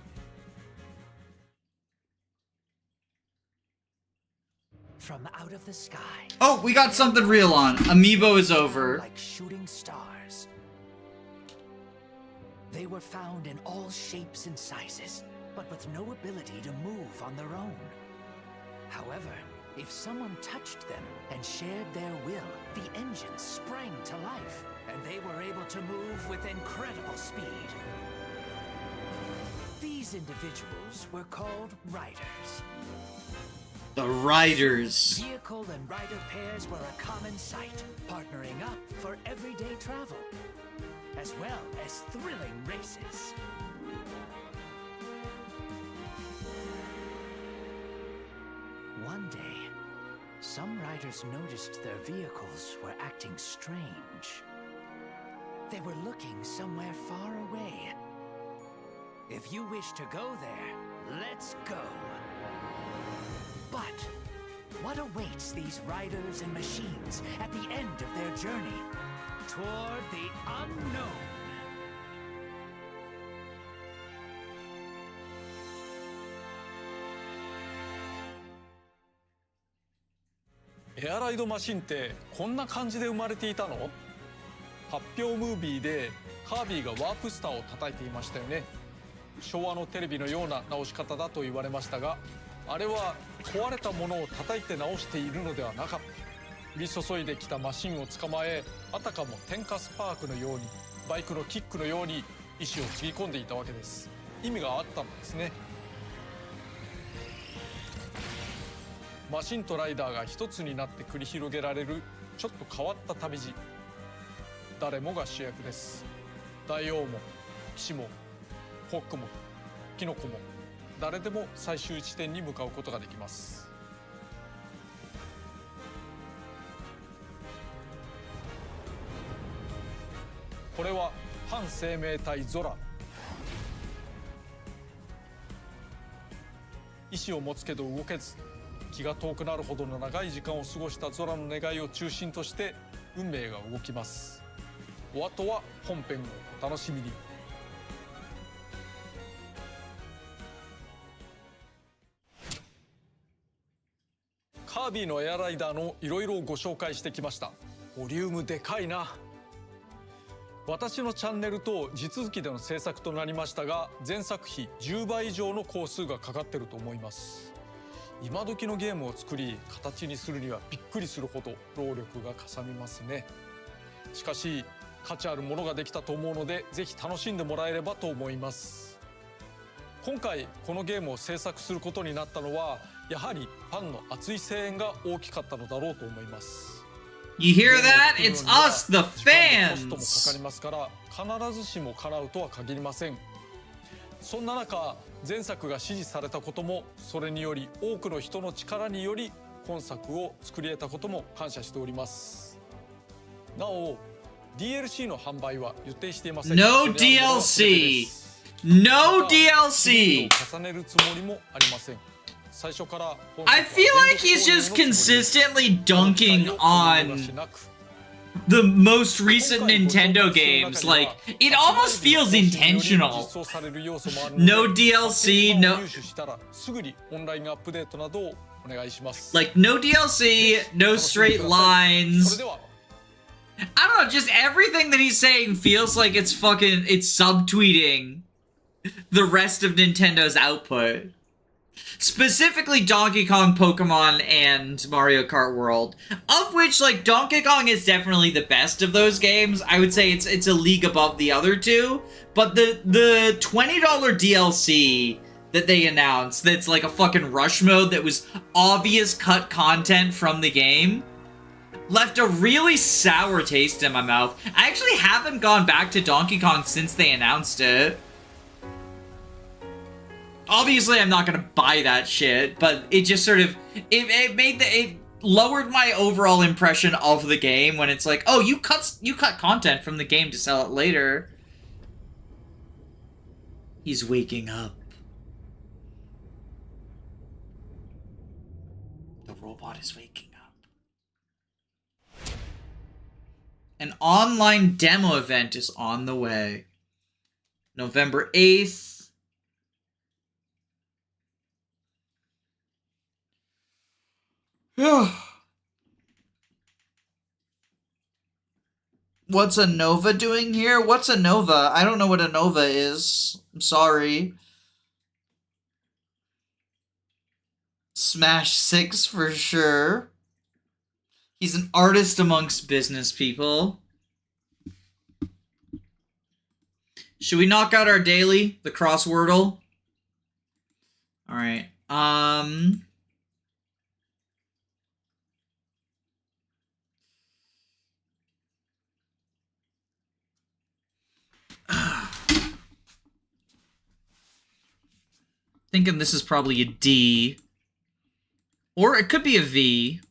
From out of the sky. Oh, we got something real on. Amiibo is over. Like shooting stars. They were found in all shapes and sizes, but with no ability to move on their own. However, if someone touched them and shared their will, the engines sprang to life, and they were able to move with incredible speed. These individuals were called riders. The Riders. Vehicle and rider pairs were a common sight, partnering up for everyday travel, as well as thrilling races. One day, some riders noticed their vehicles were acting strange. They were looking somewhere far away. If you wish to go there, let's go. But what awaits these riders and machines at the end of their journey toward the unknown? エアライドマシンってこんな感じで生まれていたの？発表ムービーでカービィがワープスターを叩いていましたよね。昭和のテレビのような直し方だと言われましたが、あれは壊れたものを叩いて直しているのではなかった。降り注いできたマシンを捕まえ、あたかも天下スパークのようにバイクのキックのように石をつぎ込んでいたわけです。意味があったのですね。マシンとライダーが一つになって繰り広げられるちょっと変わった旅路。誰もが主役です。大王も騎士もホックもキノコも誰でも最終地点に向かうことができます。これは反生命体ゾラ。意志を持つけど動けず、気が遠くなるほどの長い時間を過ごしたゾラの願いを中心として運命が動きます。お後は本編をお楽しみに。カービィのエアライダーのいろいろご紹介してきました。ボリュームでかいな。私のチャンネルと地続きでの制作となりましたが、前作比10倍以上の工数がかかってると思います。今時のゲームを作り形にするにはびっくりするほど労力がかさみますね。しかし価値あるものができたと思うので、ぜひ楽しんでもらえればと思います。今回このゲームを制作することになったのは、やはりファンの熱い声援が大きかったのだろうと思います。You hear that? It's us, the 時間もコストもかか fans. りますから、必ずしも叶うとは限りません。そんな中、前作が支持されたことも、それにより多くの人の力により今作を作り得たことも感謝しております。なお DLC の販売は予定していません。 No それらのものは全てで DLC. す。 No またシリー DLC. ズを重ねるつもりもありません。最初から本作は I feel like he's just consistently dunking on the most recent Nintendo games. Like, it almost feels intentional. No DLC, no. Like, no DLC, no straight lines. I don't know, just everything that he's saying feels like it's subtweeting the rest of Nintendo's output. Specifically Donkey Kong, Pokemon, and Mario Kart World. Of which, like, Donkey Kong is definitely the best of those games. I would say it's a league above the other two. But the $20 DLC that they announced, that's like a fucking rush mode that was obvious cut content from the game, left a really sour taste in my mouth. I actually haven't gone back to Donkey Kong since they announced it. Obviously, I'm not gonna buy that shit, but it just sort of it lowered my overall impression of the game when it's like, oh, you cut content from the game to sell it later. He's waking up. The robot is waking up. An online demo event is on the way. November 8th. What's a Nova doing here? What's a Nova? I don't know what a Nova is. I'm sorry. Smash 6 for sure. He's an artist amongst business people. Should we knock out our daily? The crosswordle? Alright. Thinking this is probably a D. Or it could be a V.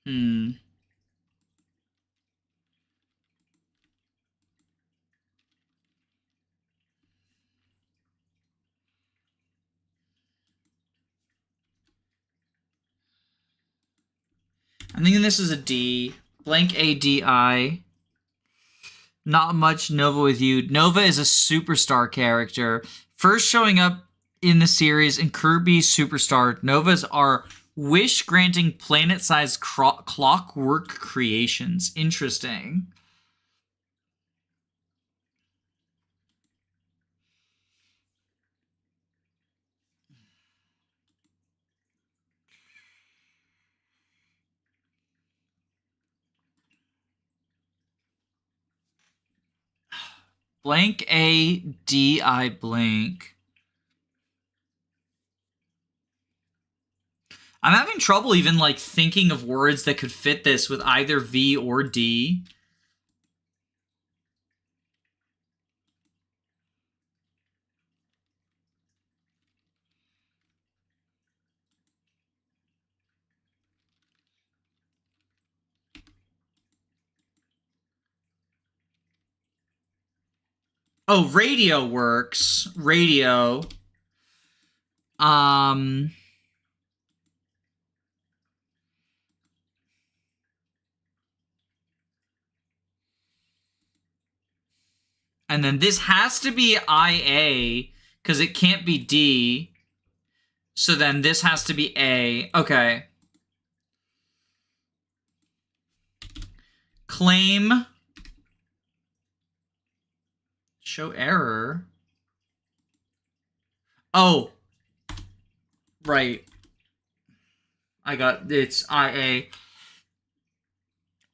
I'm thinking this is a D. Blank ADI. Not much Nova with you. Nova is a superstar character. First showing up in the series in Kirby Superstar, Novas are wish-granting planet-sized clockwork creations. Interesting. Blank ADI blank. I'm having trouble even, like, thinking of words that could fit this with either V or D. Oh, radio works. Radio. And then this has to be IA, because it can't be D. So then this has to be A. Okay. Claim. Show error. Oh. Right. I got, it's IA.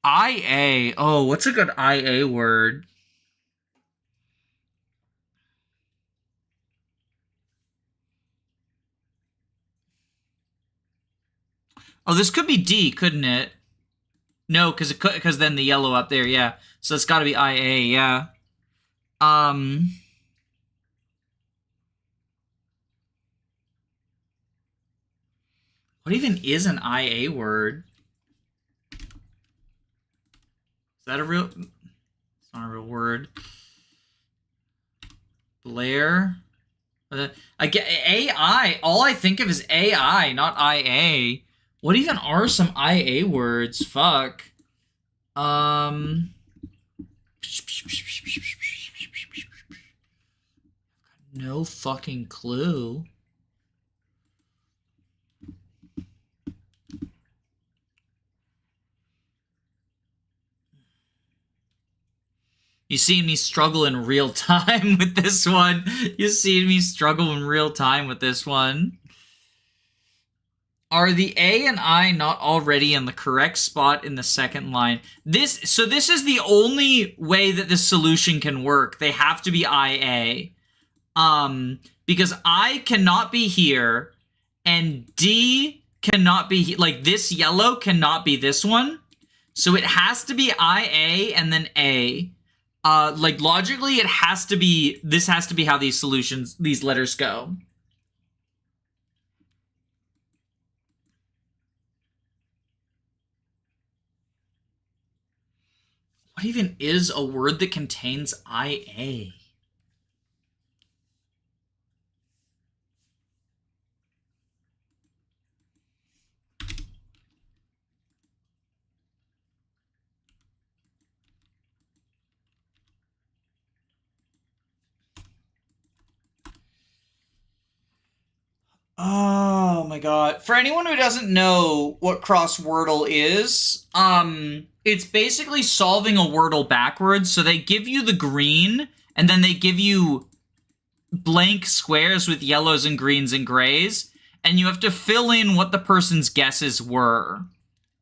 IA. Oh, what's a good IA word? Oh, this could be D, couldn't it? No, because then the yellow up there, yeah. So it's got to be IA, yeah. What even is an IA word? Is that a real? It's not a real word. Blair. I get AI. All I think of is AI, not IA. What even are some IA words? Fuck. No fucking clue. You see me struggle in real time with this one. You see me struggle in real time with this one. Are the A and I not already in the correct spot in the second line? So this is the only way that this solution can work. They have to be IA. Because I cannot be here, and D cannot be, like, this yellow cannot be this one. So it has to be IA and then A. Like, logically, it has to be, this has to be how these letters go. What even is a word that contains IA? Oh my god. For anyone who doesn't know what crosswordle is, it's basically solving a wordle backwards. So they give you the green, and then they give you blank squares with yellows and greens and grays, and you have to fill in what the person's guesses were.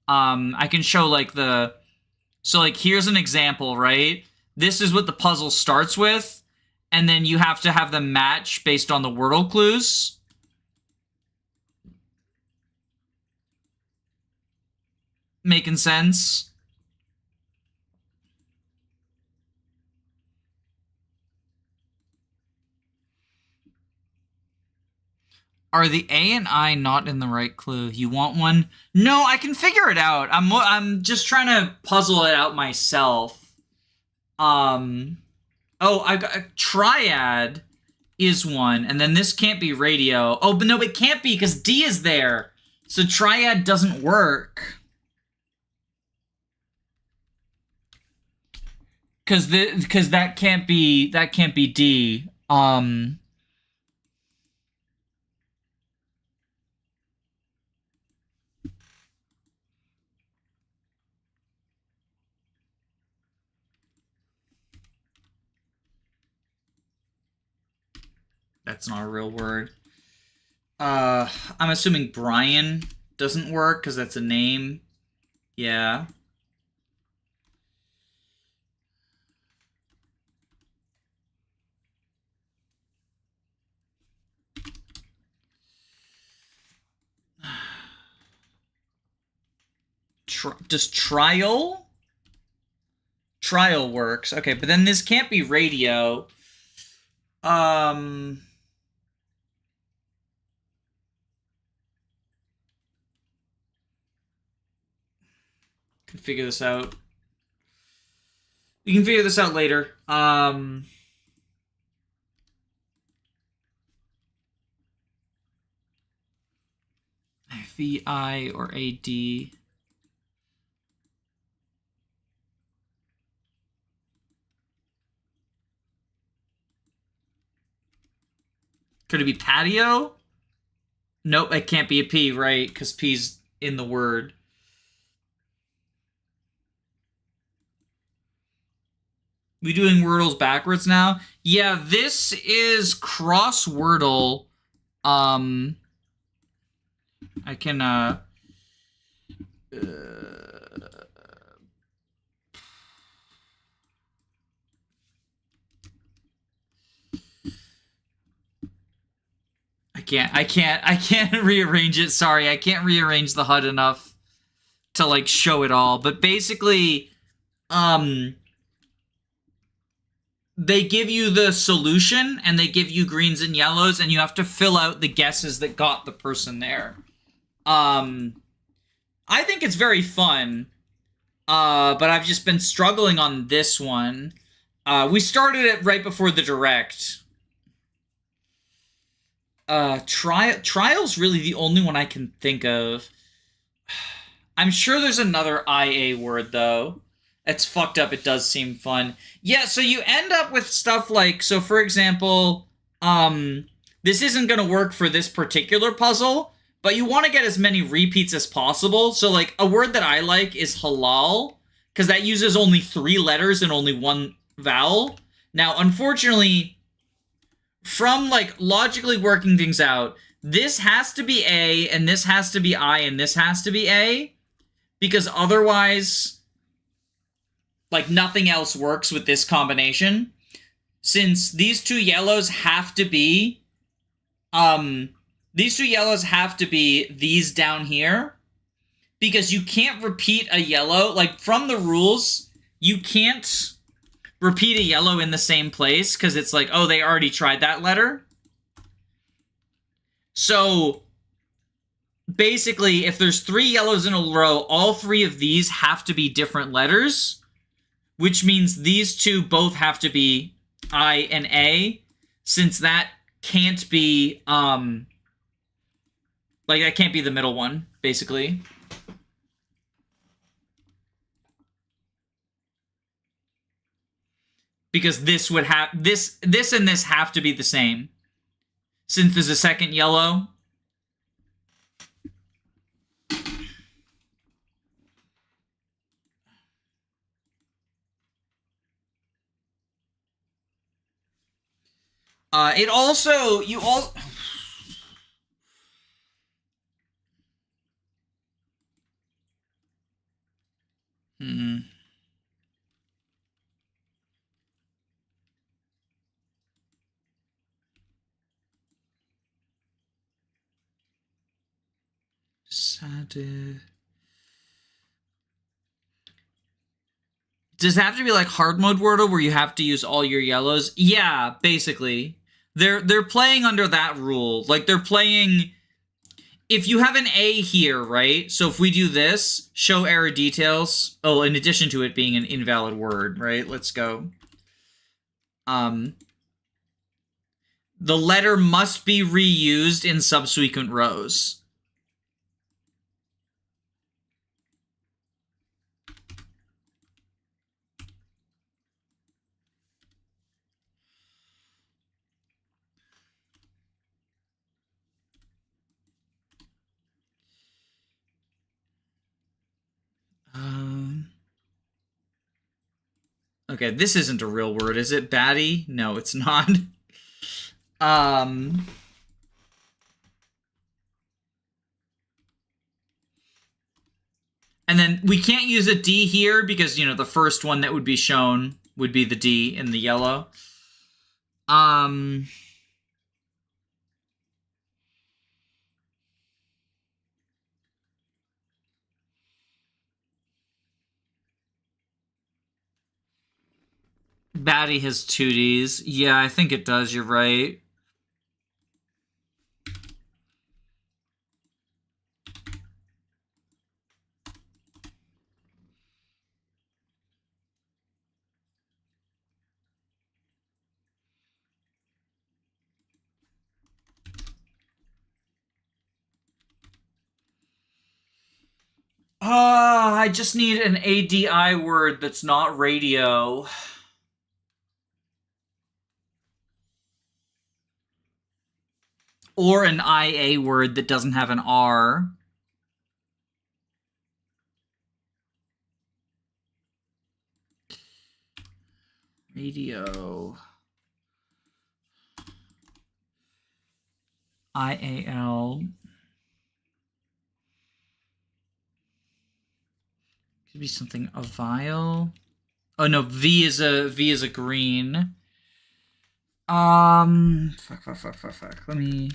I can show, like, so, like, here's an example, right? This is what the puzzle starts with, and then you have to have them match based on the wordle clues. Making sense? Are the A and I not in the right clue? You want one? No, I can figure it out. I'm just trying to puzzle it out myself. Oh, I got a triad is one, and then this can't be radio. Oh, but no, it can't be because D is there. So triad doesn't work. Because that can't be D. That's not a real word. I'm assuming Brian doesn't work because that's a name. Yeah. Does trial? Trial works. Okay, but then this can't be radio. Can figure this out. You can figure this out later. VI or AD. Could it be patio? Nope, it can't be a P, right? Because P's in the word. We doing Wordles backwards now? Yeah, this is cross Wordle. I can I can't rearrange it. Sorry, I can't rearrange the HUD enough to like show it all. But basically, they give you the solution and they give you greens and yellows, and you have to fill out the guesses that got the person there. I think it's very fun. But I've just been struggling on this one. We started it right before the direct. Trial's really the only one I can think of. I'm sure there's another IA word, though. It's fucked up. It does seem fun. Yeah, so you end up with stuff like... So, for example, this isn't going to work for this particular puzzle, but you want to get as many repeats as possible. So, like, a word that I like is halal, because that uses only 3 letters and only 1 vowel. Now, unfortunately... From, like, logically working things out, this has to be A, and this has to be I, and this has to be A, because otherwise, like, nothing else works with this combination. Since these 2 yellows have to be, these 2 yellows have to be these down here, because you can't repeat a yellow. Like, from the rules, you can't repeat a yellow in the same place, because it's like, oh, they already tried that letter. So, basically, if there's 3 yellows in a row, all 3 of these have to be different letters, which means these 2 both have to be I and A, since that can't be, like, that can't be the middle one, basically. Because this would have this and this have to be the same. Since there's a second yellow. It also Sad. Does it have to be like hard mode Wordle where you have to use all your yellows? Yeah, basically. They're playing under that rule. Like, they're playing... If you have an A here, right? So if we do this, show error details. Oh, in addition to it being an invalid word, right? Let's go. The letter must be reused in subsequent rows. Okay, this isn't a real word, is it? Batty? No, it's not. And then we can't use a D here because, you know, the first one that would be shown would be the D in the yellow. Batty has 2 Ds. Yeah, I think it does. You're right. I just need an ADI word that's not radio. Or an IA word that doesn't have an R. Radio. IAL. Could be something a vial. Oh no, V is a green. Fuck. Let me.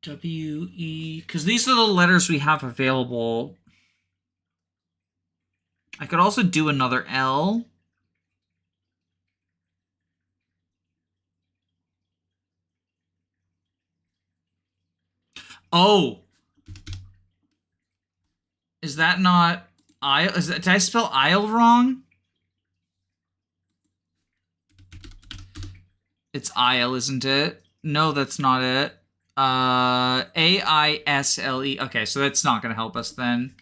W-E, because these are the letters we have available. I could also do another L. Oh! Is that not I? Did I spell aisle wrong? It's aisle, isn't it? No, that's not it. A-I-S-L-E. Okay, so that's not going to help us then.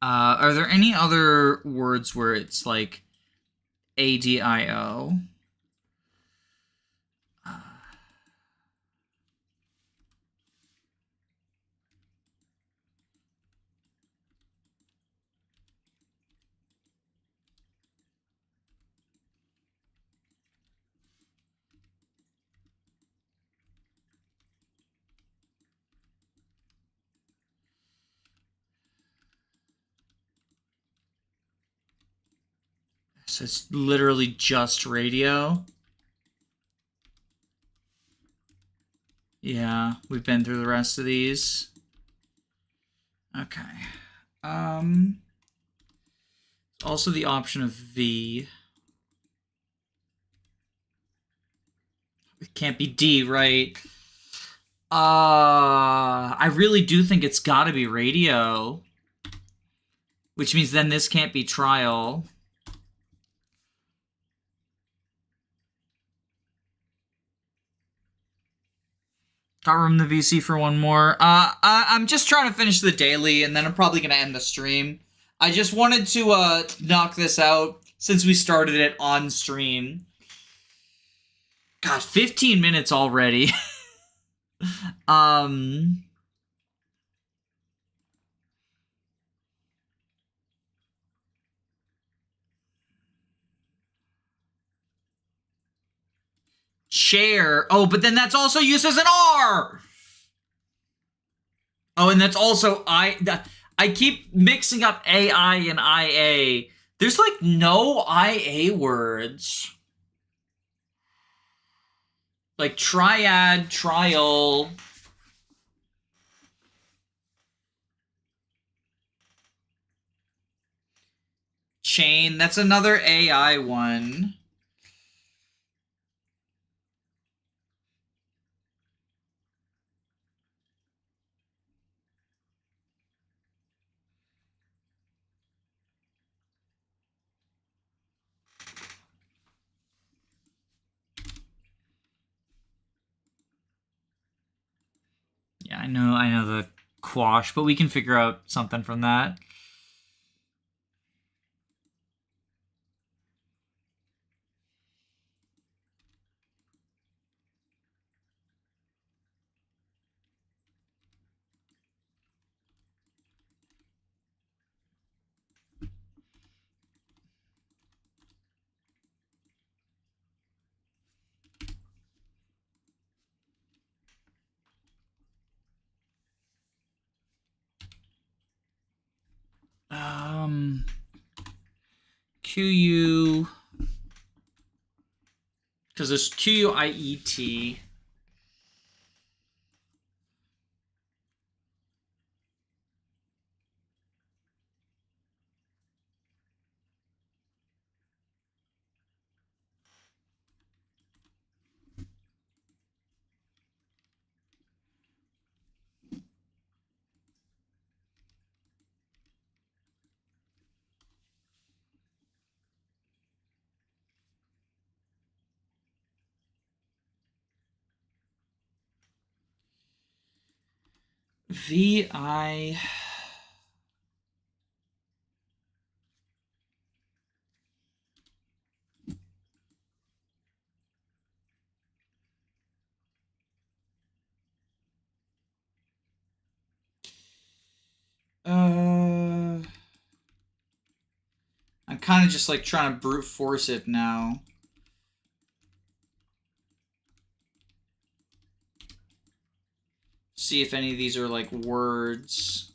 Are there any other words where it's like A-D-I-O? So it's literally just radio. Yeah, we've been through the rest of these. Okay. Also the option of V. It can't be D, right? I really do think it's gotta be radio. Which means then this can't be trial. Got room in the VC for one more. I'm just trying to finish the daily, and then I'm probably gonna end the stream. I just wanted to knock this out since we started it on stream. God, 15 minutes already. Chair. Oh, but then that's also used as an R. Oh, and that's also I keep mixing up AI and IA. There's like no IA words. Like triad, trial. Chain, that's another AI one. Yeah, I know the quash, but we can figure out something from that. QU, because there's QUIET. VI. I'm kind of just like trying to brute force it now. See if any of these are like words.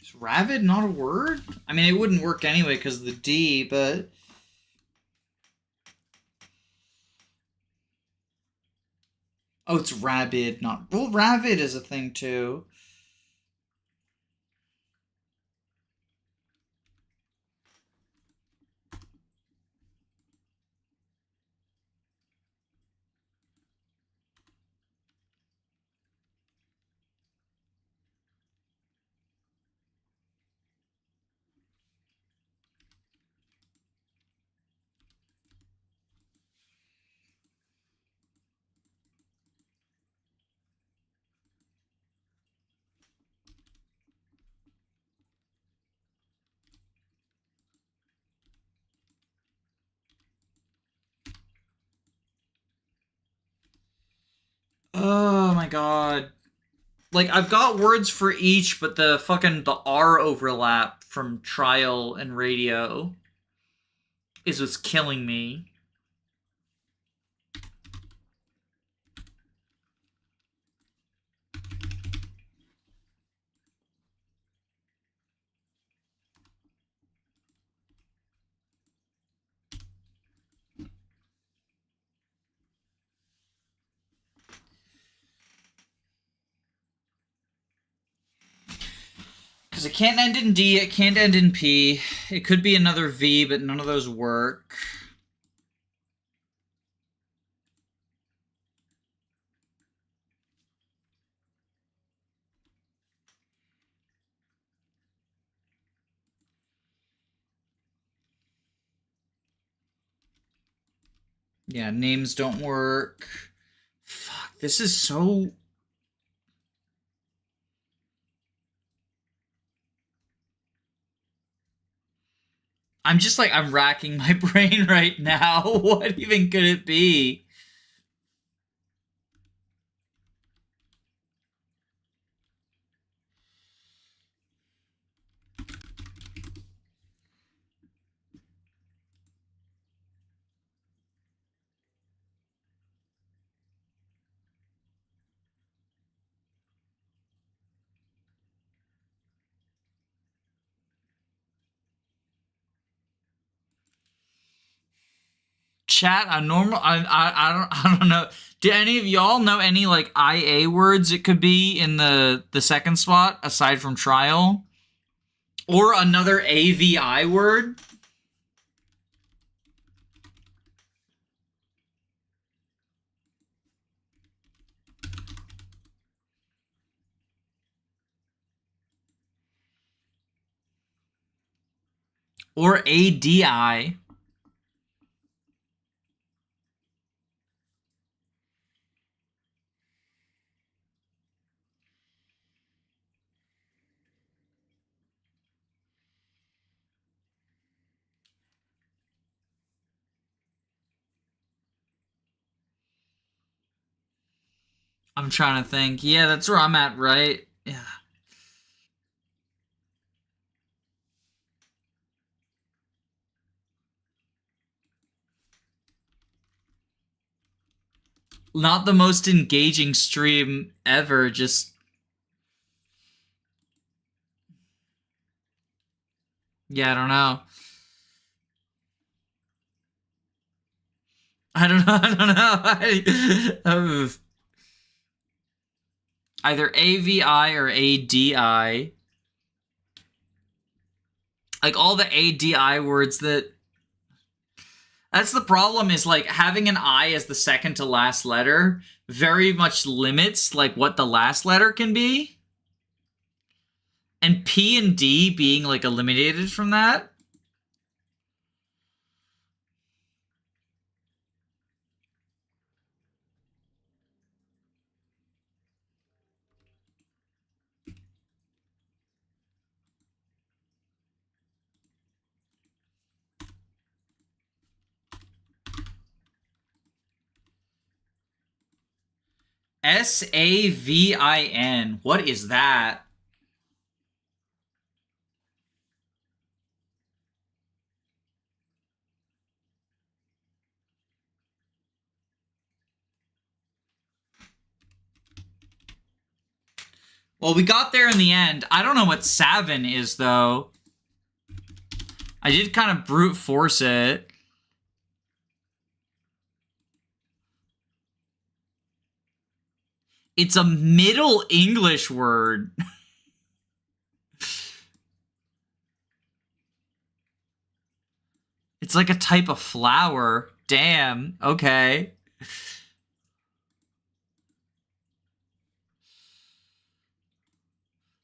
Is rabid not a word? I mean, it wouldn't work anyway because of the D, but... Oh, it's rabid, not... Well, rabid is a thing, too. Oh my god. Like, I've got words for each, but the R overlap from trial and radio is what's killing me. Because it can't end in D, it can't end in P. It could be another V, but none of those work. Yeah, names don't work. Fuck, this is so... I'm just like, I'm racking my brain right now. What even could it be? Chat, I don't know. Do any of y'all know any like IA words it could be in the second spot aside from trial? Or another AVI word? Or ADI? I'm trying to think. Yeah, that's where I'm at, right? Yeah. Not the most engaging stream ever, just... Yeah, I don't know. I don't know. Either AVI or ADI. Like all the ADI words that... That's the problem, is like having an I as the second to last letter very much limits like what the last letter can be. And P and D being like eliminated from that. Savin. What is that? Well, we got there in the end. I don't know what Savin is, though. I did kind of brute force it. It's a Middle English word. It's like a type of flower. Damn. Okay.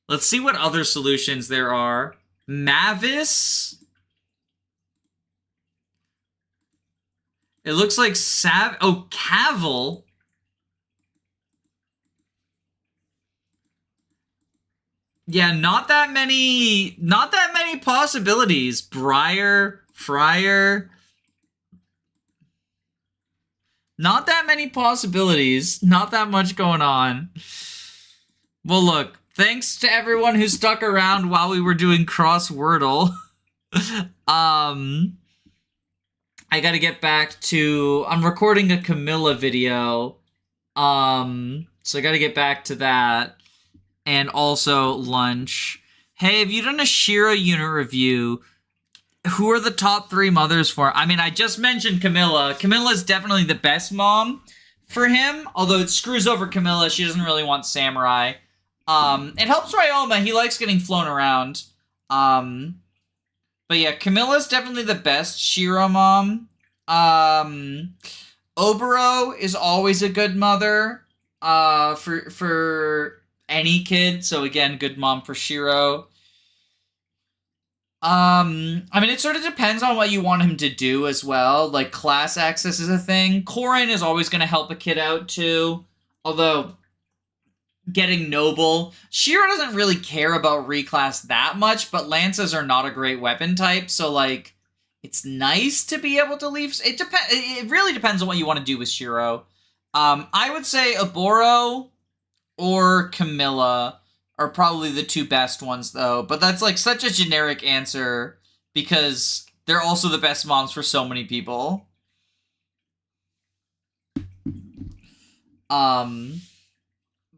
Let's see what other solutions there are. Mavis? It looks like Oh, Cavil? Yeah, not that many possibilities. Briar, Friar. Not that many possibilities. Not that much going on. Well, look, thanks to everyone who stuck around while we were doing Crosswordle. I gotta get back to... I'm recording a Camilla video. So I gotta get back to that. And also lunch. Hey, have you done a Shira unit review? Who are the top 3 mothers for? I mean, I just mentioned Camilla. Camilla's definitely the best mom for him. Although it screws over Camilla. She doesn't really want Samurai. It helps Ryoma. He likes getting flown around. But yeah, Camilla's definitely the best Shira mom. Oboro is always a good mother. For any kid. So again, good mom for Shiro. I mean, it sort of depends on what you want him to do as well. Like, class access is a thing. Korin is always going to help a kid out, too. Although, getting noble. Shiro doesn't really care about reclass that much, but lances are not a great weapon type, so, like, it's nice to be able to leave... It really depends on what you want to do with Shiro. I would say Oboro or Camilla are probably the 2 best ones, though. But that's, like, such a generic answer because they're also the best moms for so many people. But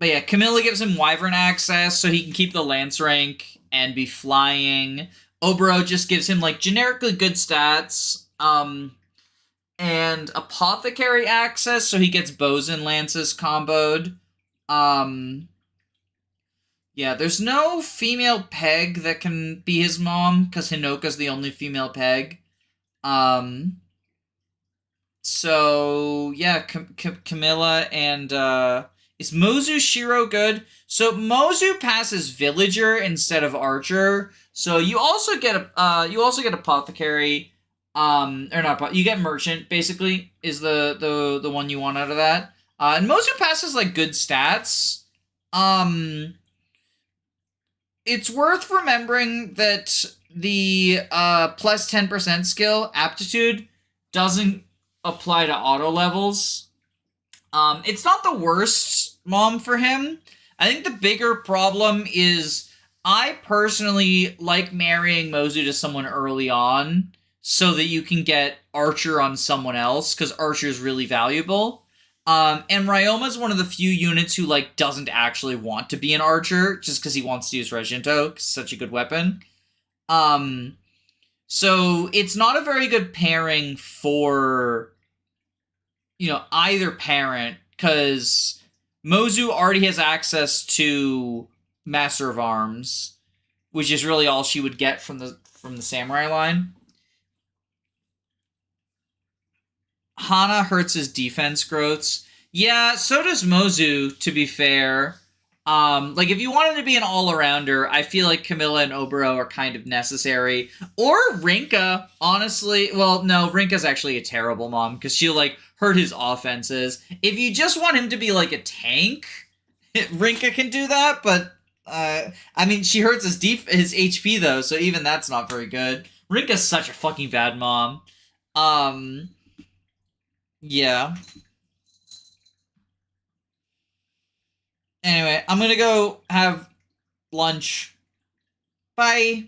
yeah, Camilla gives him Wyvern access so he can keep the Lance rank and be flying. Oboro just gives him, like, generically good stats. And Apothecary access so he gets bows and lances comboed. Yeah, there's no female peg that can be his mom, because Hinoka's the only female peg. So, yeah, Camilla and, is Mozu Shiro good? So, Mozu passes Villager instead of Archer, so you also get Apothecary, or not, you get Merchant, basically, is the one you want out of that. And Mozu passes, like, good stats. It's worth remembering that the plus 10% skill, Aptitude, doesn't apply to auto levels. It's not the worst mom for him. I think the bigger problem is I personally like marrying Mozu to someone early on so that you can get Archer on someone else, because Archer is really valuable. And Ryoma's one of the few units who, like, doesn't actually want to be an archer, just because he wants to use Reginto, 'cause it's such a good weapon. So it's not a very good pairing for, you know, either parent, because Mozu already has access to Master of Arms, which is really all she would get from the Samurai line. Hana hurts his defense growths. Yeah, so does Mozu, to be fair. Like, if you want him to be an all-arounder, I feel like Camilla and Obero are kind of necessary. Or Rinka, honestly. Well, no, Rinka's actually a terrible mom, because she'll, like, hurt his offenses. If you just want him to be, like, a tank, Rinka can do that, but, I mean, she hurts his HP, though, so even that's not very good. Rinka's such a fucking bad mom. Yeah. Anyway, I'm gonna go have lunch. Bye.